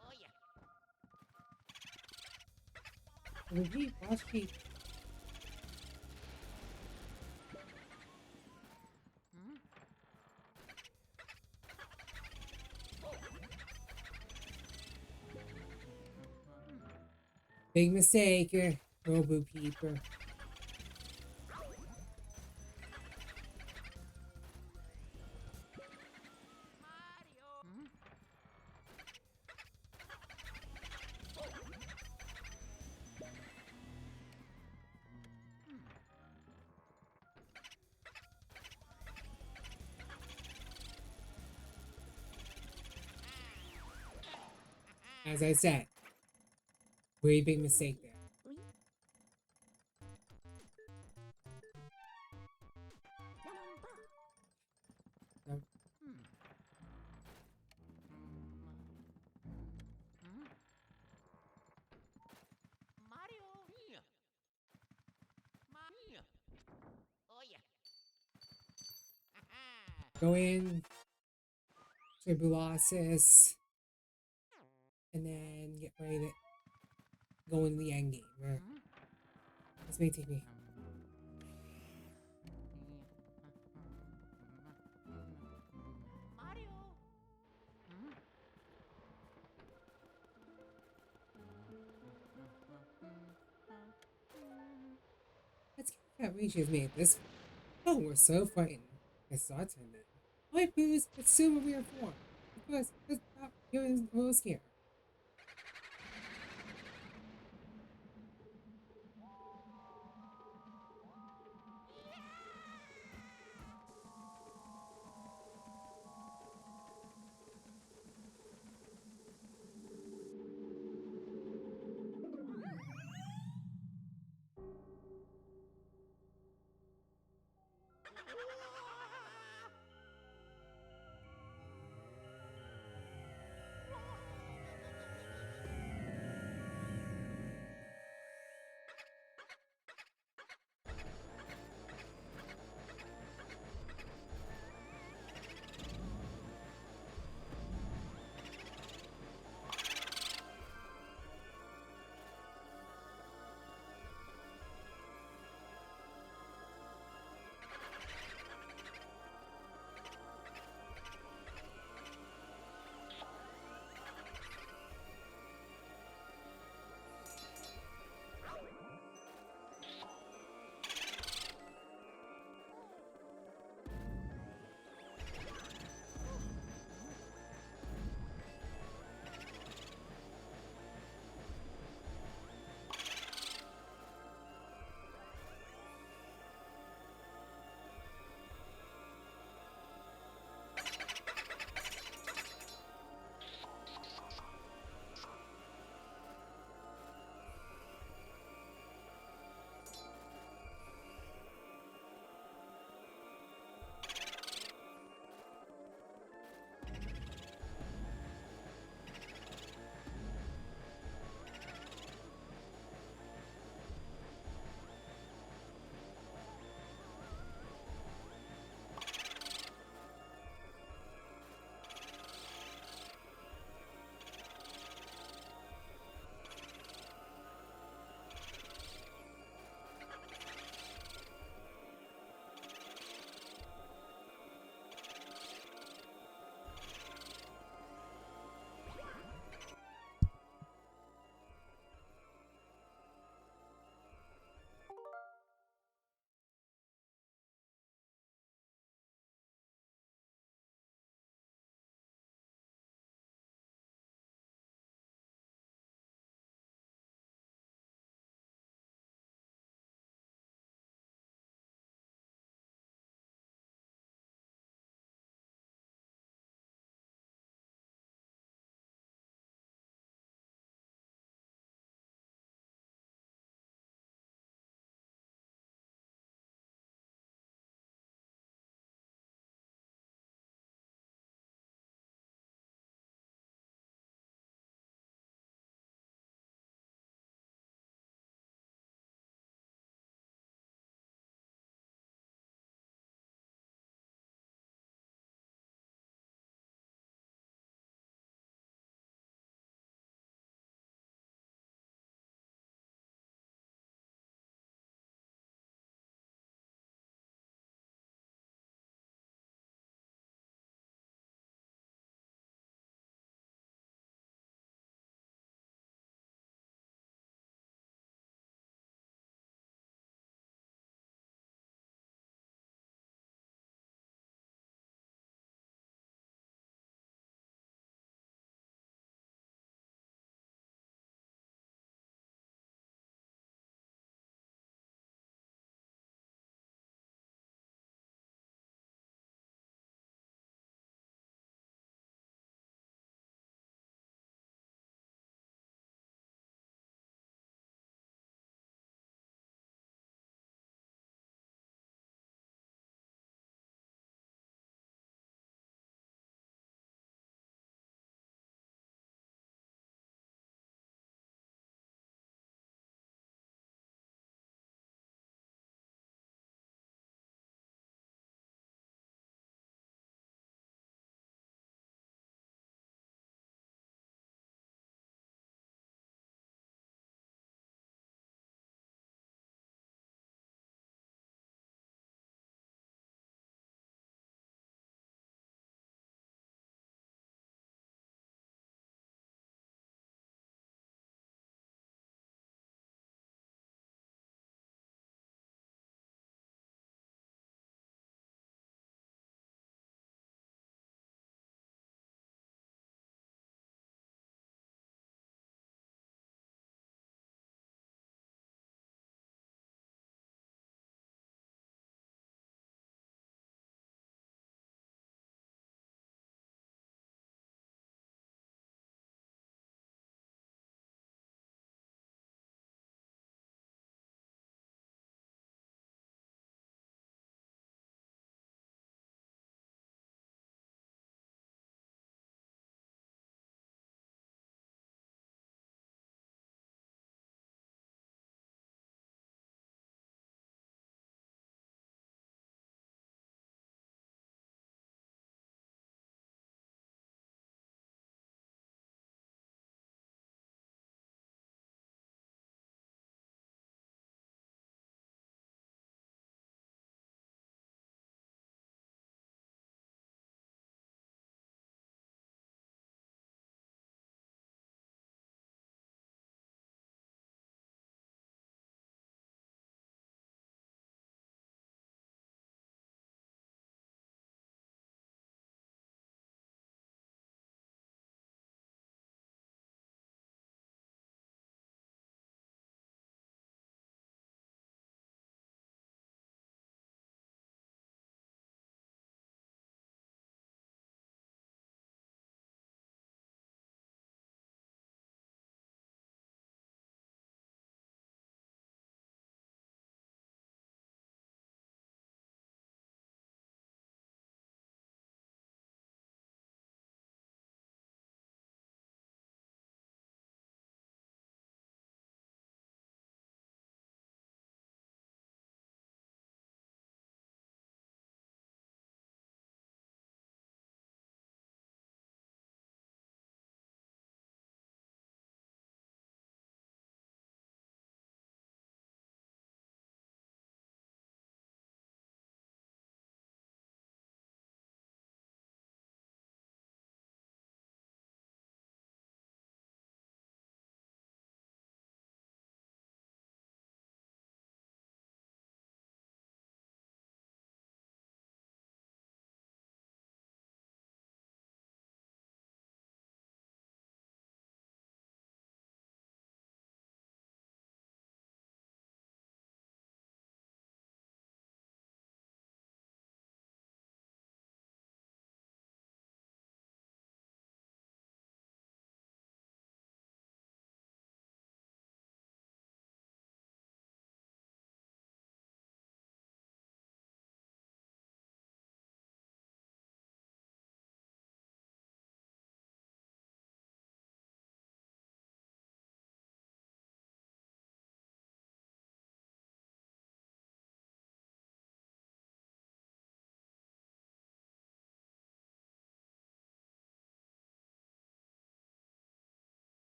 Oh yeah. Luigi, watch me. Big mistake, Robo Peeper. Mario. As I said, very big mistake there. So, Mario. Yeah. Mario. Oh yeah. go in, Tribulosis, and then get ready to go into the end game. This may take me. Mario. Let's get Luigi has made this. Oh, we're so frightened. It's our turn then. Alright, Booze, assume a weird form. Because it's not humans will scare.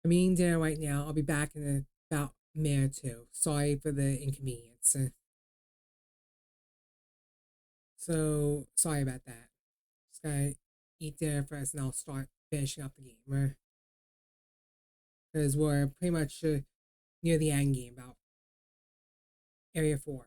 I'm eating dinner right now. I'll be back in about a minute or two. Sorry for the inconvenience. So sorry about that. Just gotta eat dinner first, and I'll start finishing up the game. Because we're pretty much near the end game, about area 4.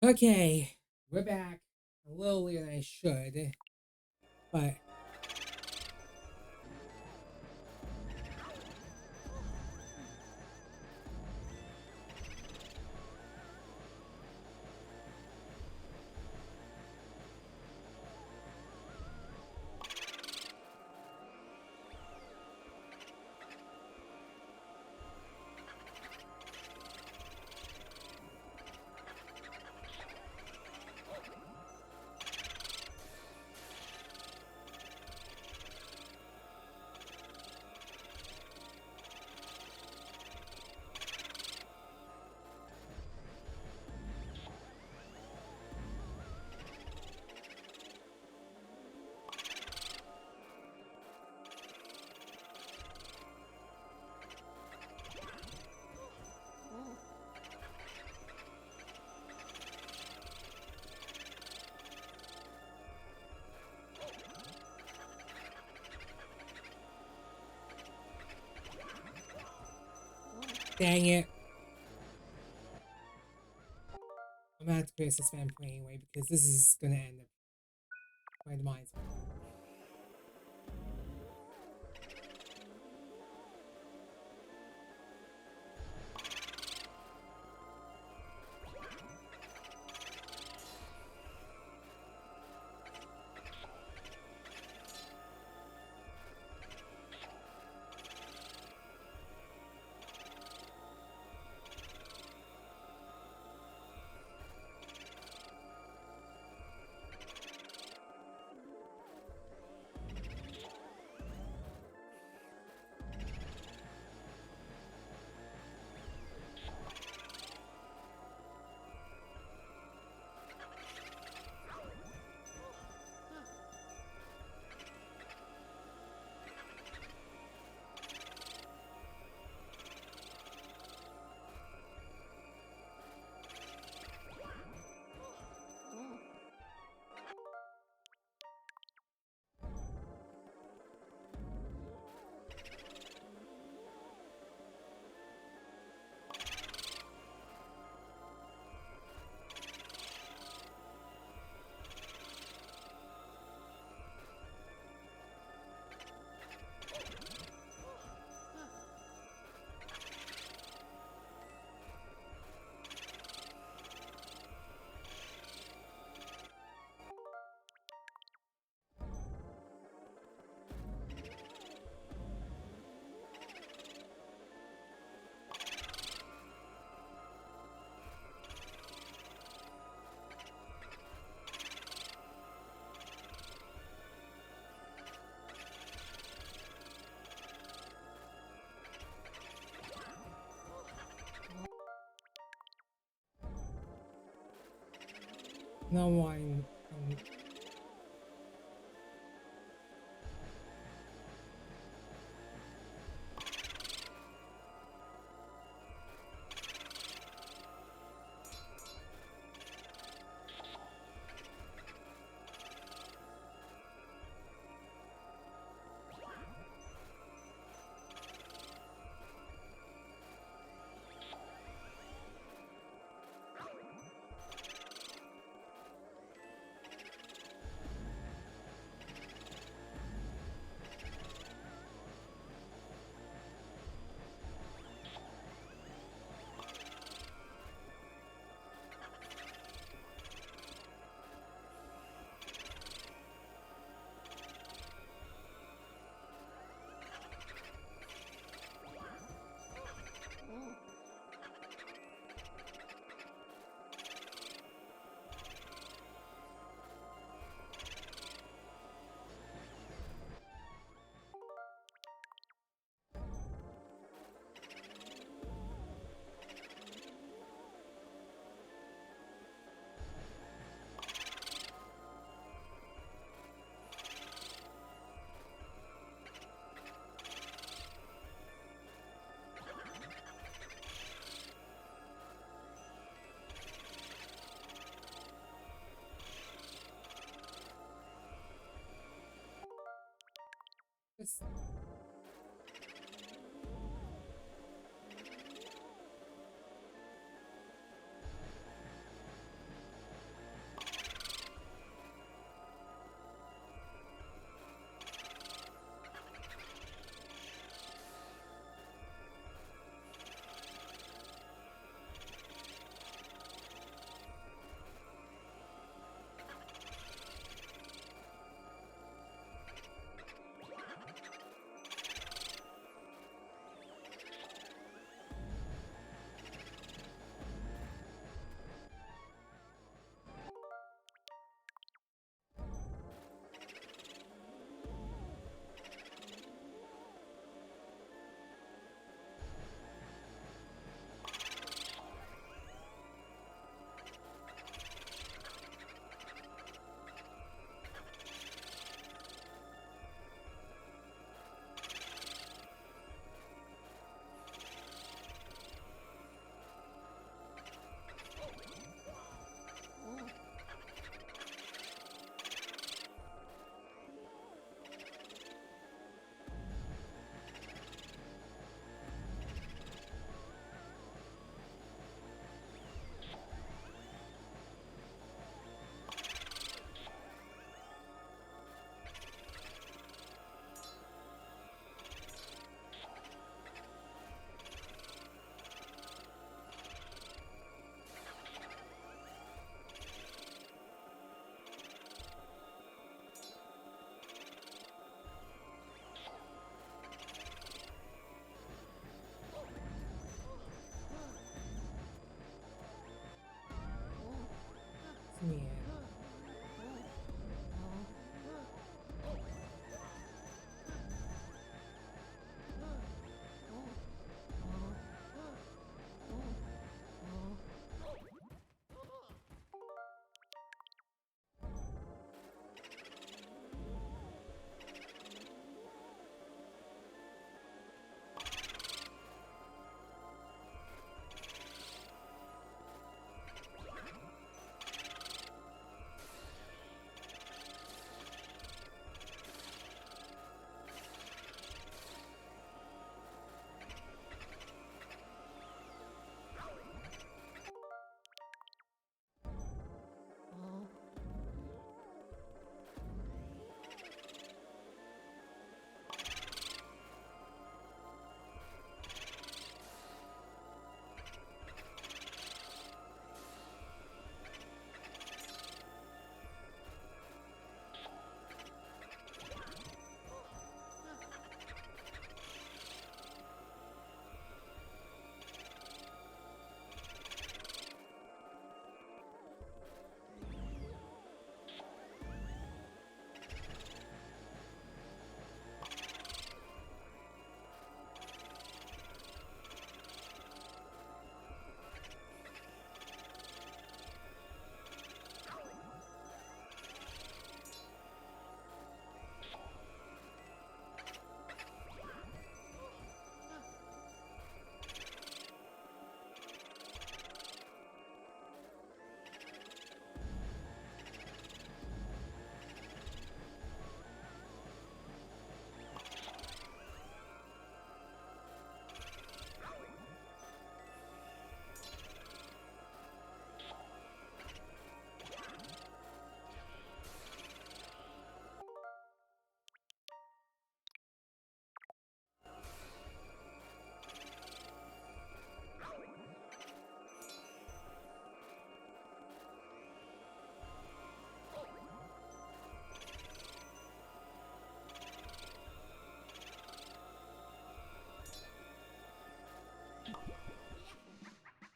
Okay, we're back. A little later than I should, but dang it. I'm gonna have to create a suspend point anyway because this is gonna end up my demise. No wine. Just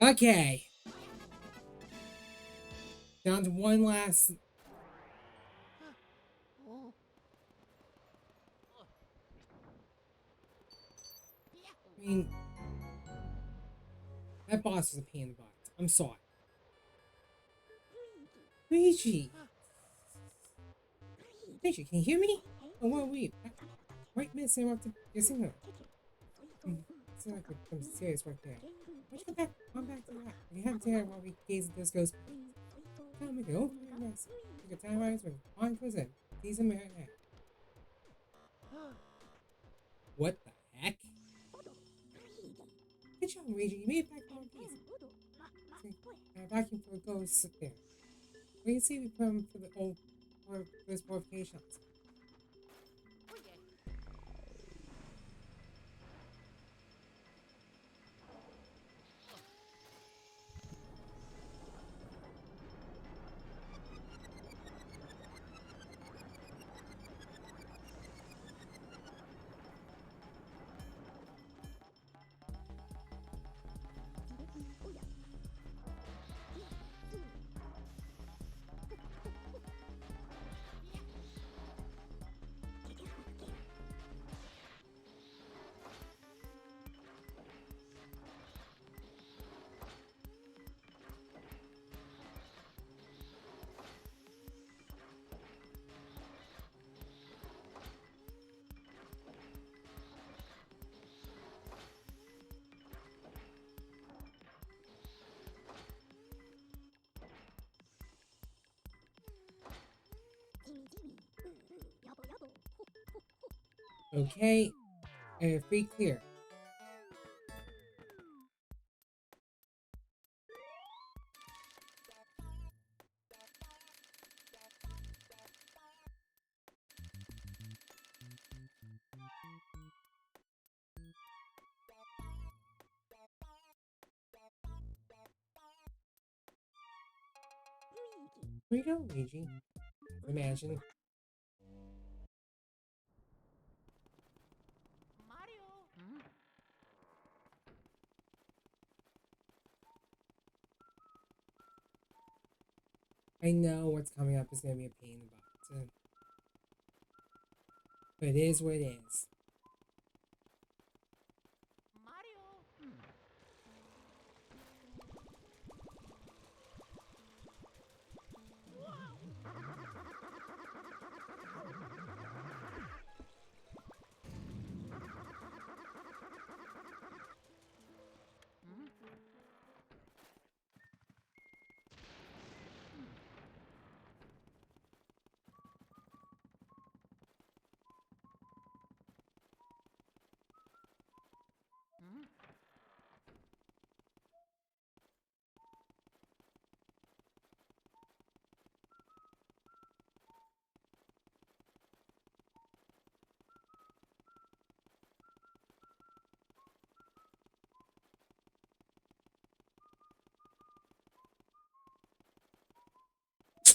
Okay. Down to one last. Oh. Oh. Yeah. I mean, that boss was a pain in the butt. I'm sorry. Luigi! Luigi, can you hear me? Oh, well, wait. Right minutes interrupted your signal. It's like some serious work there. Why don't you come back to that? We have dinner while we gaze at this ghost. Time we go for a mess. Take a time rise with on cousin. See some right now. What the heck? Good job, Luigi. You made it back in one piece. Vacuum for a ghost sit there. We can see we put him for the old or those modifications. Oh yeah. Okay, free clear. Here we go, Luigi. Imagine. Mario. Hmm? I know what's coming up is gonna be a pain in the butt. But it is what it is. Mario. Hmm. Hmm?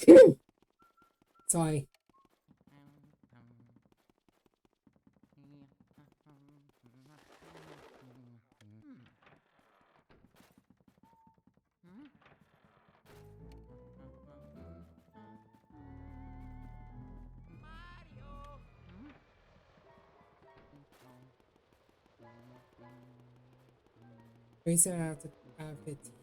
Hmm? Sorry. Mario. Hmm? Race it out of 15.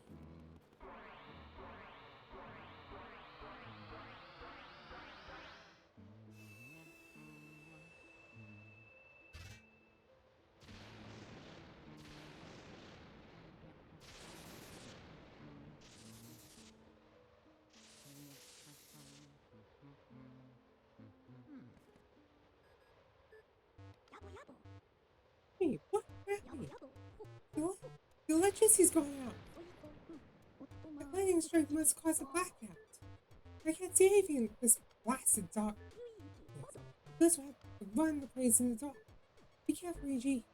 Hey, what happened? The, the electricity's going out. The lightning strike must cause a blackout. I can't see anything in this blasted dark. This will have to run the place in the dark. Be careful, Luigi.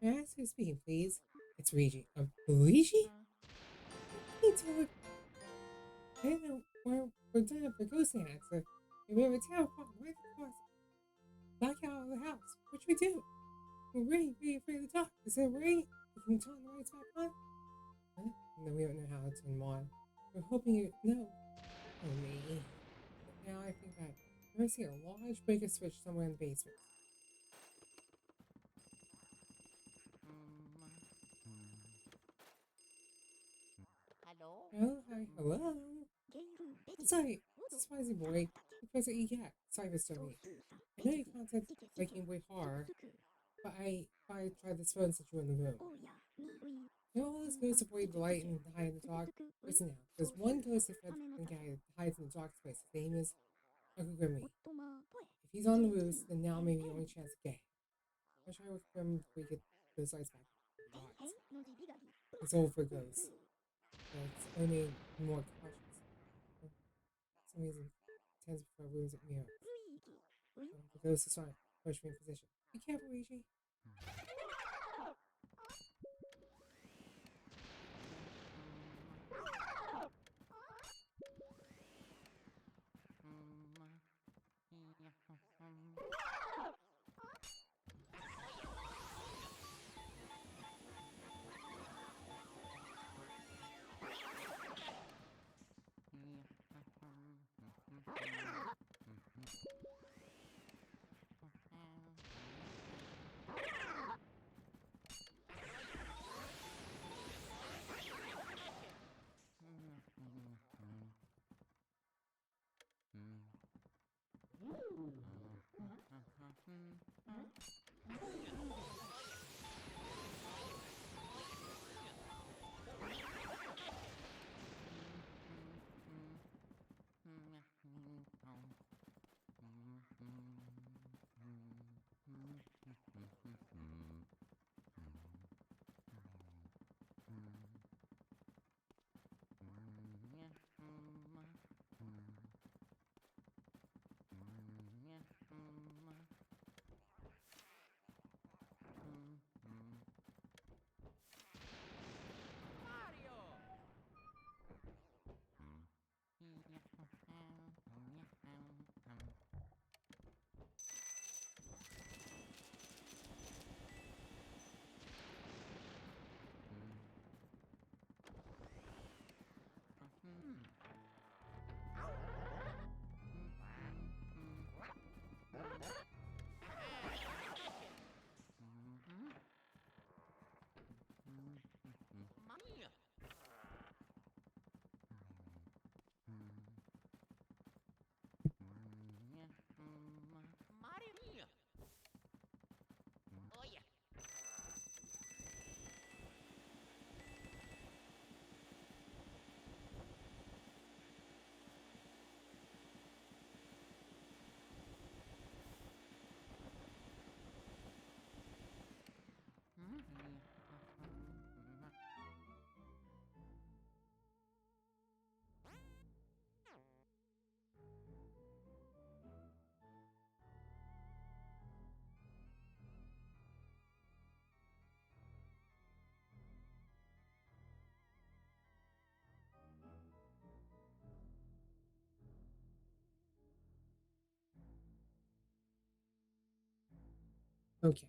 May I ask who's speaking, please? It's Luigi. Luigi? Hey, dog. I didn't know we're done for ghost ants. We have a town problem. Where's the cause? Knock out of the house. What should we do? We're really afraid of the dark. Is it right? We can turn the lights back on? Huh? No, we don't know how to turn them on. We're hoping you know. Oh, me. Now I think that I see a large breaker switch somewhere in the basement. Hello? Oh, hi. Hello. Sorry. This is Spicy Boy. Professor ECAT. Sorry for disturbing you. I know you contacted Viking Boy Horror, but I tried this phone since you were in the room. You know all those ghosts avoid the light and hide in the dark? Listen now. There's one ghost that hides in the darkest place. His name is Uncle Grimmy. If he's on the loose, then now may be the only chance to get him. I'll try to work with him before we get those lights back. But it's old for ghosts. But it's only made more cautious. For some reason, it tends before rooms at mirrors. The ghost is trying to push me in position. Be careful, Luigi. Mario? Oh yeah. Okay.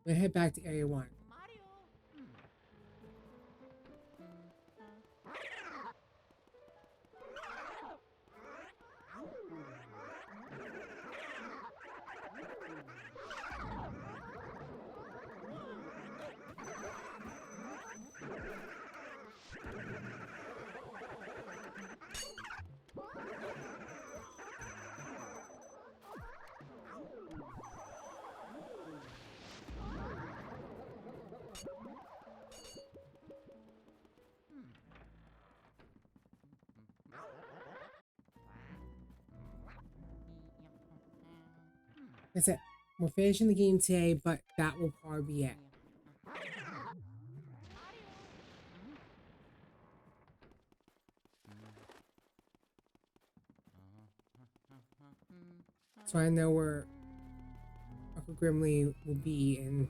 I'm gonna head back to Area 1. Mario. Like I said, we're finishing the game today, but that will probably be it. So I know where Uncle Grimly will be in.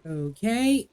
Okay.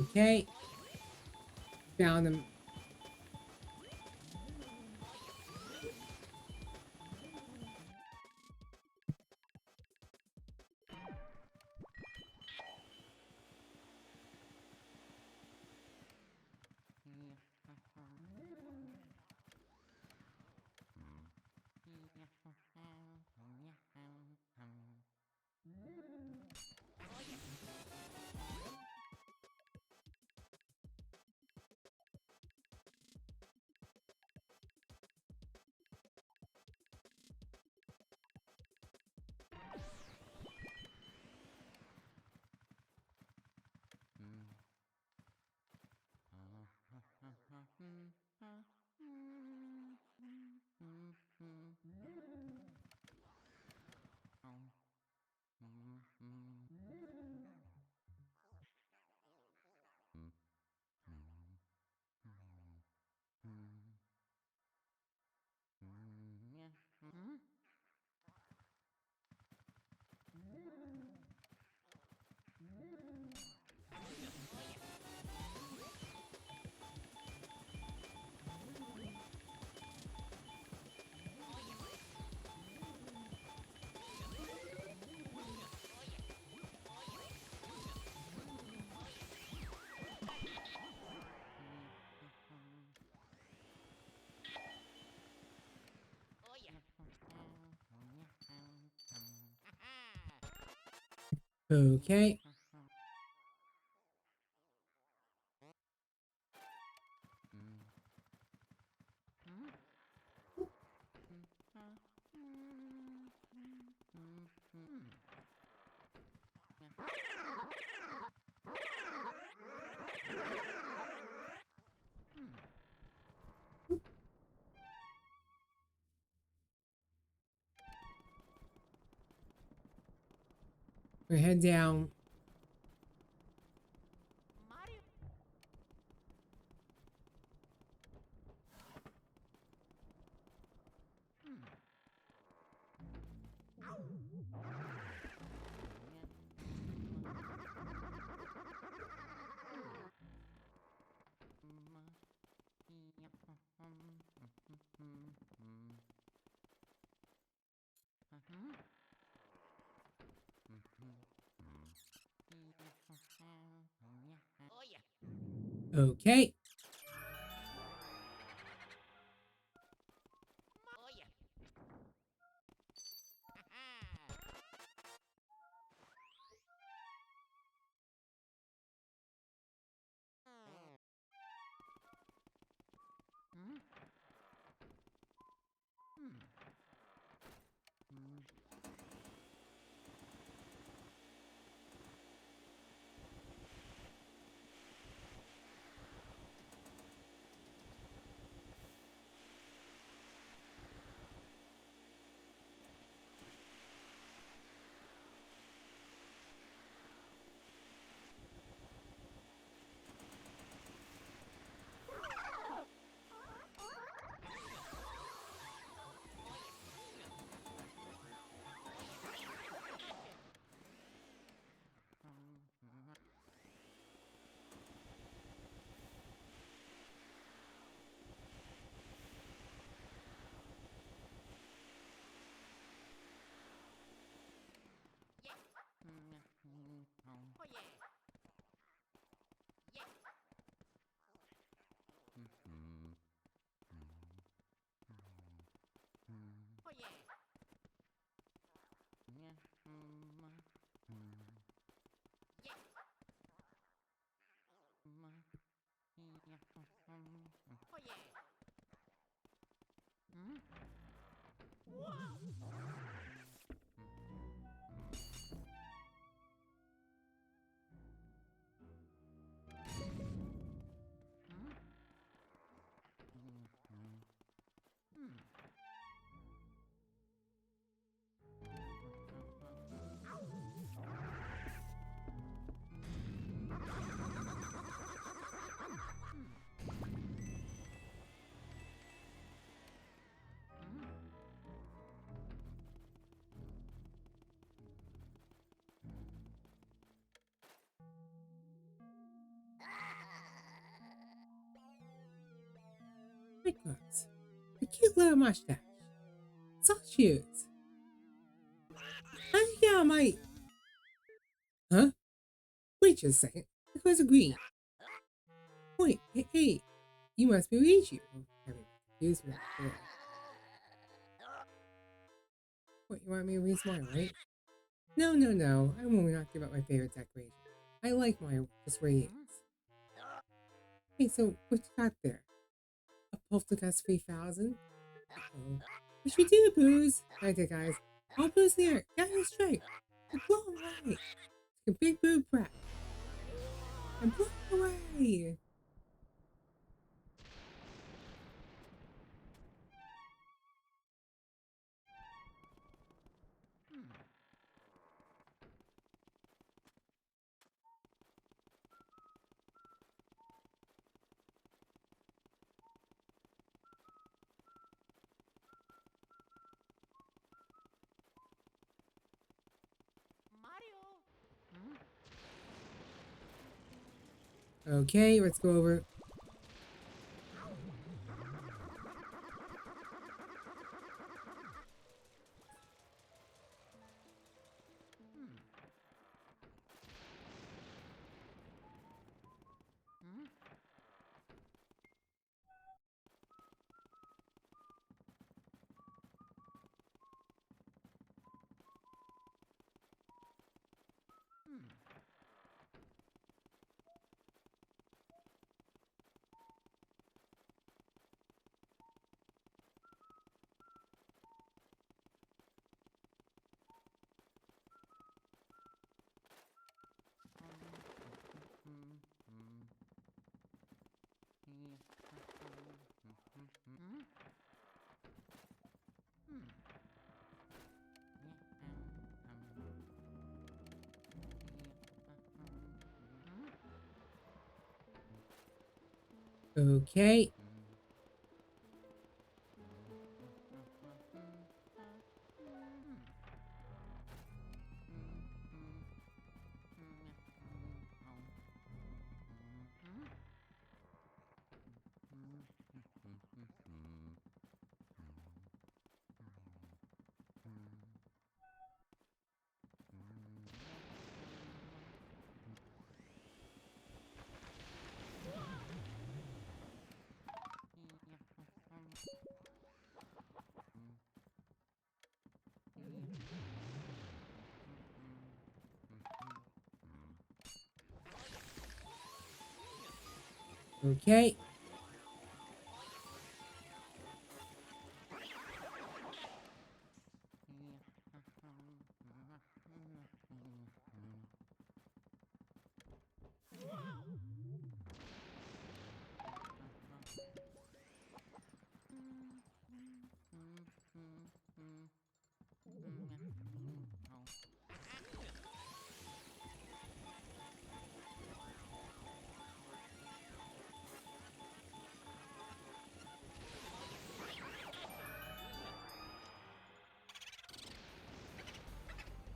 Okay. Found them. Okay. We head down. Mario. Oh yeah. Okay. Oh yeah. Oh yeah. Yeah. Oh yeah. Yeah. Oh yeah. Nicholas. A cute little mustache. So cute. I think I might. Huh? Wait just a second. Nicholas green. Wait, hey, you must be Luigi. Oh, having confused me before. What, you want me to read mine, right? No. I will not give up my favorite decoration. I like mine just where it is. Hey, so what you got there? A poltergeist 3000? Uh-oh. What should we do, Booze? Alright there, guys. All Booze there. Get you straight. I'm blown away. Like a big boob brat. I'm blown away. Mario. Okay, let's go over. Okay. Okay.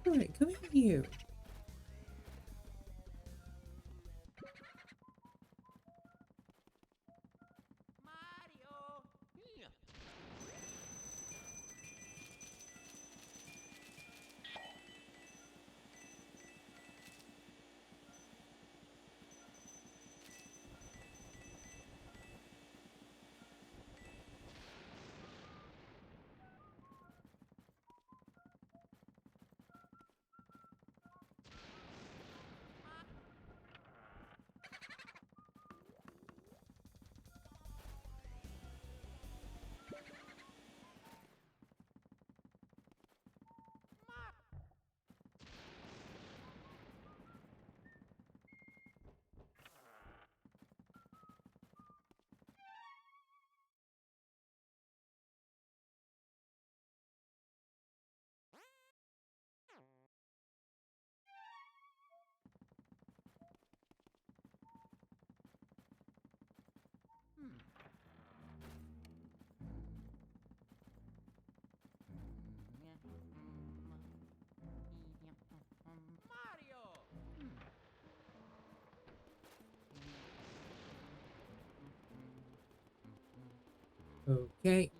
All right, come here, you. Mario. Mario. Okay.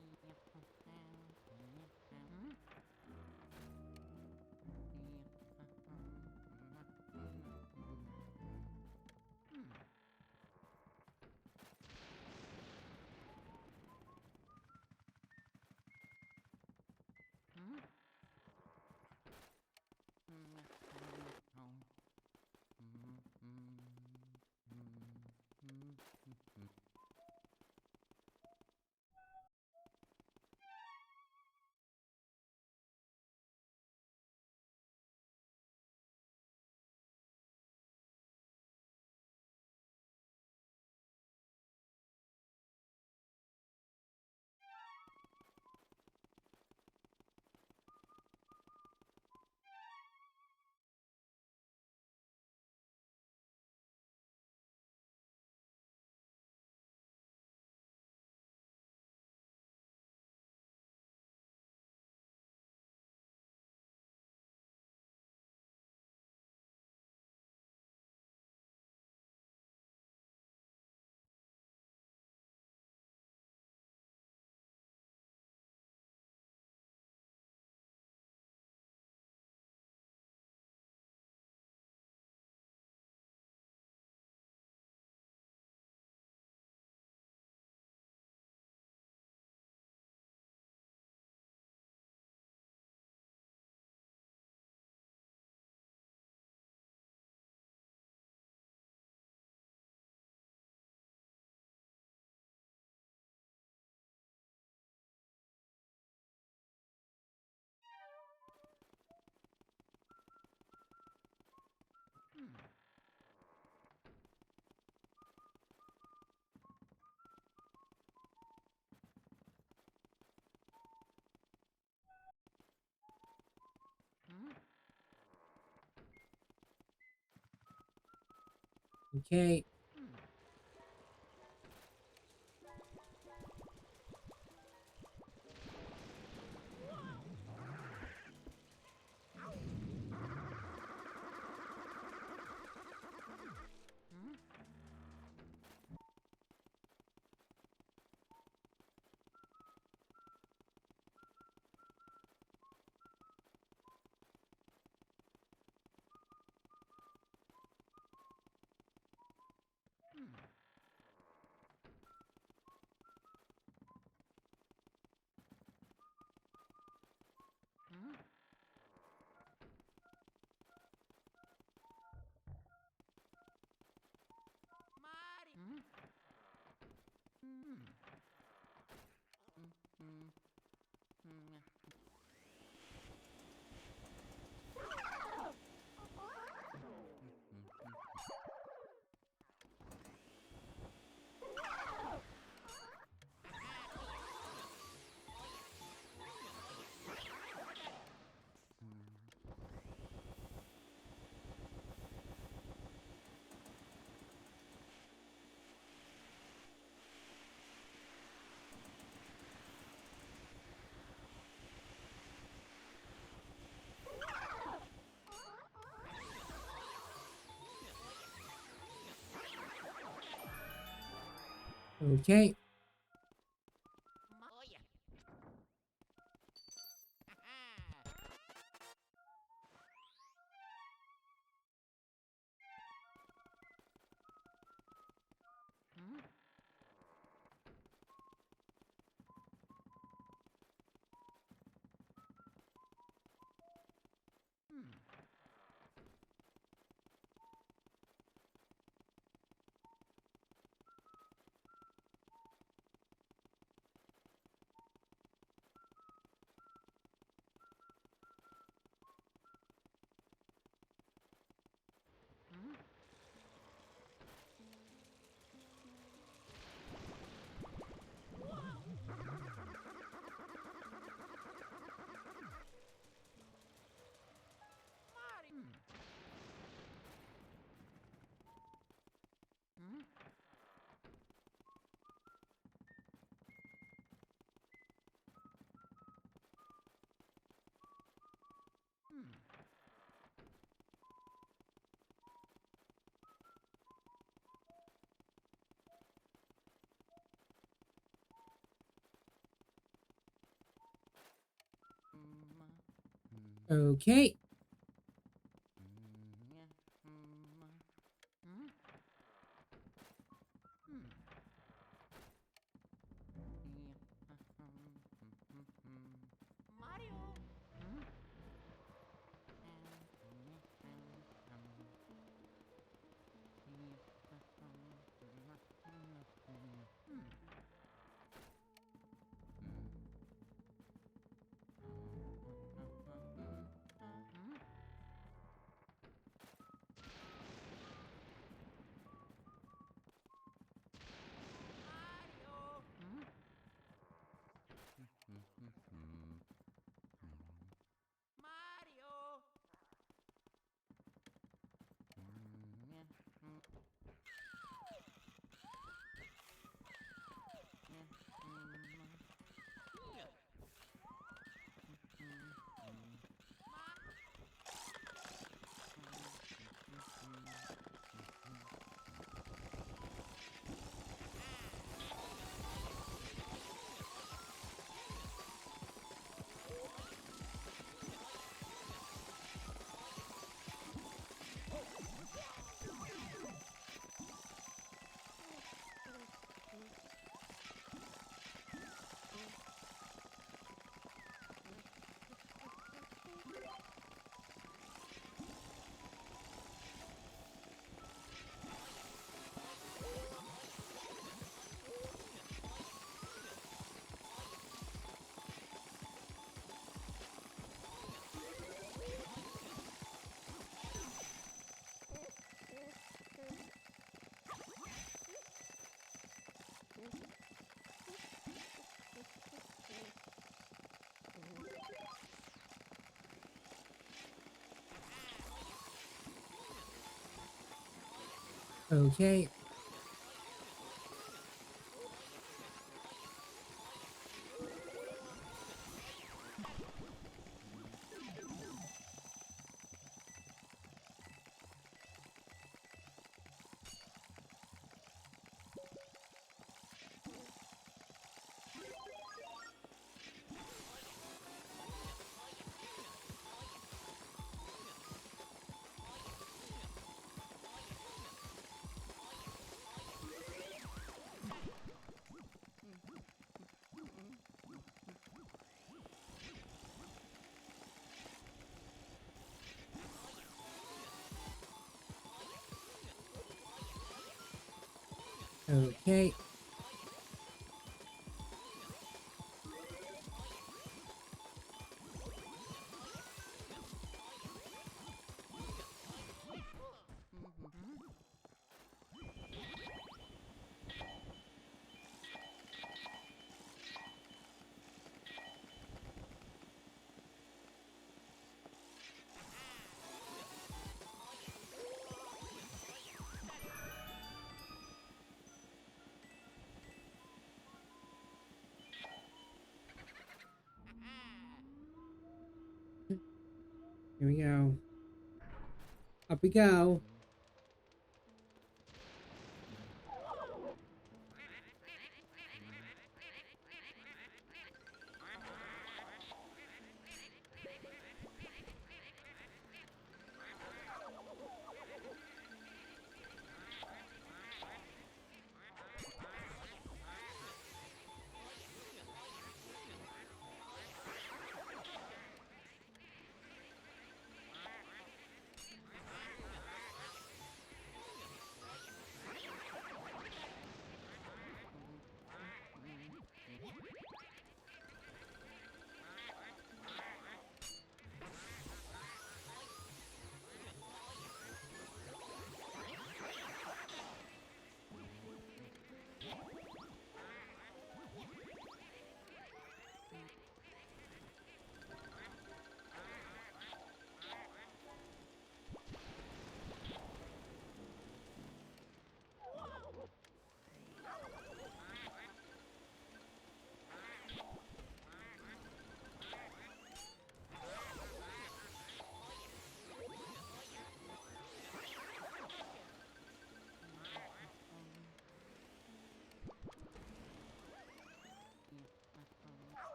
Okay. Okay. Oh yeah. Okay. Mario. Mario. Mario. Okay. Okay. Here we go. Up we go.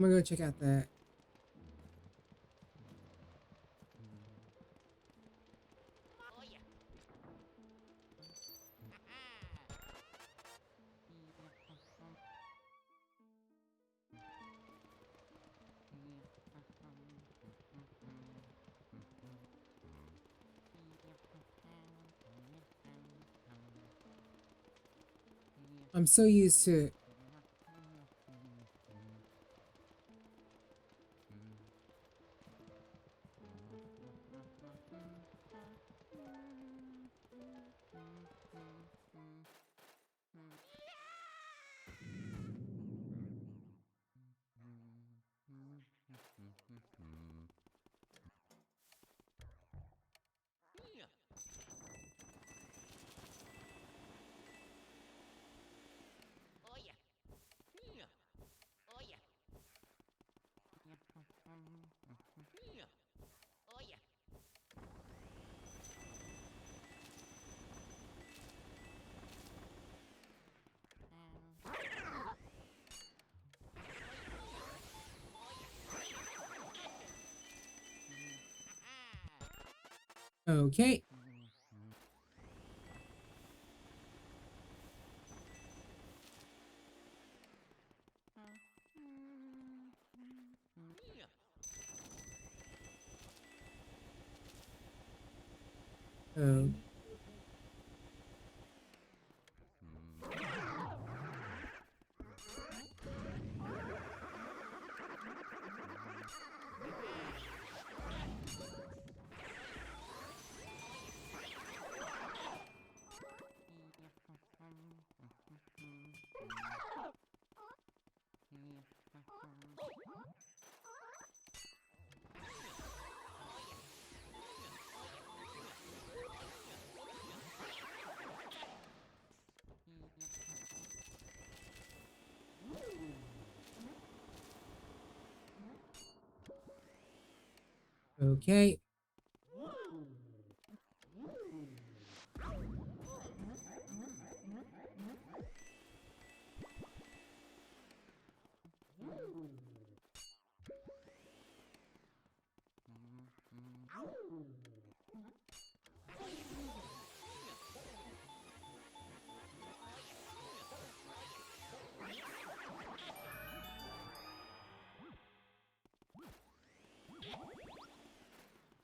I'm gonna go check out the. Oh yeah. I'm so used to. Yeah. Oh yeah. Yeah. Oh yeah. Yeah. Oh yeah. Okay. Yeah. Oh. Okay.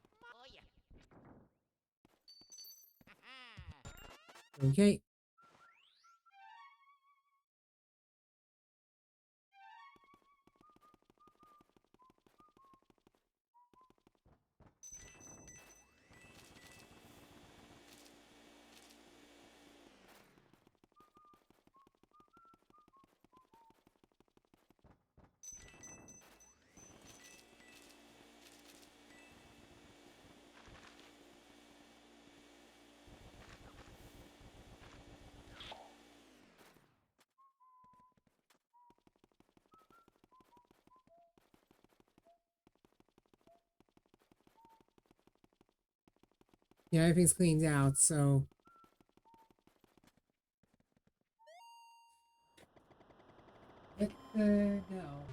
Oh yeah. Okay. Yeah, everything's cleaned out, so. What the hell?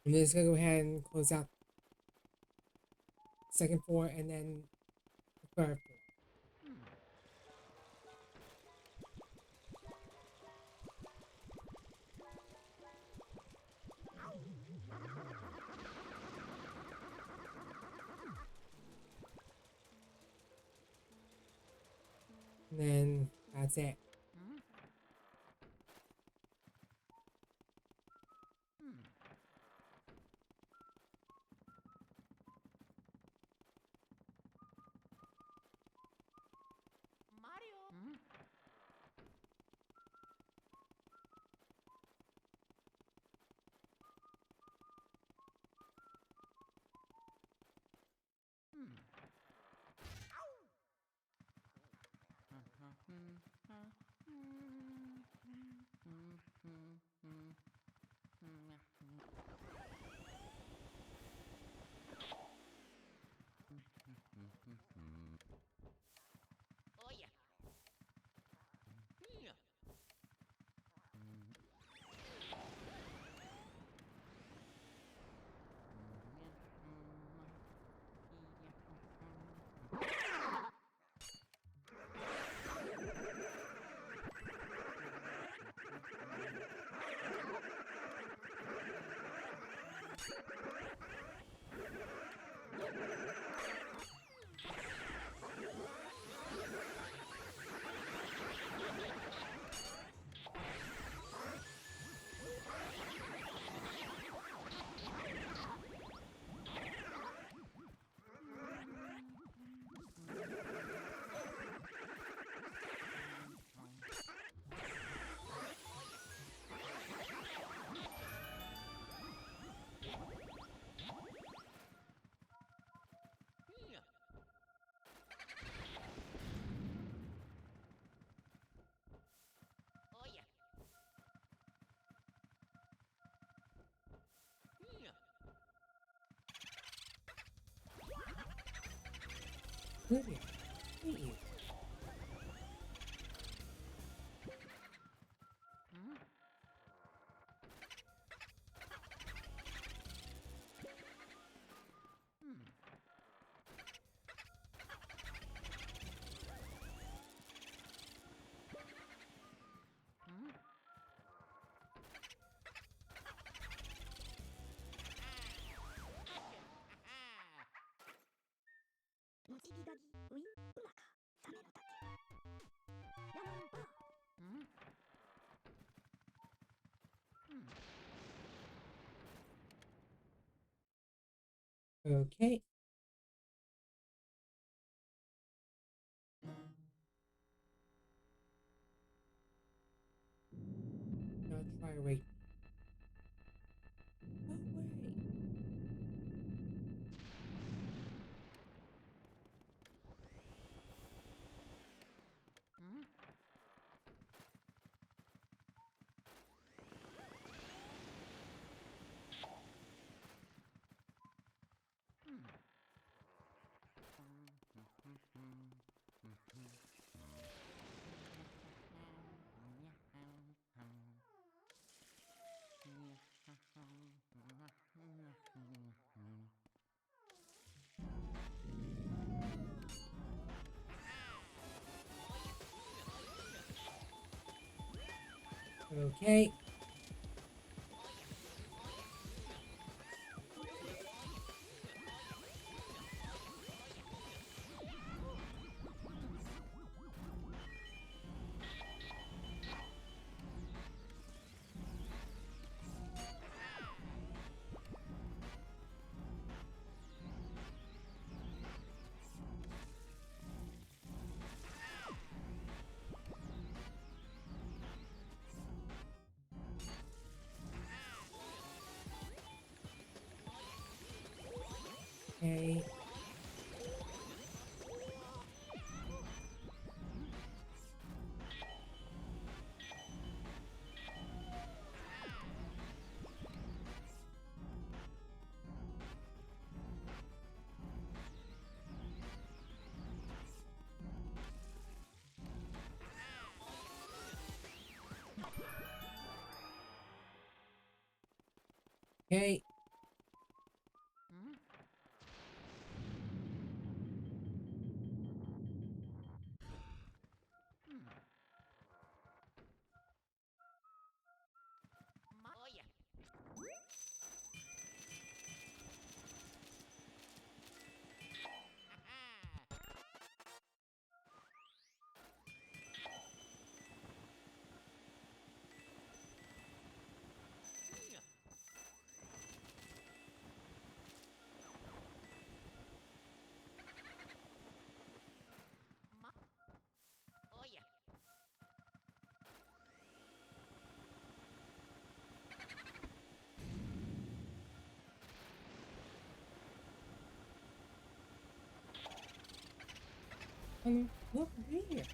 I'm just gonna go ahead and close out second floor and then the third floor. And then that's it. Oh yeah. Yeah. Yeah. Oh yeah. Yeah. Lydia, please. Ah. もちぎがぎウィンうまかサメの竹ヤマンバー Okay. Now try right. No way. Okay. Okay. Okay. Oh yeah. Yeah. Oh yeah. Look there.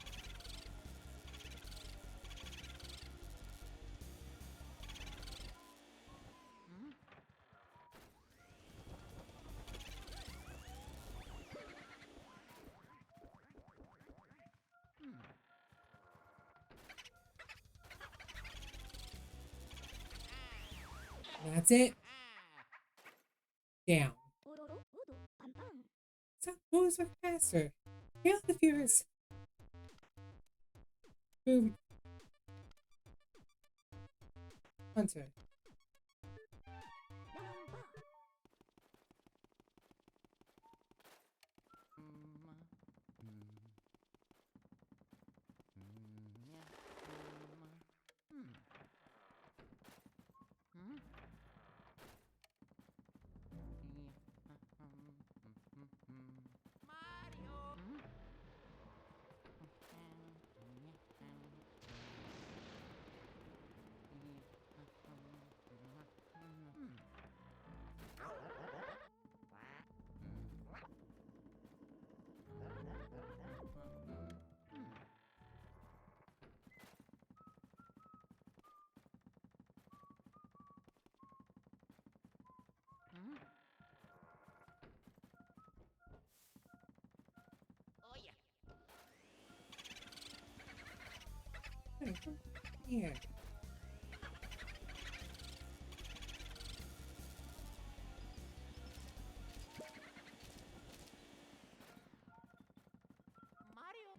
That's it. Down. おろろおどパンパン Stop moves are faster. Feel the fears. Boom. Hunter. ヤマンバ Oh yeah. Hey, come here. Mario.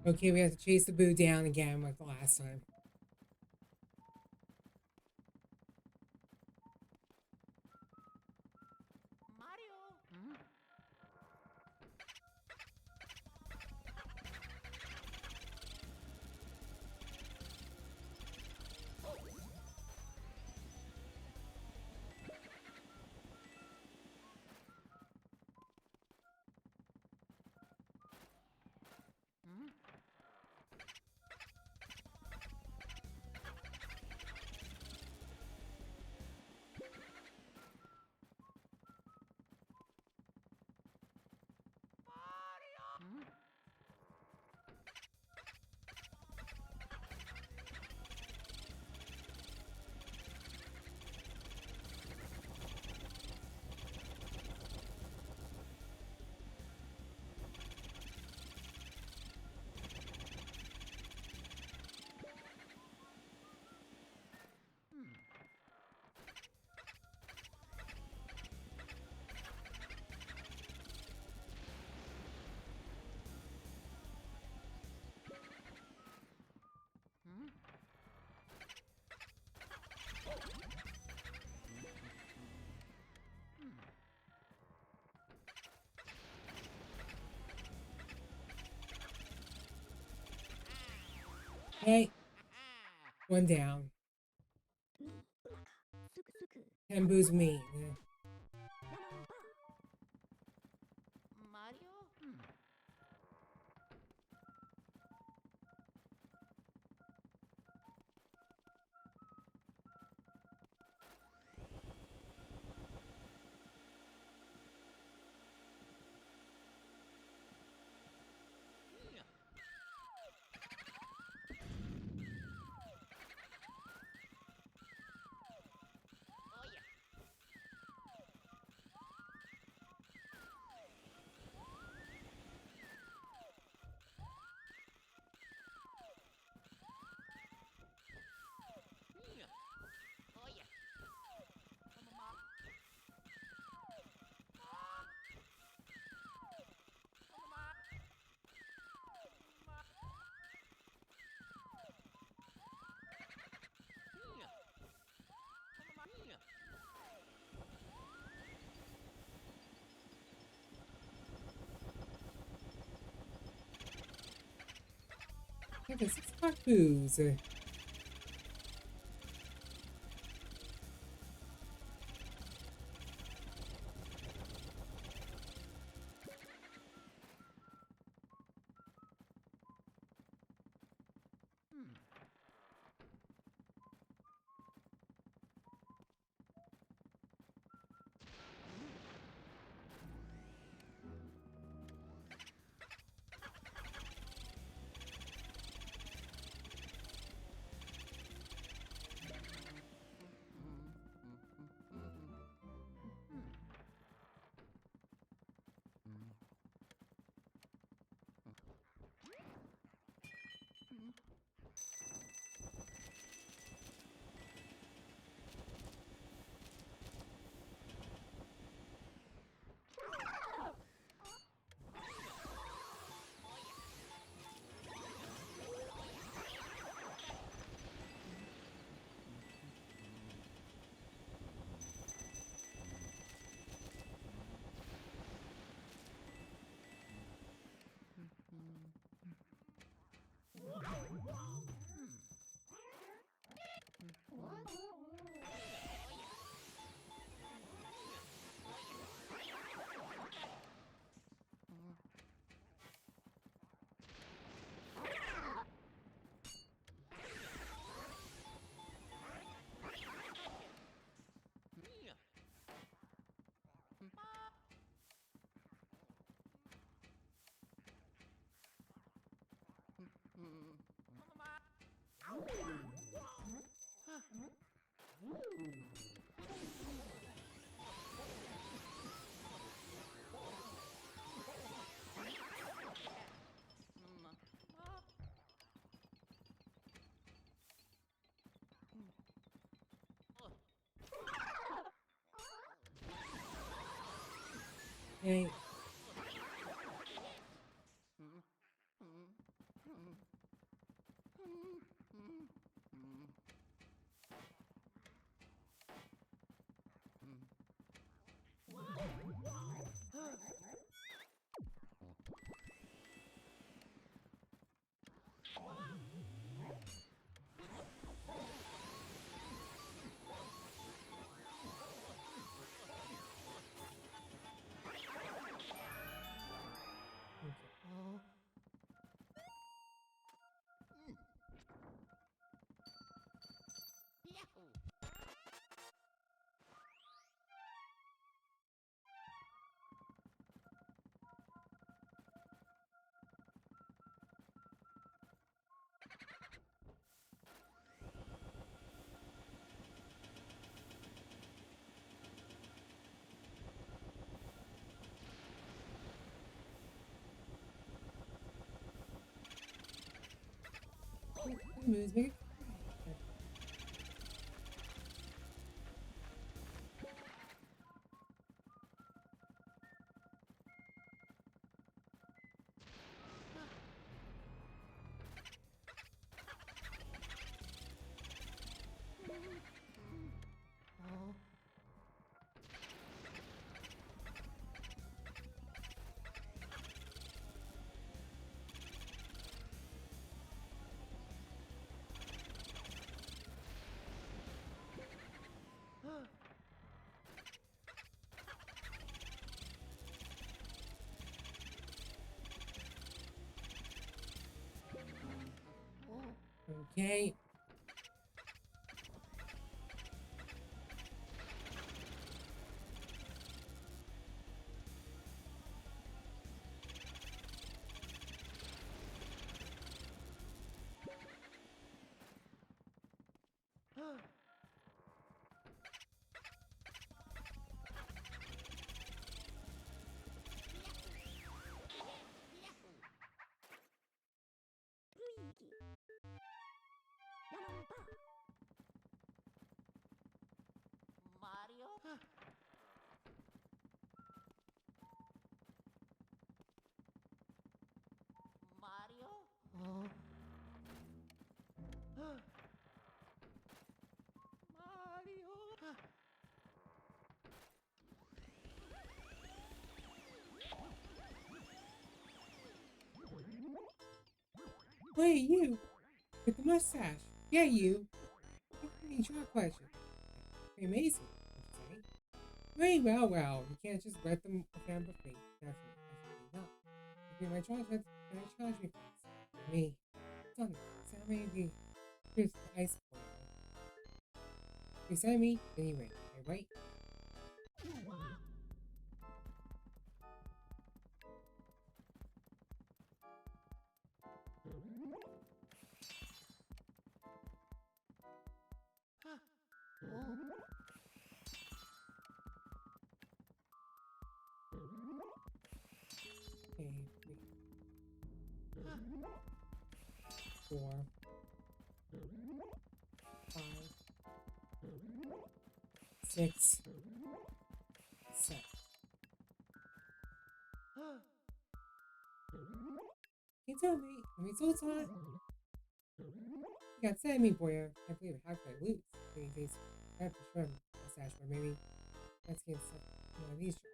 Okay, we have to chase the boo down again like the last time. Mario. Okay, one down. みうまかすくすく Ten boo's mean. ヤマンバ Mario. Oh yeah. Okay, 6 o'clock booze. Okay. Moves make it. Okay. Luigi. Lemon bar. Mario? Mario? Mario? Hey, you with the mustache. Yeah, you. What can you try question? Pretty amazing, would you say? Very well, well. You can't just let them offend for free. Definitely not. If you're my charge, can I charge me first? For me. It's on the sound maybe. Here's the ice for you. If you send me, then you wait. Okay, wait. Okay, 3, 4, 5, 6, 7. You told me. I mean, so it's hot. You got send me, boy. I can't believe it. How could I lose? Maybe these have to trim mustache, or maybe let's get some one of these jobs.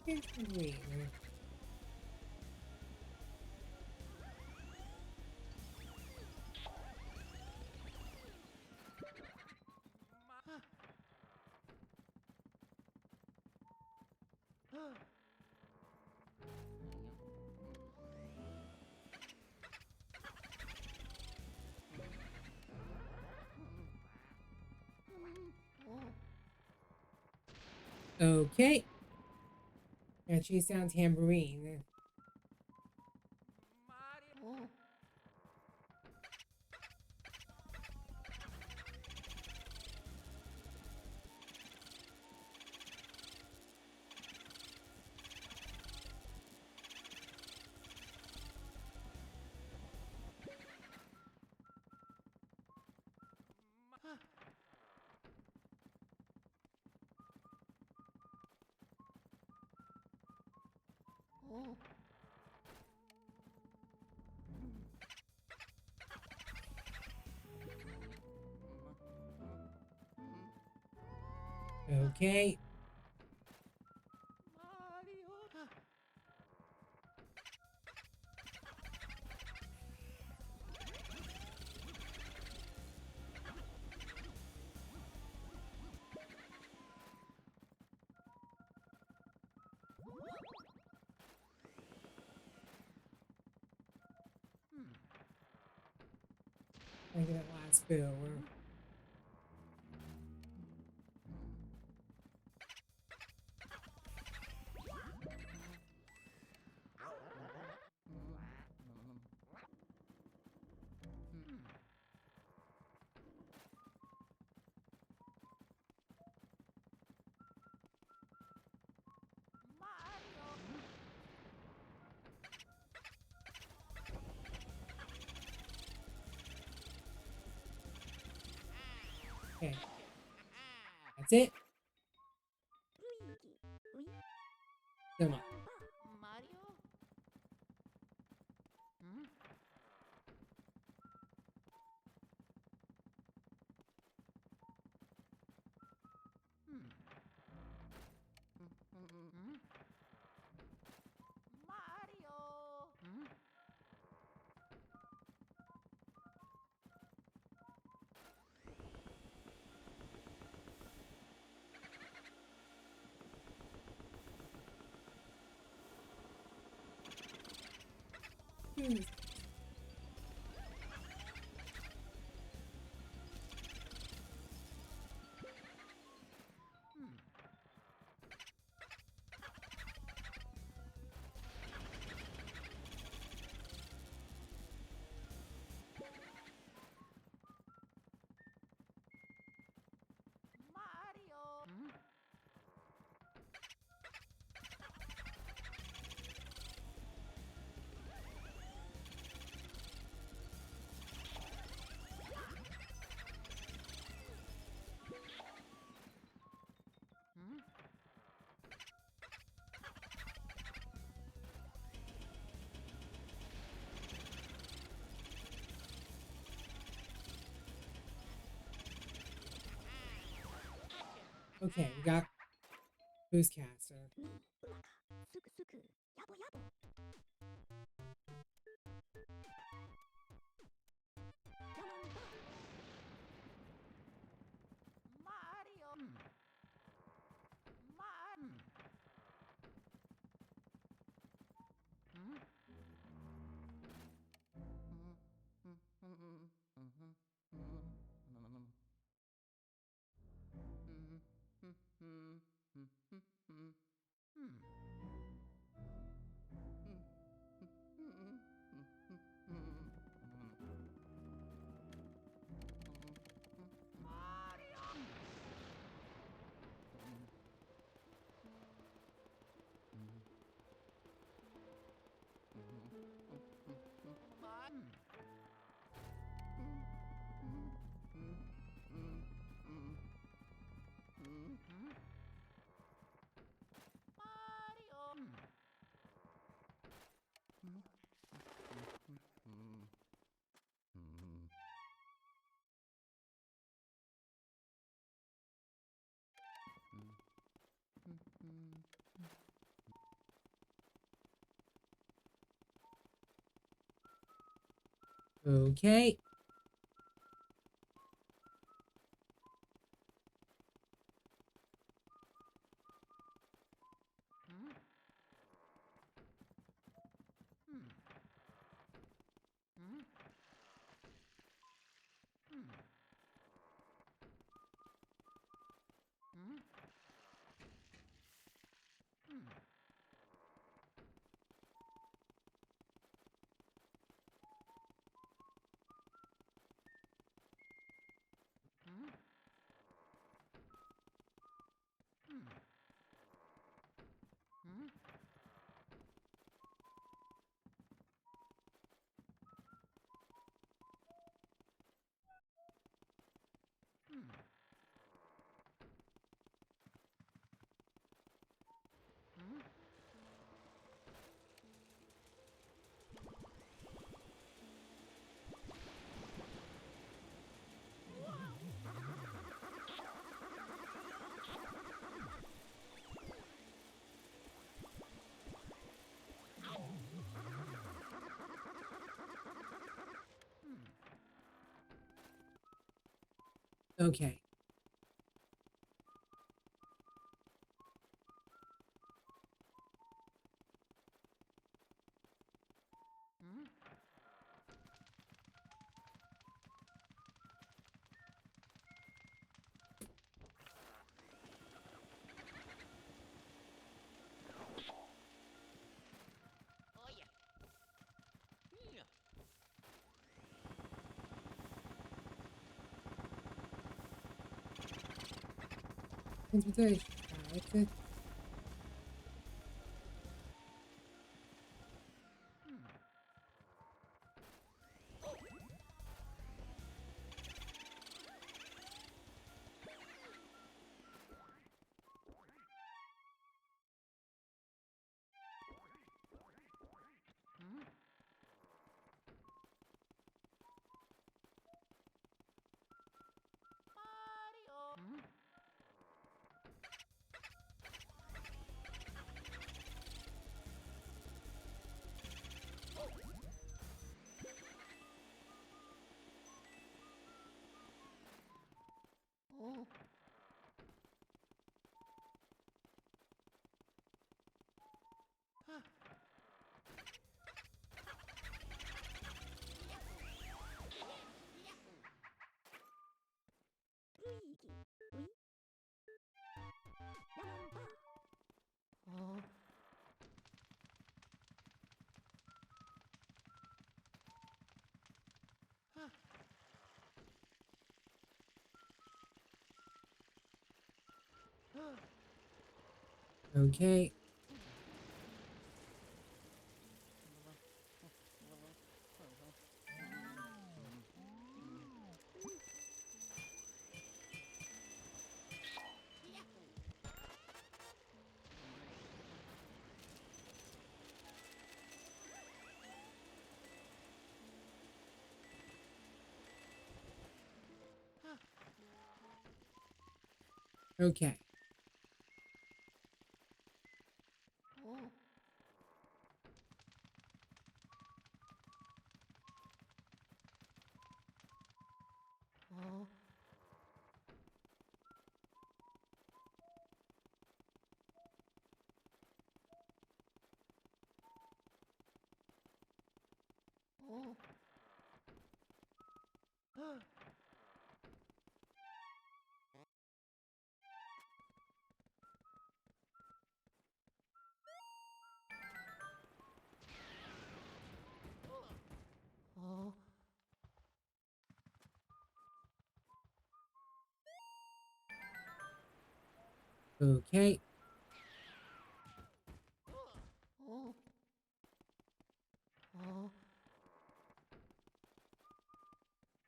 Here's the ring. Okay. Now chase down tambourine. Okay. I get that last bill. Okay. That's it. Luigi. Oui. Come on. Mario? Mario! Hmm. Okay, we got Newscaster. みうまかすくすくやぼやぼやまんば Mario. Okay. Okay. Oh yeah. Yeah. Transportation. That's it. Mario. Oh. Luigi ういやまんば Oh. Okay. Okay. Okay. Oh. Oh.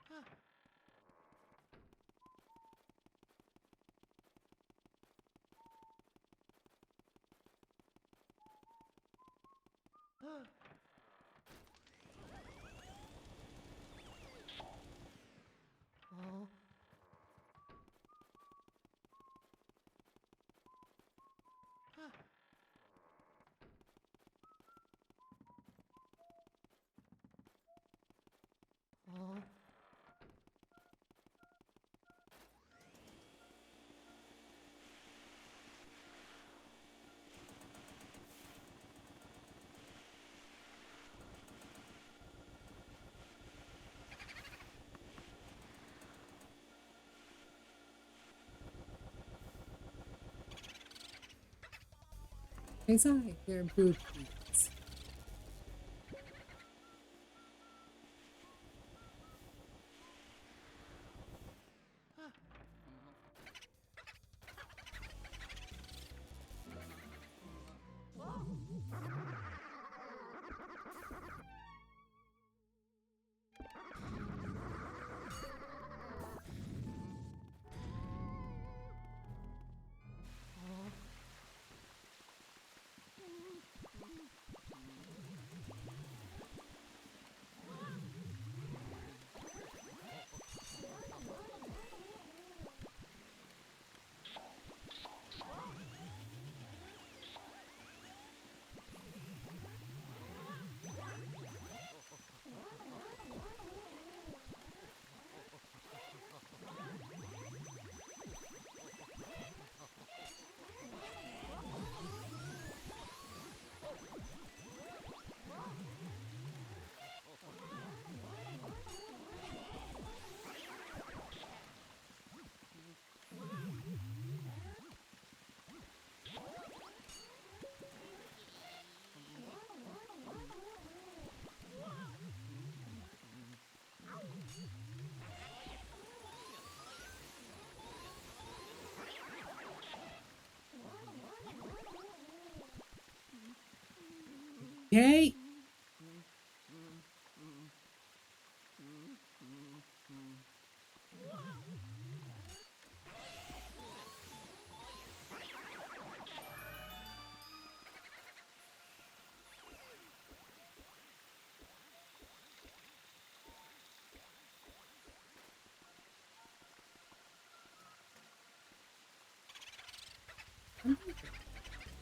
Huh. Huh. Oh. Huh. Oh. Inside your boot boots. Huh. Oh. Okay.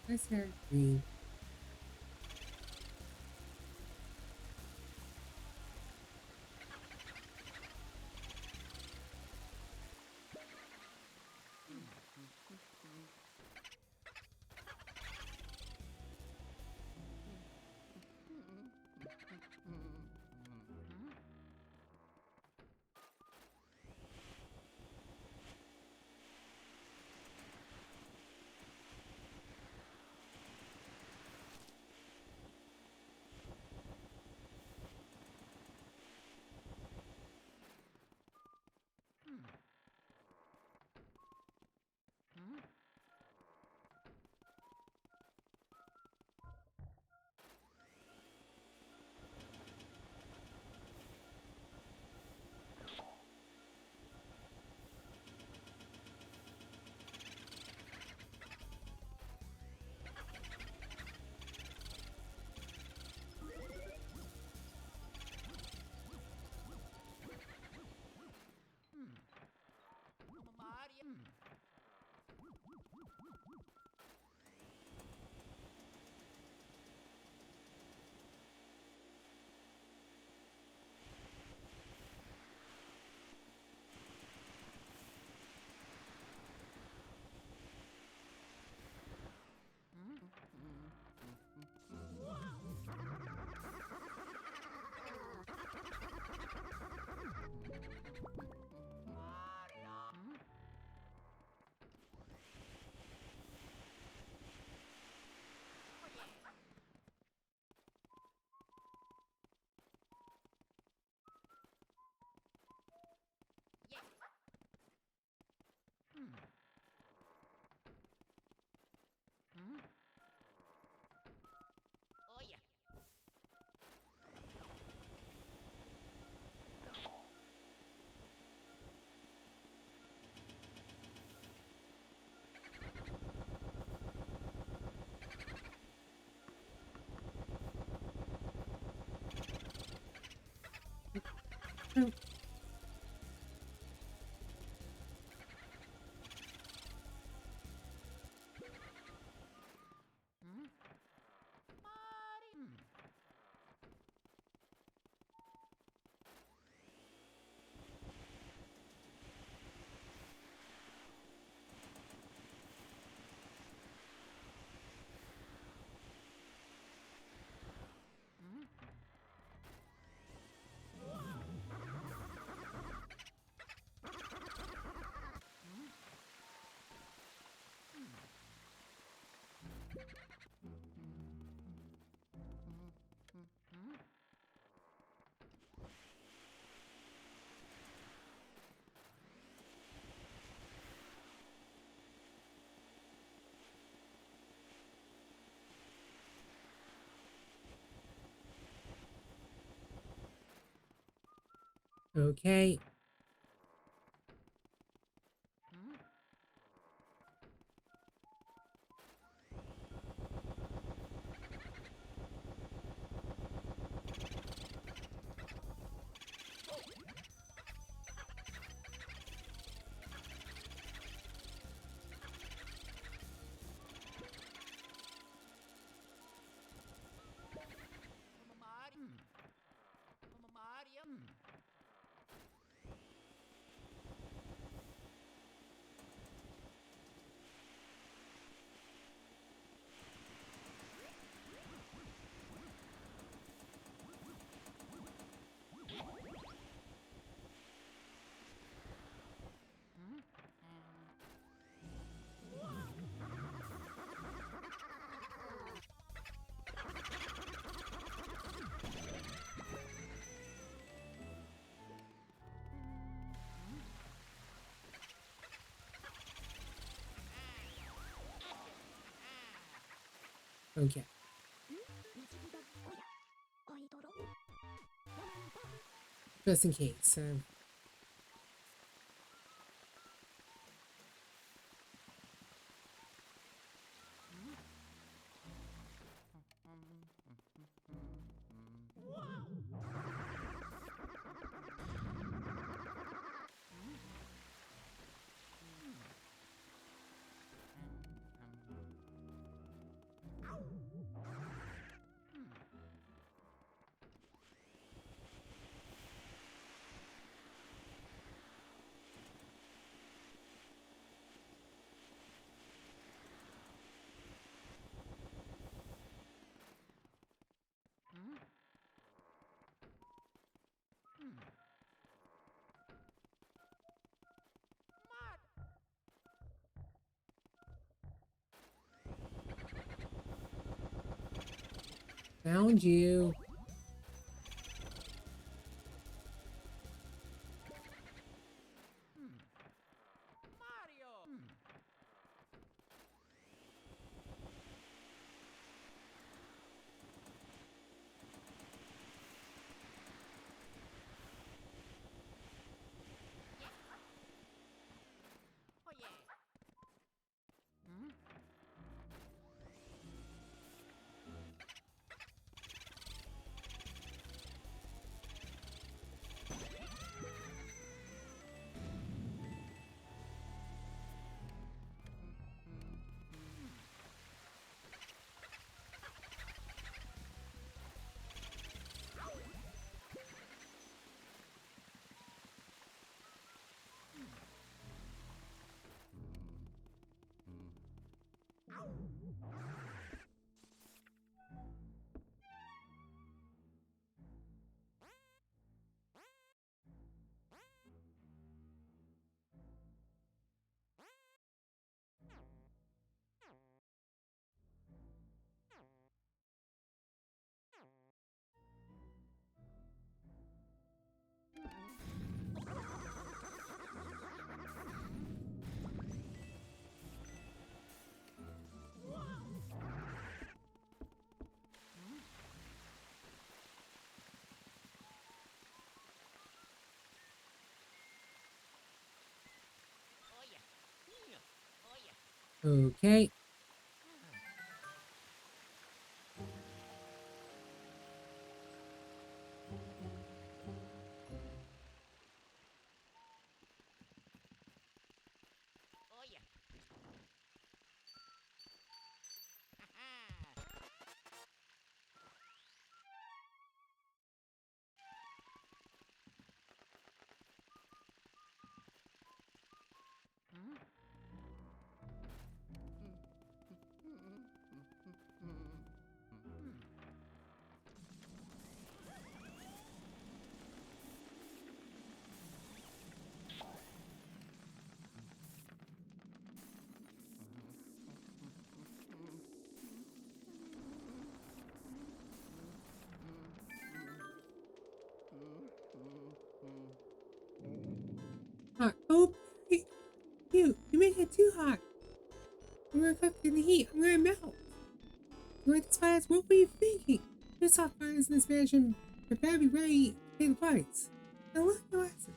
Nice hair. Green. Hmm. Okay. Okay. 水着がおやおいどろラマンバ Just in case. Found you. Okay. hot. Oh, you make it too hot. I'm gonna cook in the heat. I'm gonna melt. You want this fires? What were you thinking? You saw fires in this mansion. Prepare to be ready to pay the price. Now look at the lesson.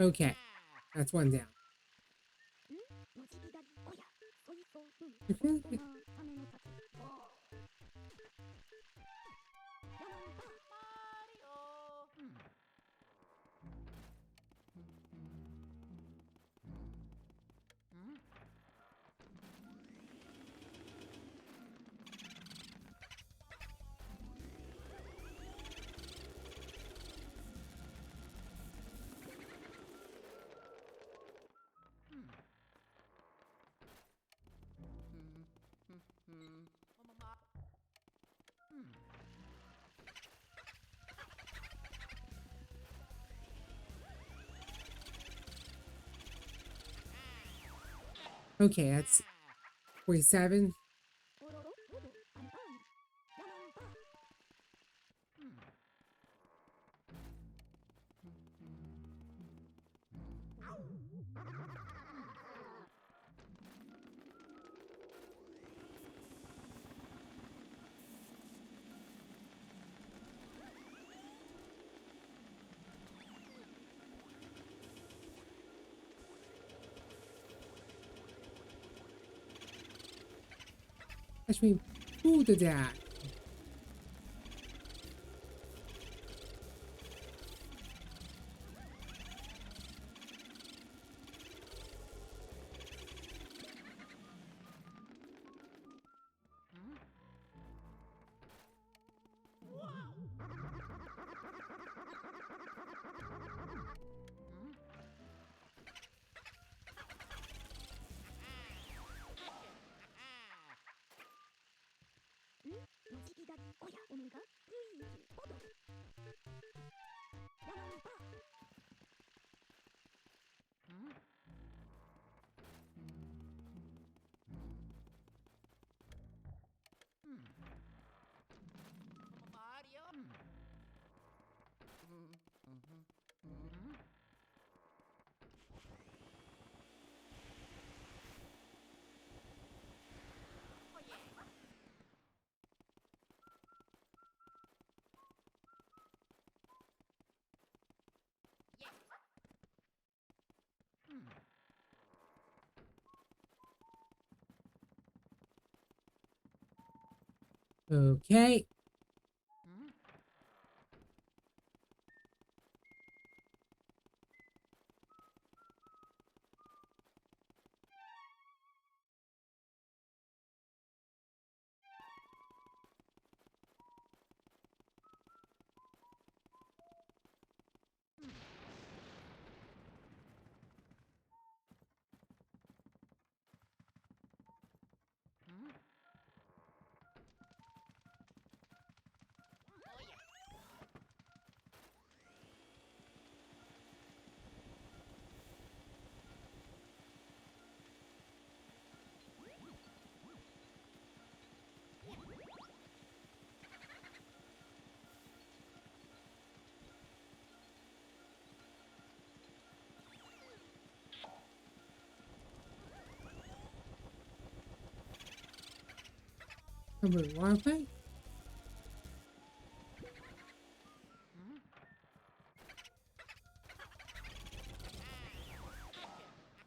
Okay, that's one down. のちびだりおやそいそうふYou feel お like がサメのたちヤマンバ okay, that's 47. おろろロボアンパンヤマンバ Watch me pull the dad. Luigi のちびだりおやおむがルイージ踊るヤマンバ Okay. Wait, water play?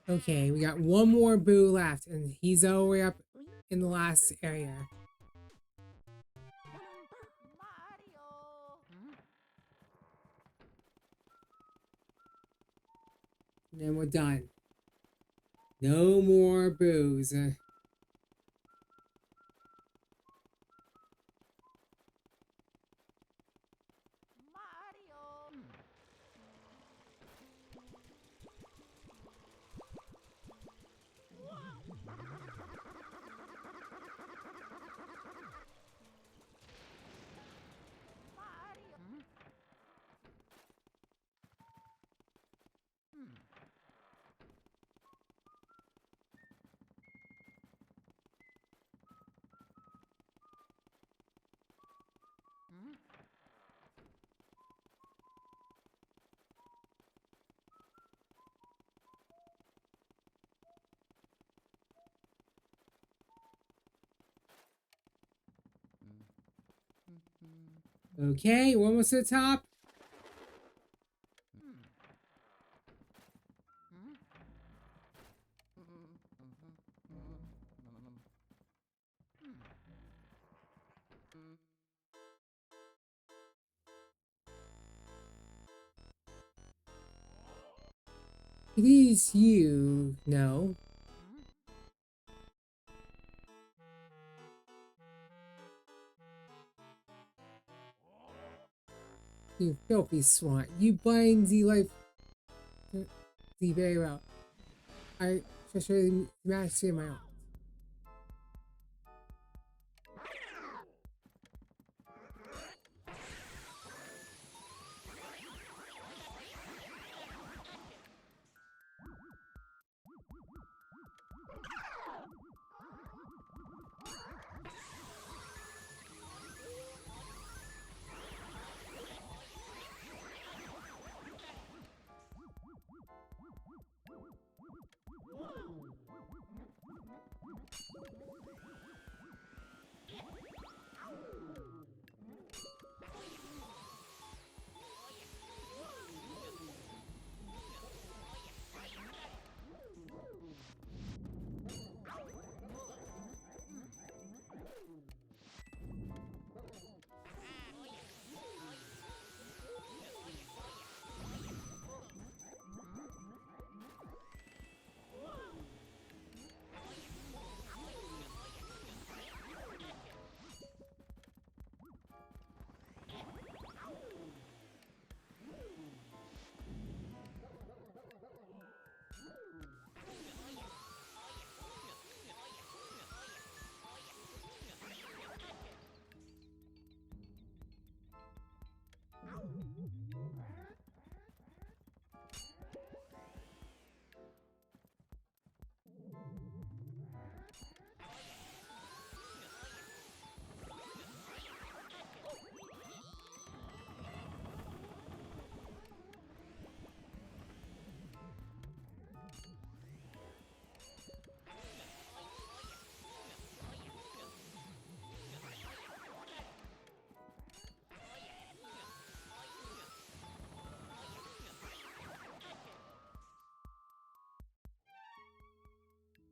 Okay, we got one more boo left, and he's all the way up in the last area. And then we're done. No more boos. Okay, we're almost to the top. It is you. No. You filthy swine. You blind the life. The very well. I frustrated mastery my own.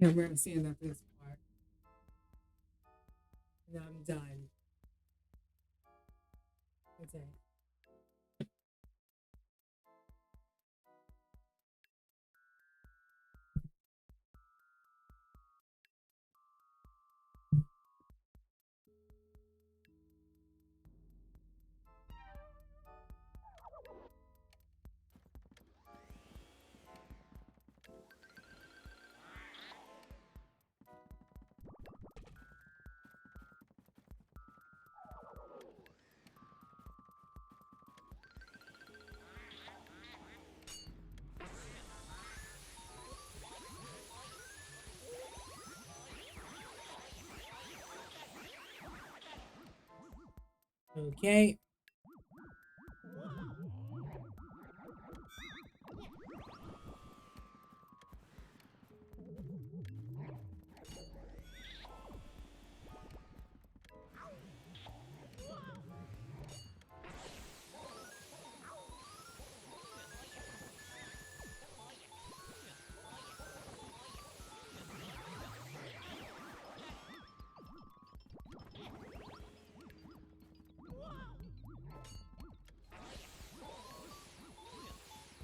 Yeah, we're gonna stand up this part. And I'm done. That's it. Okay.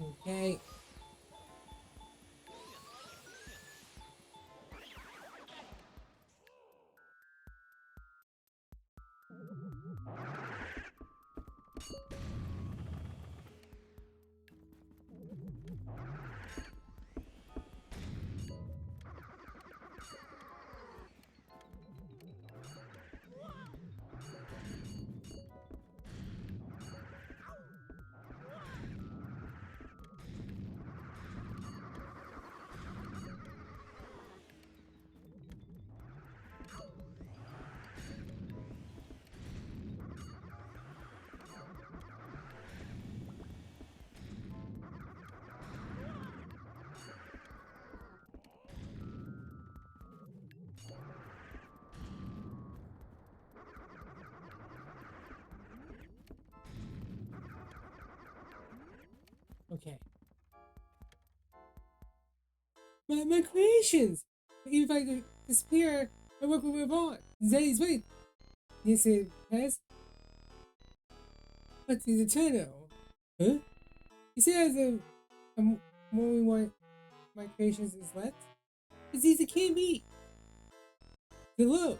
Okay. Okay. My creations! Even if I disappear, my work will move on. Zeddy's wait. Yes, it has. But he's eternal. Huh? You see, as a more we want my creations is left. It's easy can't be. Deluxe.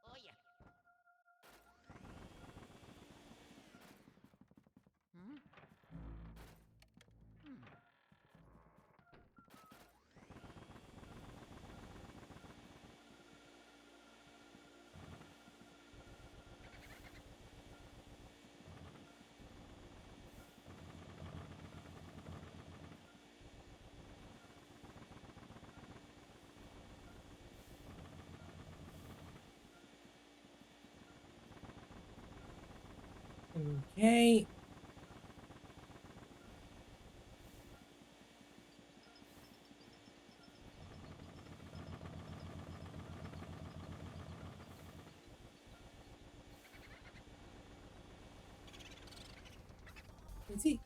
Oh yeah. Hmm? Hmm. Okay. Let's see.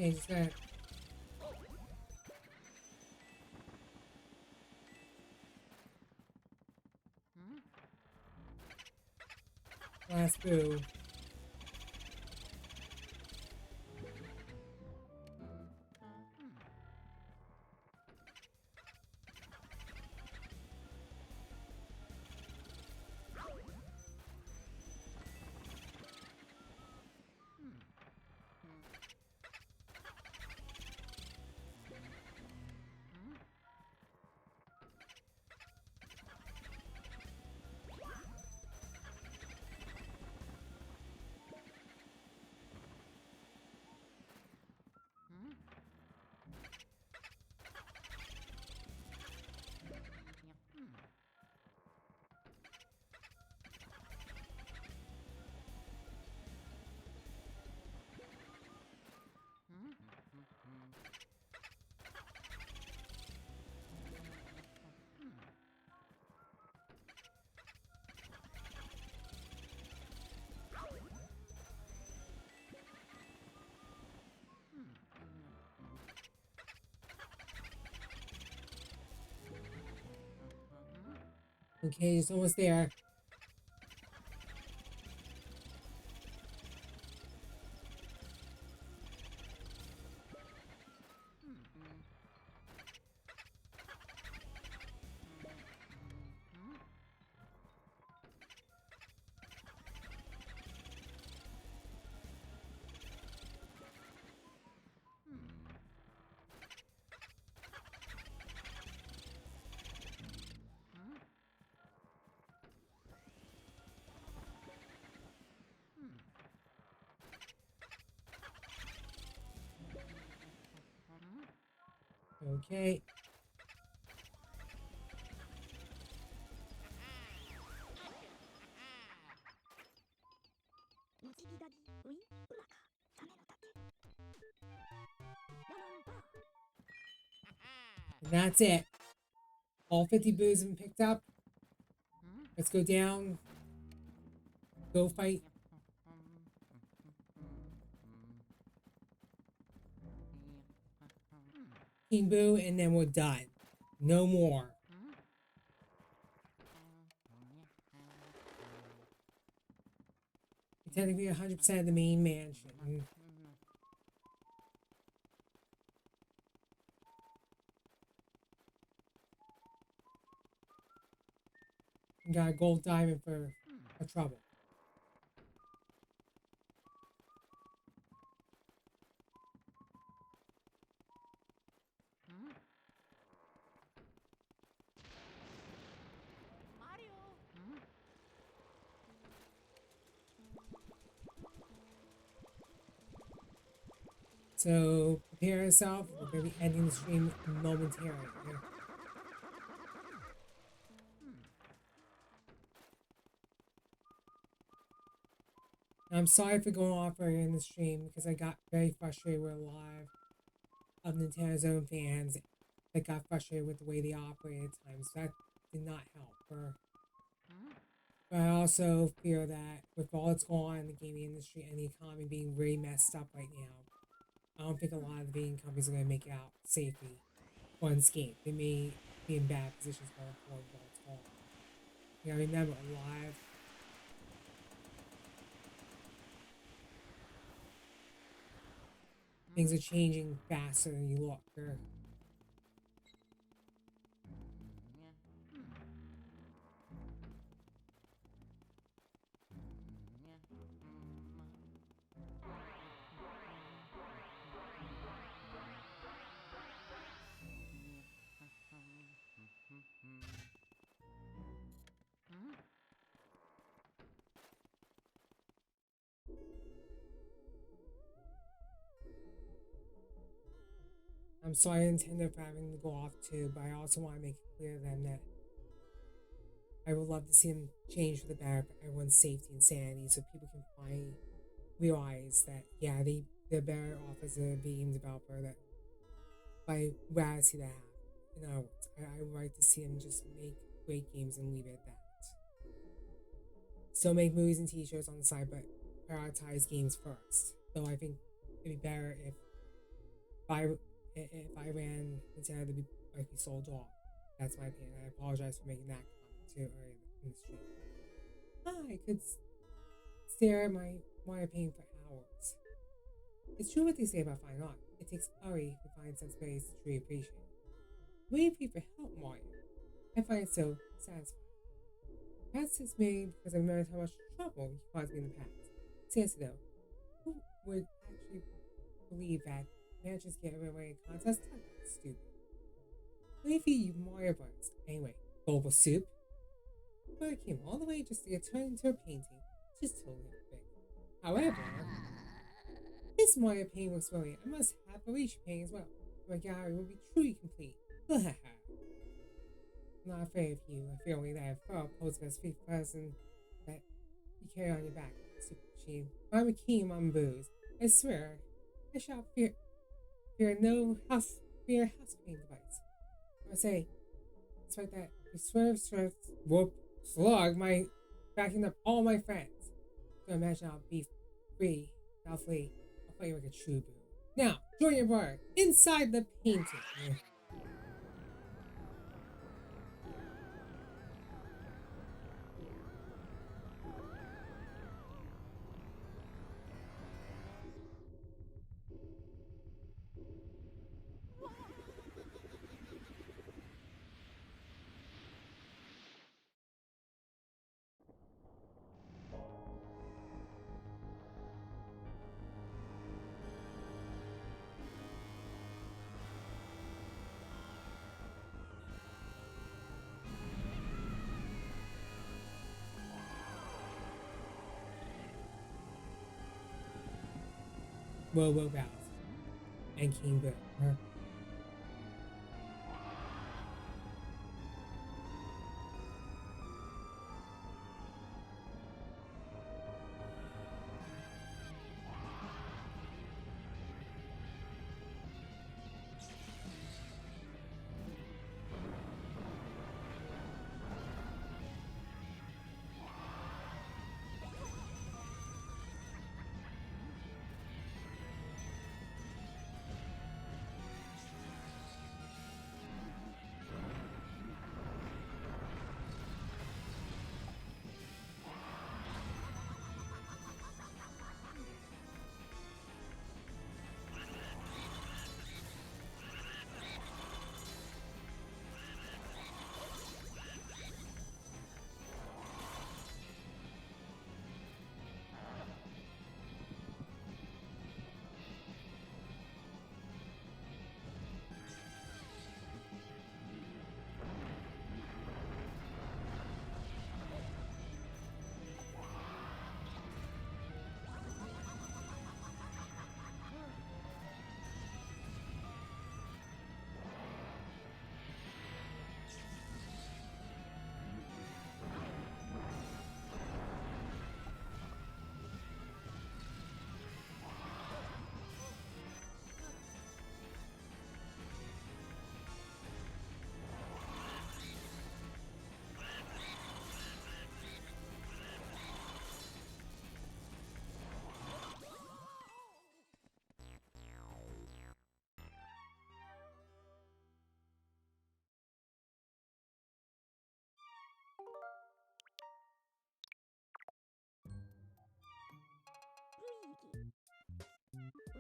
Okay, just gotta. Last boo. Okay, just almost there. Okay. And that's it. All 50 boos have been picked up. Let's go down. Go fight King Boo, and then we're done. No more. Technically 100% of the main mansion. Got a gold diamond for trouble. So prepare yourself. We're going to be ending the stream momentarily. I'm sorry for going off earlier in the stream because I got very frustrated with a lot of Nintendo's own fans that got frustrated with the way they operated at times. That did not help. But I also fear that with all that's going on in the gaming industry and the economy being really messed up right now, I don't think a lot of the gaming companies are going to make it out safely on this game. They may be in bad positions going forward with all that's going on. You gotta remember, alive. Things are changing faster than you look. I'm sorry, Nintendo, for having to go off too, but I also want to make it clear to them that I would love to see them change for the better for everyone's safety and sanity so people can finally realize that, yeah, they're better off as a game developer. That I rather see that happen. In other words, I would like to see them just make great games and leave it at that. Still make movies and t-shirts on the side, but prioritize games first. Though I think it'd be better if if I ran into other people like be sold off. That's my opinion. I apologize for making that comment too early in the stream. I could stare at my pain for hours. It's true what they say about fine art. It takes hurry to find some space to truly appreciate. When you pay for help, Mario, I find it so satisfying. Perhaps it's made because I remembered how much trouble you caused me in the past. Seriously though, who would actually believe that managers get away in contests? That's stupid. Let me feed you Mario Buns. Anyway, bowl of soup. But I came all the way just to get turned into a painting. Just totally unfit. However, this Mario painting looks brilliant. I must have a Luigi painting as well. My gallery will be truly complete. I'm not afraid of you. I feel only that I fell posing as a person that you carry on your back. Super machine. I'm a king among booze. I swear, I shall fear no house pain device. I say, despite that, you swerve, whoop, slug, backing up all my friends. So imagine I'll be free. I'll flee. I'll play like a true boo. Now, join your bar inside the painting. Whoa, Bowser. And King Boo.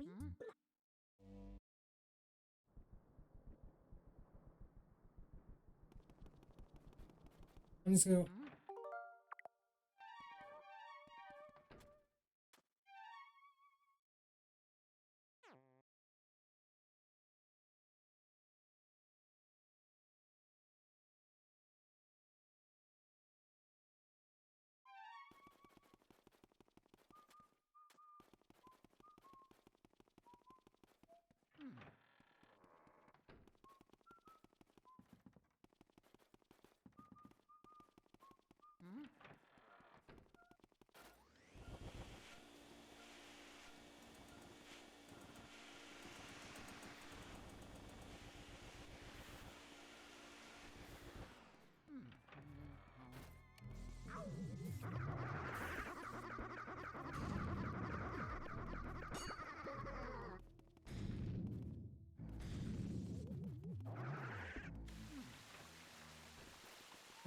Luigi. Oui. I'm just gonna.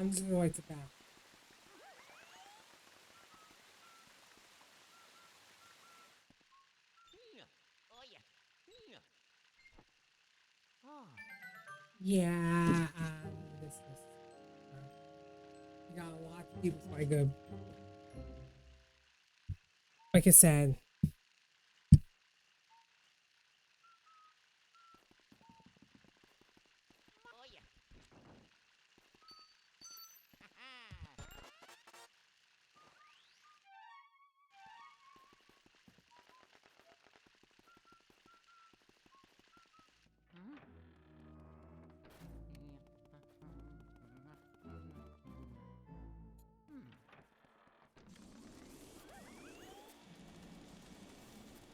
I'm just gonna wait to that. Oh. Yeah, this is. I got a lot to do before I go. Like I said,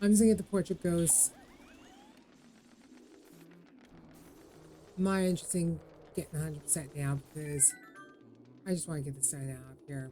I'm just gonna get the portrait ghost. I'm not interested in getting 100% now because I just want to get this done out of here.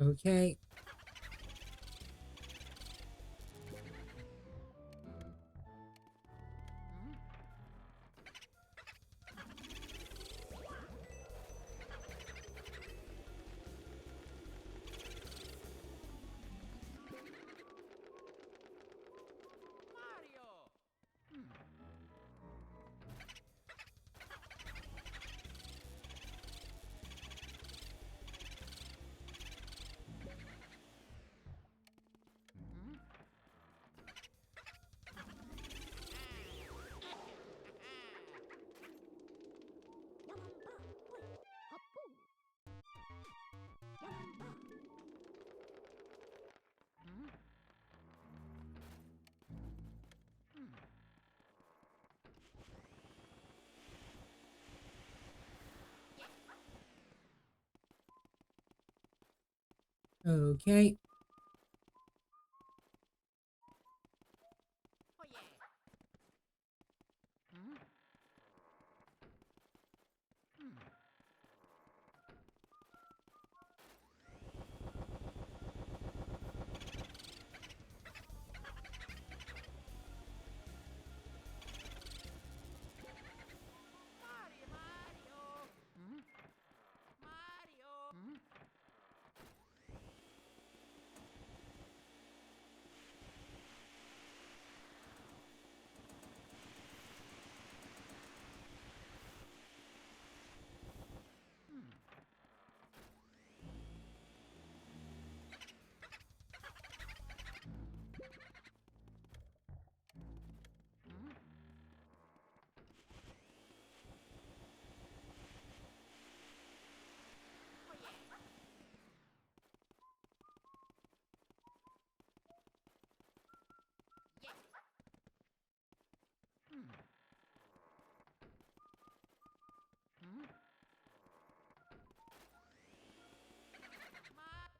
Okay. Mario! 야만바 호이 헛부 야만바 Okay. Oh yeah! Mario! Mario! Mario! Oh yeah! Yeah! Ma-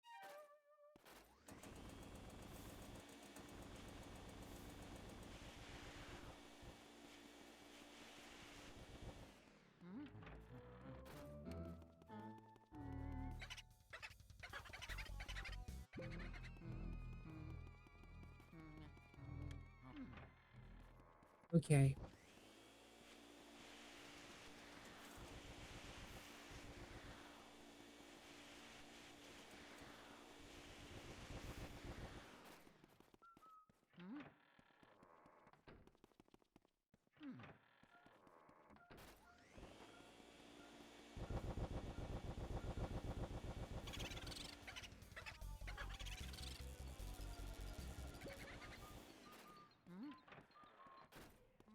Mario! Okay.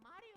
Mario!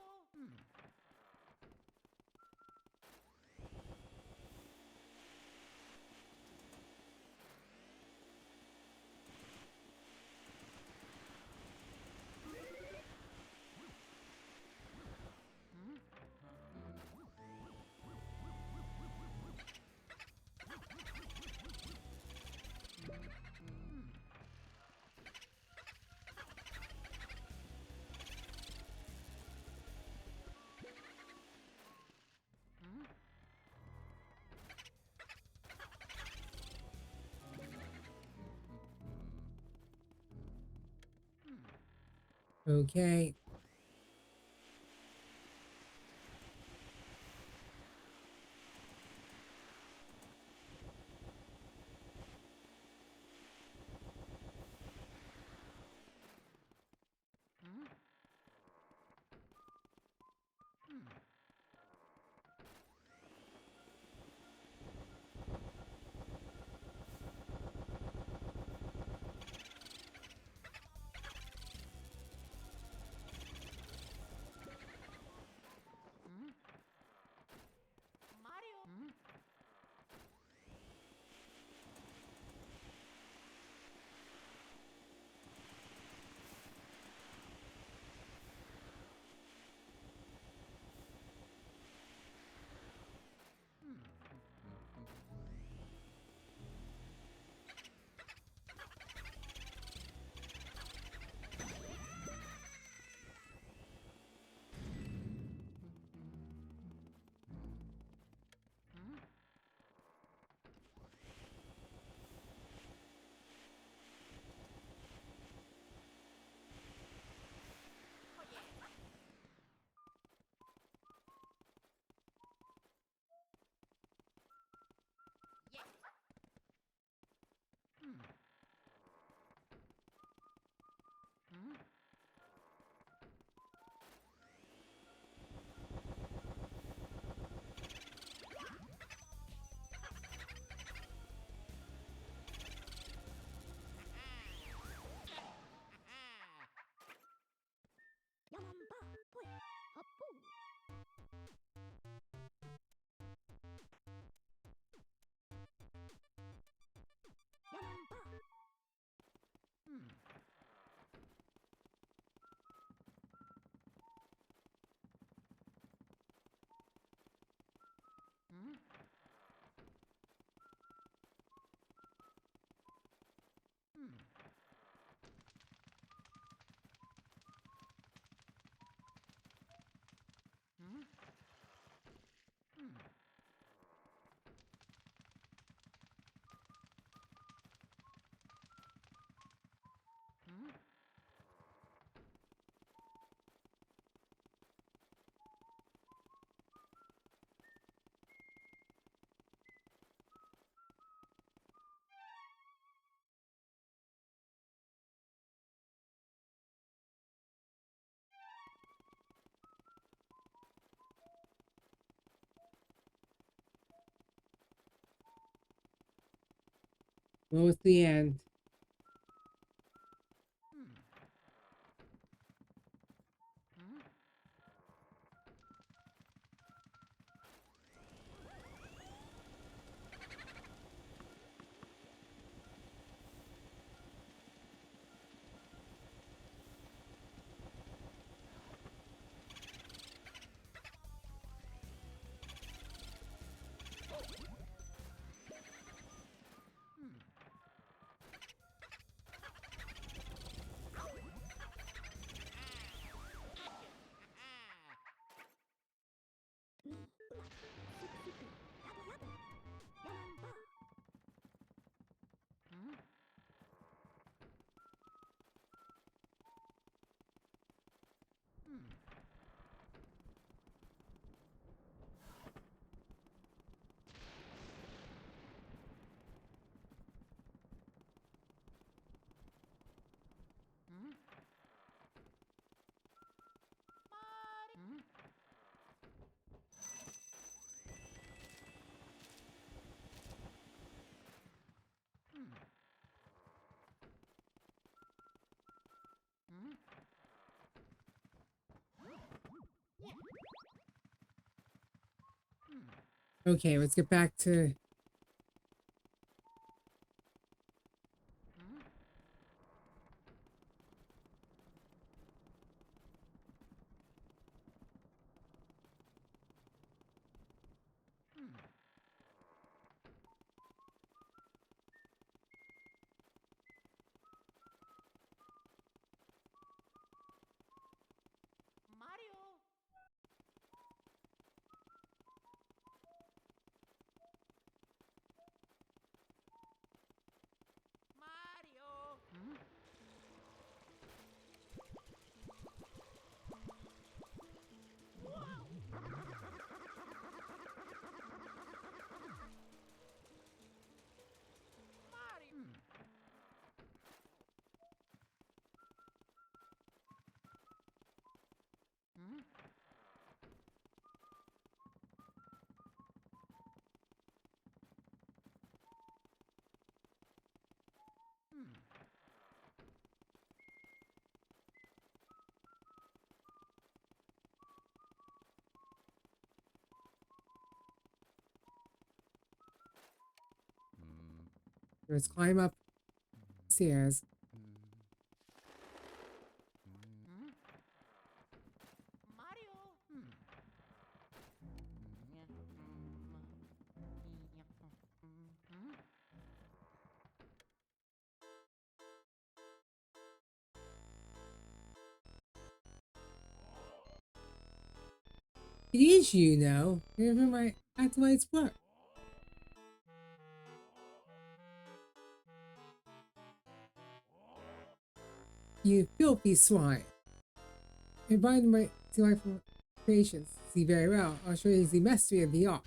Okay. Mario. Oh yeah. Yeah. Yamamba, poe, hoppo. Yamamba, What was the end? ni, umaka, supu supu, yabo yabo. Yamamba, Okay, let's get back to. Mario. Let's climb up stairs. Mario. It is you now. Remember my acolytes work. You filthy swine. Invite my delightful creations. See very well. I'll show you the mastery of the art.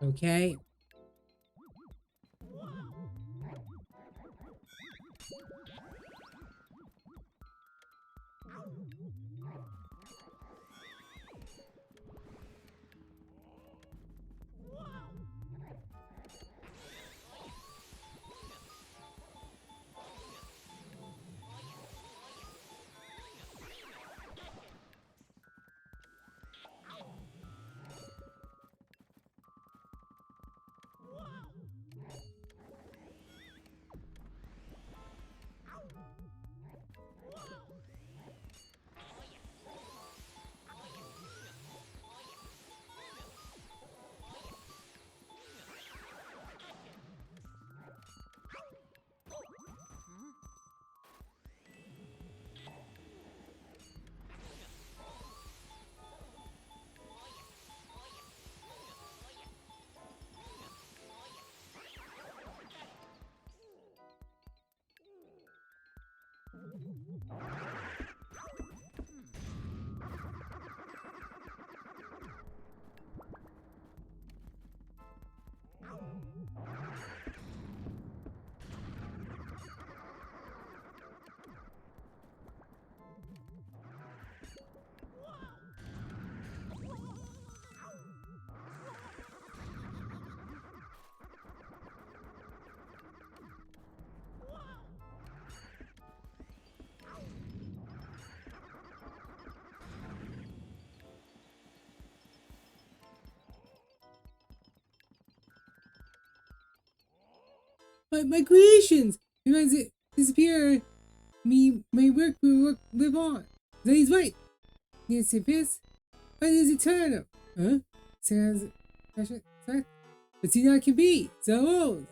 Okay. My creations! You guys disappear. My work will live on. That is right. Yes, it is. But it is eternal. Huh? Sounds special. But see how it can be. So.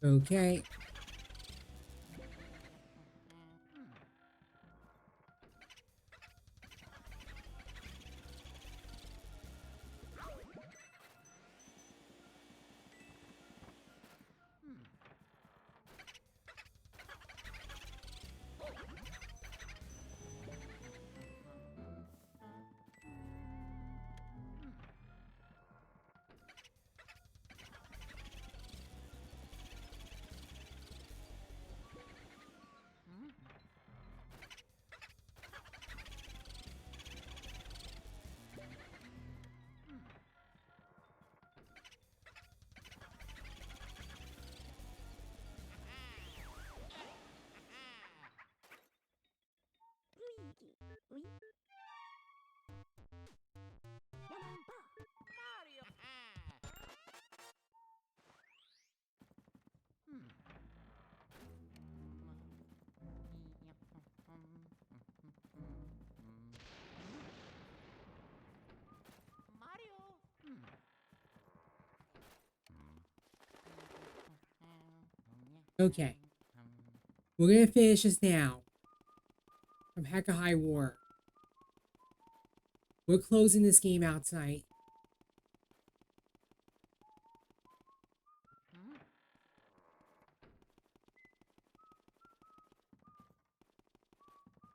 Okay. Luigi. Oui. Lemon bar. Mario. Mario. Okay. We're gonna finish this now. From Heck of High War. We're closing this game out tonight.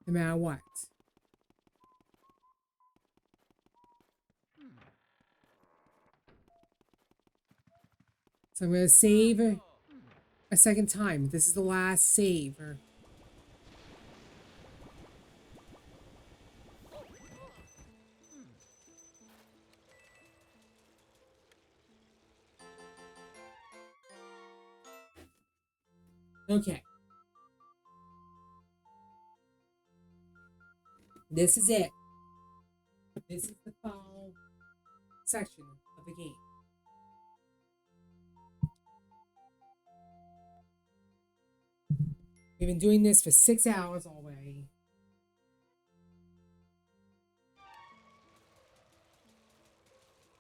No matter what. So I'm gonna save a second time. This is the last save. Okay. This is it. This is the final section of the game. We've been doing this for 6 hours already.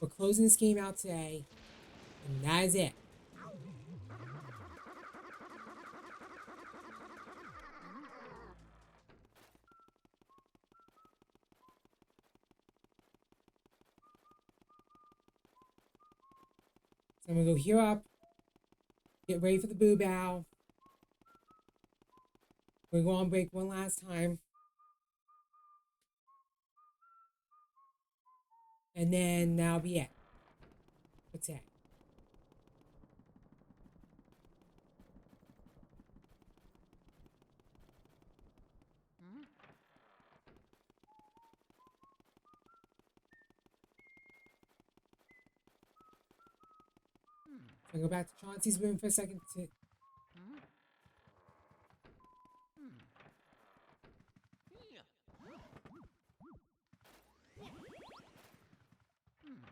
We're closing this game out today, and that is it. So I'm gonna go here up, get ready for the boo bow. We're gonna go on break one last time. And then that'll be it. What's that? So I go back to Chauncey's room for a second to.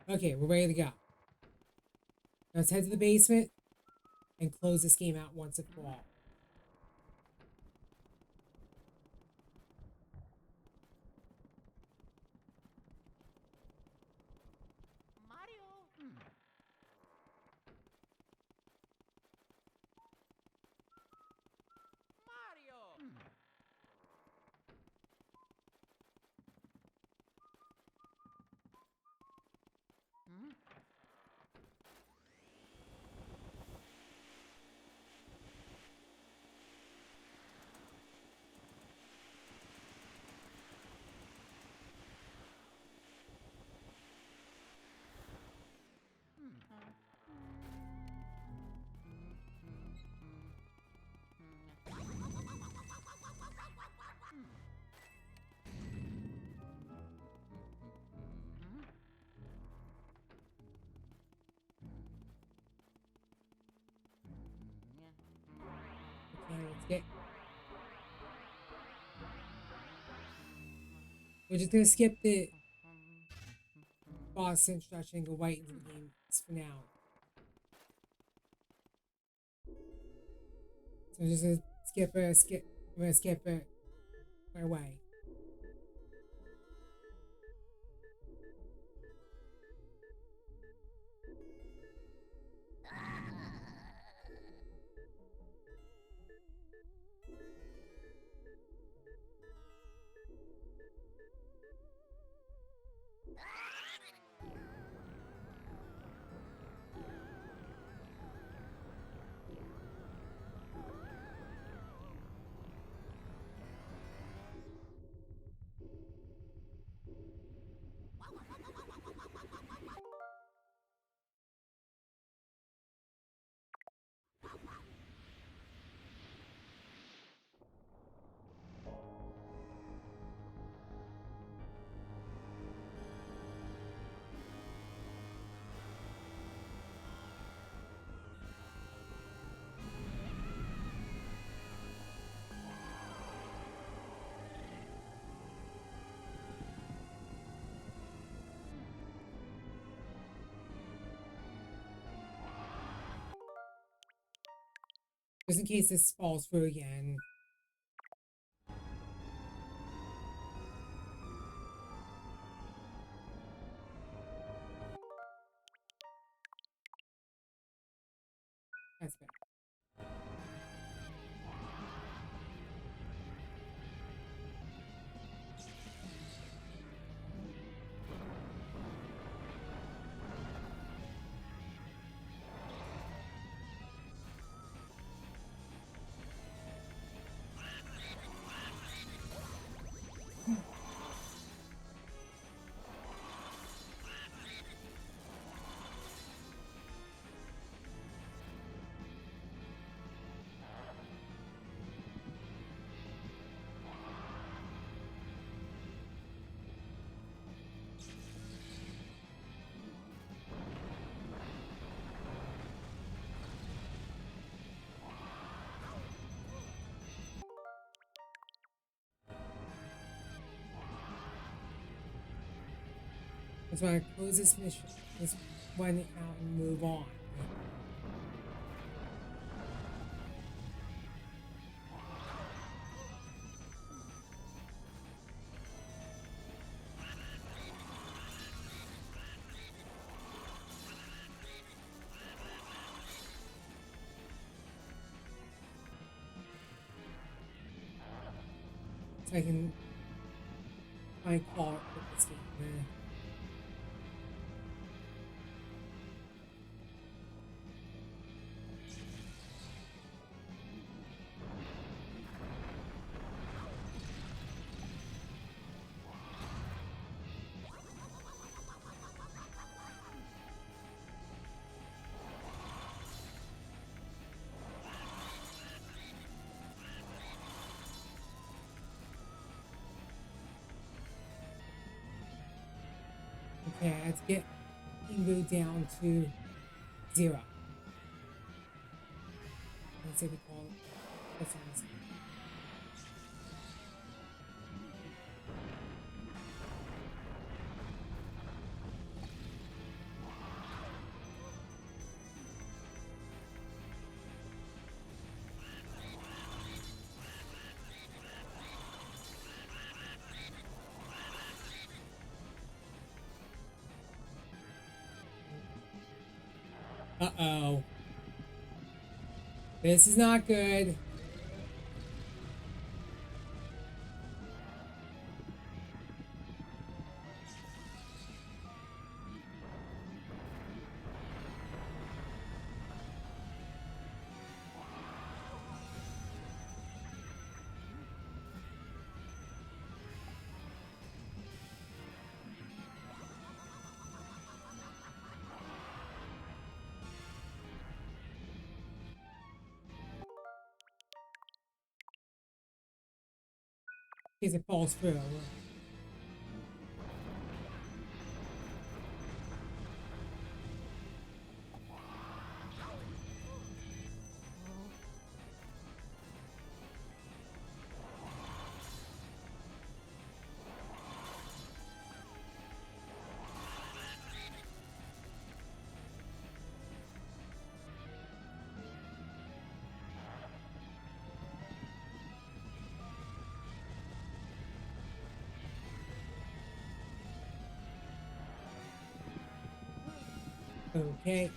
Okay, we're ready to go. Now let's head to the basement and close this game out once and for all. Mario. Mario. Okay, let's get. We're just gonna skip the boss introduction and go right into the game for now. So I'm just gonna skip. I'm gonna skip it right away. Just in case this falls through again. That's bad. That's why I close this mission, this one out and move on. So I can find call it with this game. Okay, I have to get Ingo down to 0. Let's say we call it. That's what I'm saying. Uh-oh. This is not good. In case it falls through. Okay.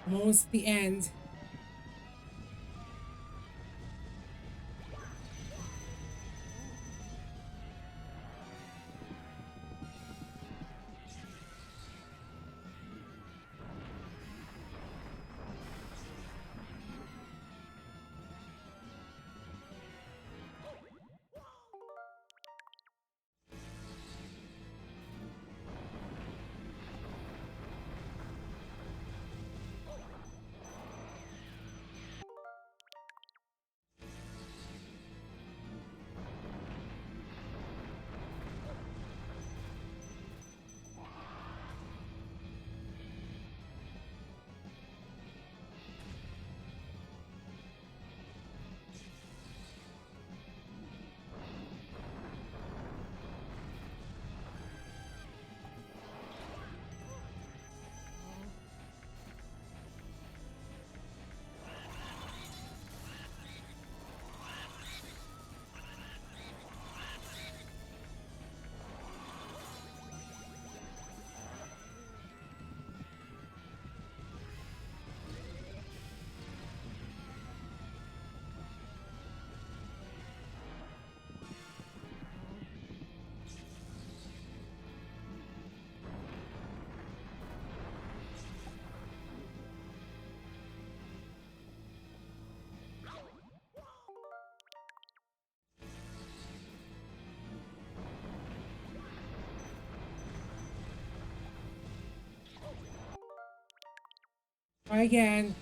Almost the end. Try again.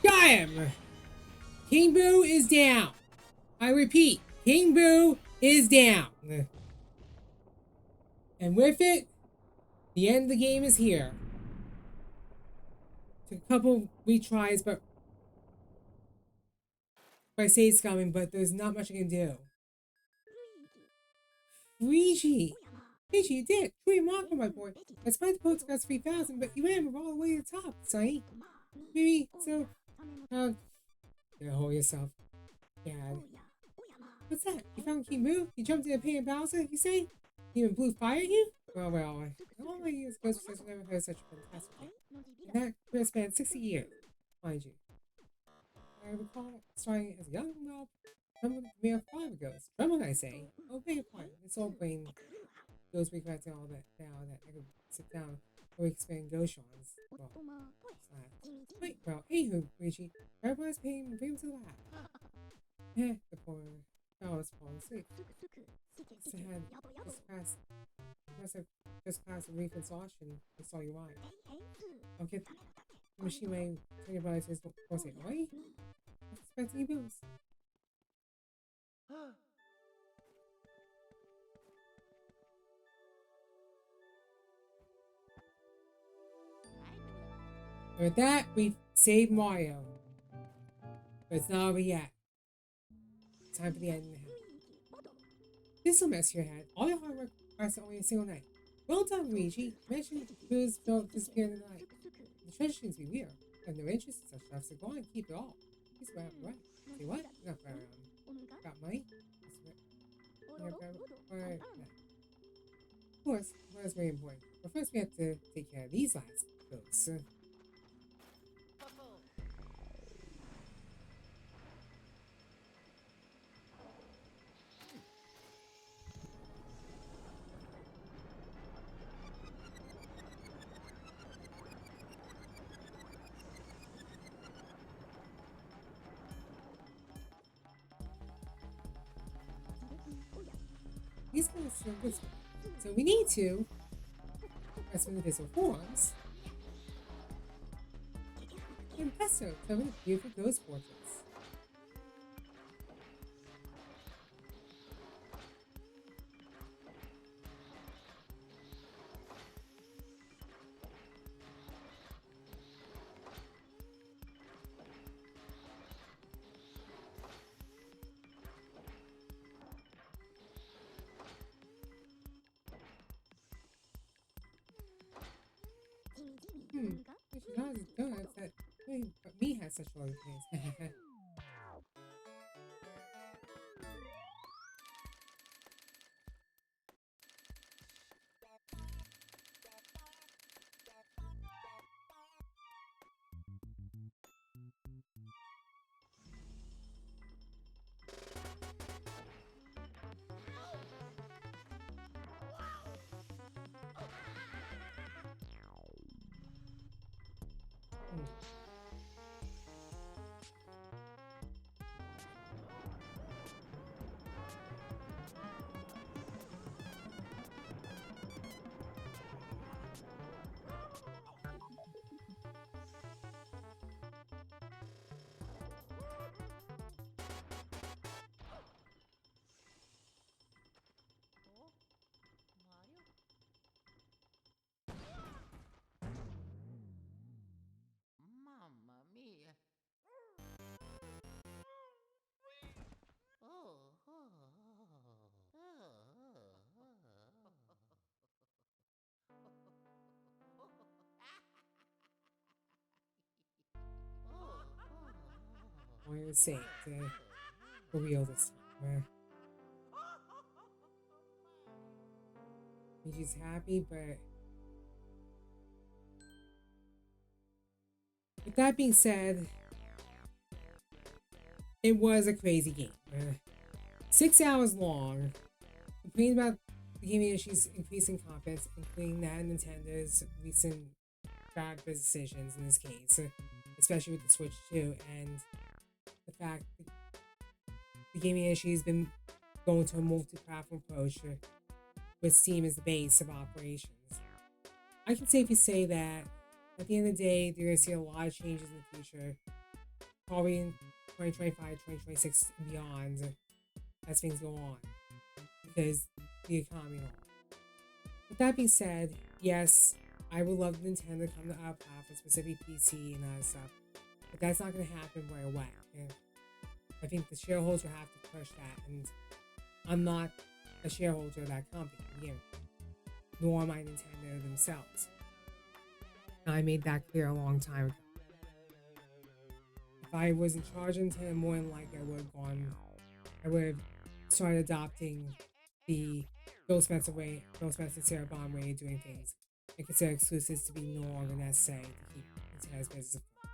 Got him! King Boo is down. I repeat, King Boo is down. And with it, the end of the game is here. Took a couple retries, but I say it's coming, but there's not much I can do. Luigi! Luigi, you did! True remarkable, my boy. Despite the postcards 3000, but you ran all the way to the top, Sonny. Maybe, so, hold yourself. Dad. What's that? You found King Boo? You jumped in a pit of Bowser, you say? He even blew fire at you? Well, all my years ago, I never heard such a fantastic thing. And that career spanned 60 years, mind you. I recall starting as a young mob, from mere 5 ago. Drummer, I say. Oh, beg your pardon. This old brain goes back to all that now that I can sit down or expand Goshon's. Well, wait, well, anywho, Luigi, everybody's paying and bring him to the lab. The poor fellow was falling asleep. Must have just passed a brief exhaustion. I saw you why. I'll get the machine way turn your body to his force it away. I was expecting you boost. With that, we've saved Mario. But it's not over yet. Time for the end now. This will mess your head. All your hard work requires only a single night. Well done, Luigi. Mention who's built disappear in the night. The treasure seems to be weird. I have no interest in such stuff, so go on and keep it all. He's right. Say what? Not for got money? Of course, money's very important. But first we have to take care of these last folks. These guys are this way. So we need to press one of his forms. And presto, cover the beautiful ghost portraits. She's not as good as that. But me has such low pace. Mamma mia. Oh, oh, I was saying, for real this time. She's happy, but With that being said, it was a crazy game. 6 hours long. Complaining about the gaming issues, increasing confidence, including that Nintendo's recent bad decisions in this case, especially with the Switch 2, and the fact that the gaming industry has been going to a multi-platform approach with Steam as the base of operations. I can safely say that at the end of the day, you're going to see a lot of changes in the future, probably in 2025, 2026, and beyond as things go on, because the economy and all. With that being said, yes, I would love Nintendo to come to our platform, specifically PC and other stuff, but that's not going to happen right away. And I think the shareholders will have to push that, and I'm not a shareholder of that company, again, nor am I Nintendo themselves. I made that clear a long time ago. If I was in charge of Nintendo, more than likely I would have started adopting the Bill Spencer way, Bill Spencer Sarah Bond way of doing things, and consider exclusives to be no longer necessary to keep Nintendo's business afloat.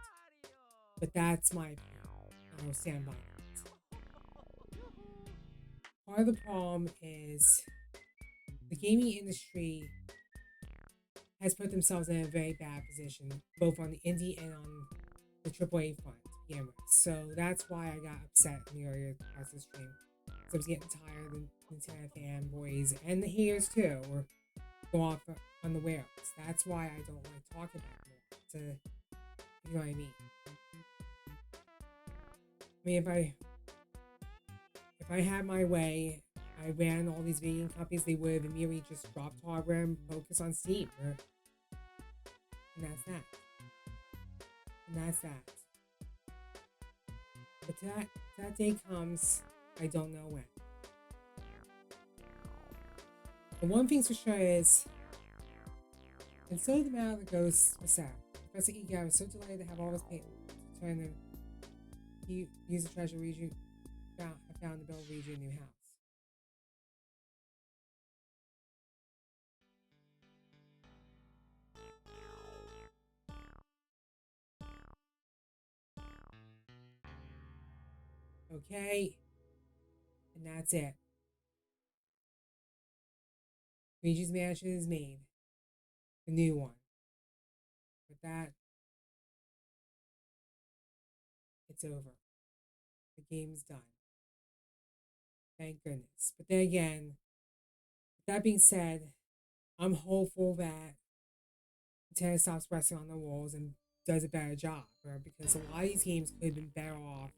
But that's my opinion, and I will stand by it. Part of the problem is the gaming industry has put themselves in a very bad position, both on the indie and on the AAA front to begin with. So that's why I got upset in the earlier parts of the stream. So I was getting tired of the Nintendo fanboys and the haters too, or go off on the rails. That's why I don't like talking about it more. You know what I mean? I mean, if I had my way, I ran all these video companies, they would have immediately just dropped hardware and focus on Steam. And that's that. And that's that. But that day comes, I don't know when. The one thing's for sure is, and so the matter that goes was sad. Professor Ega was so delighted to have all his paper trying to use the treasure Luigi found to build Luigi a new house. Okay, and that's it. Luigi's Mansion is made. The new one. With that, it's over. The game's done. Thank goodness. But then again, with that being said, I'm hopeful that Nintendo stops resting on the walls and does a better job, because a lot of these games could have been better off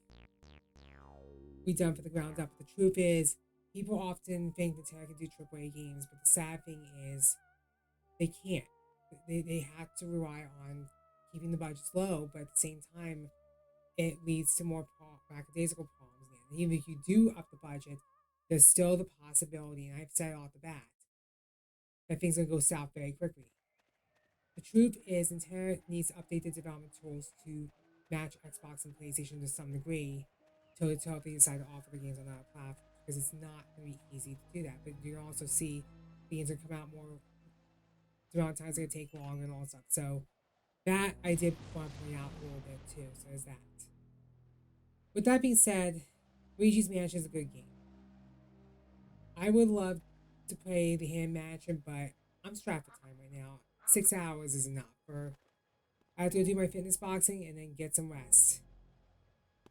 redone from the ground up. The truth is, people often think Nintendo can do AAA games, but the sad thing is, they can't. They have to rely on keeping the budgets low, but at the same time, it leads to more lackadaisical problems again. And even if you do up the budget, there's still the possibility, and I've said it off the bat, that things are going to go south very quickly. The truth is, Nintendo needs to update the development tools to match Xbox and PlayStation to some degree until they decide to offer the games on that platform, because it's not going to be easy to do that. But you can also see the games are come out more, development times are going to take longer and all that stuff. So that I did want to point out a little bit too. So there's that. With that being said, Luigi's Mansion is a good game. I would love to play the hand mansion, but I'm strapped for time right now. 6 hours is enough. I have to go do my fitness boxing and then get some rest.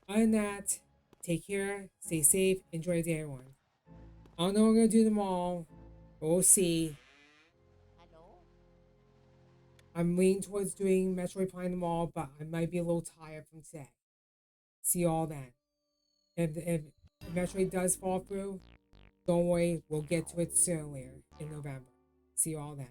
Other than that, take care, stay safe, enjoy the day, everyone. I don't know what we're gonna do tomorrow, but we'll see. Hello? I'm leaning towards doing Metroid Prime tomorrow, but I might be a little tired from today. See you all then. If Metroid does fall through, don't worry, we'll get to it sooner in November. See you all then.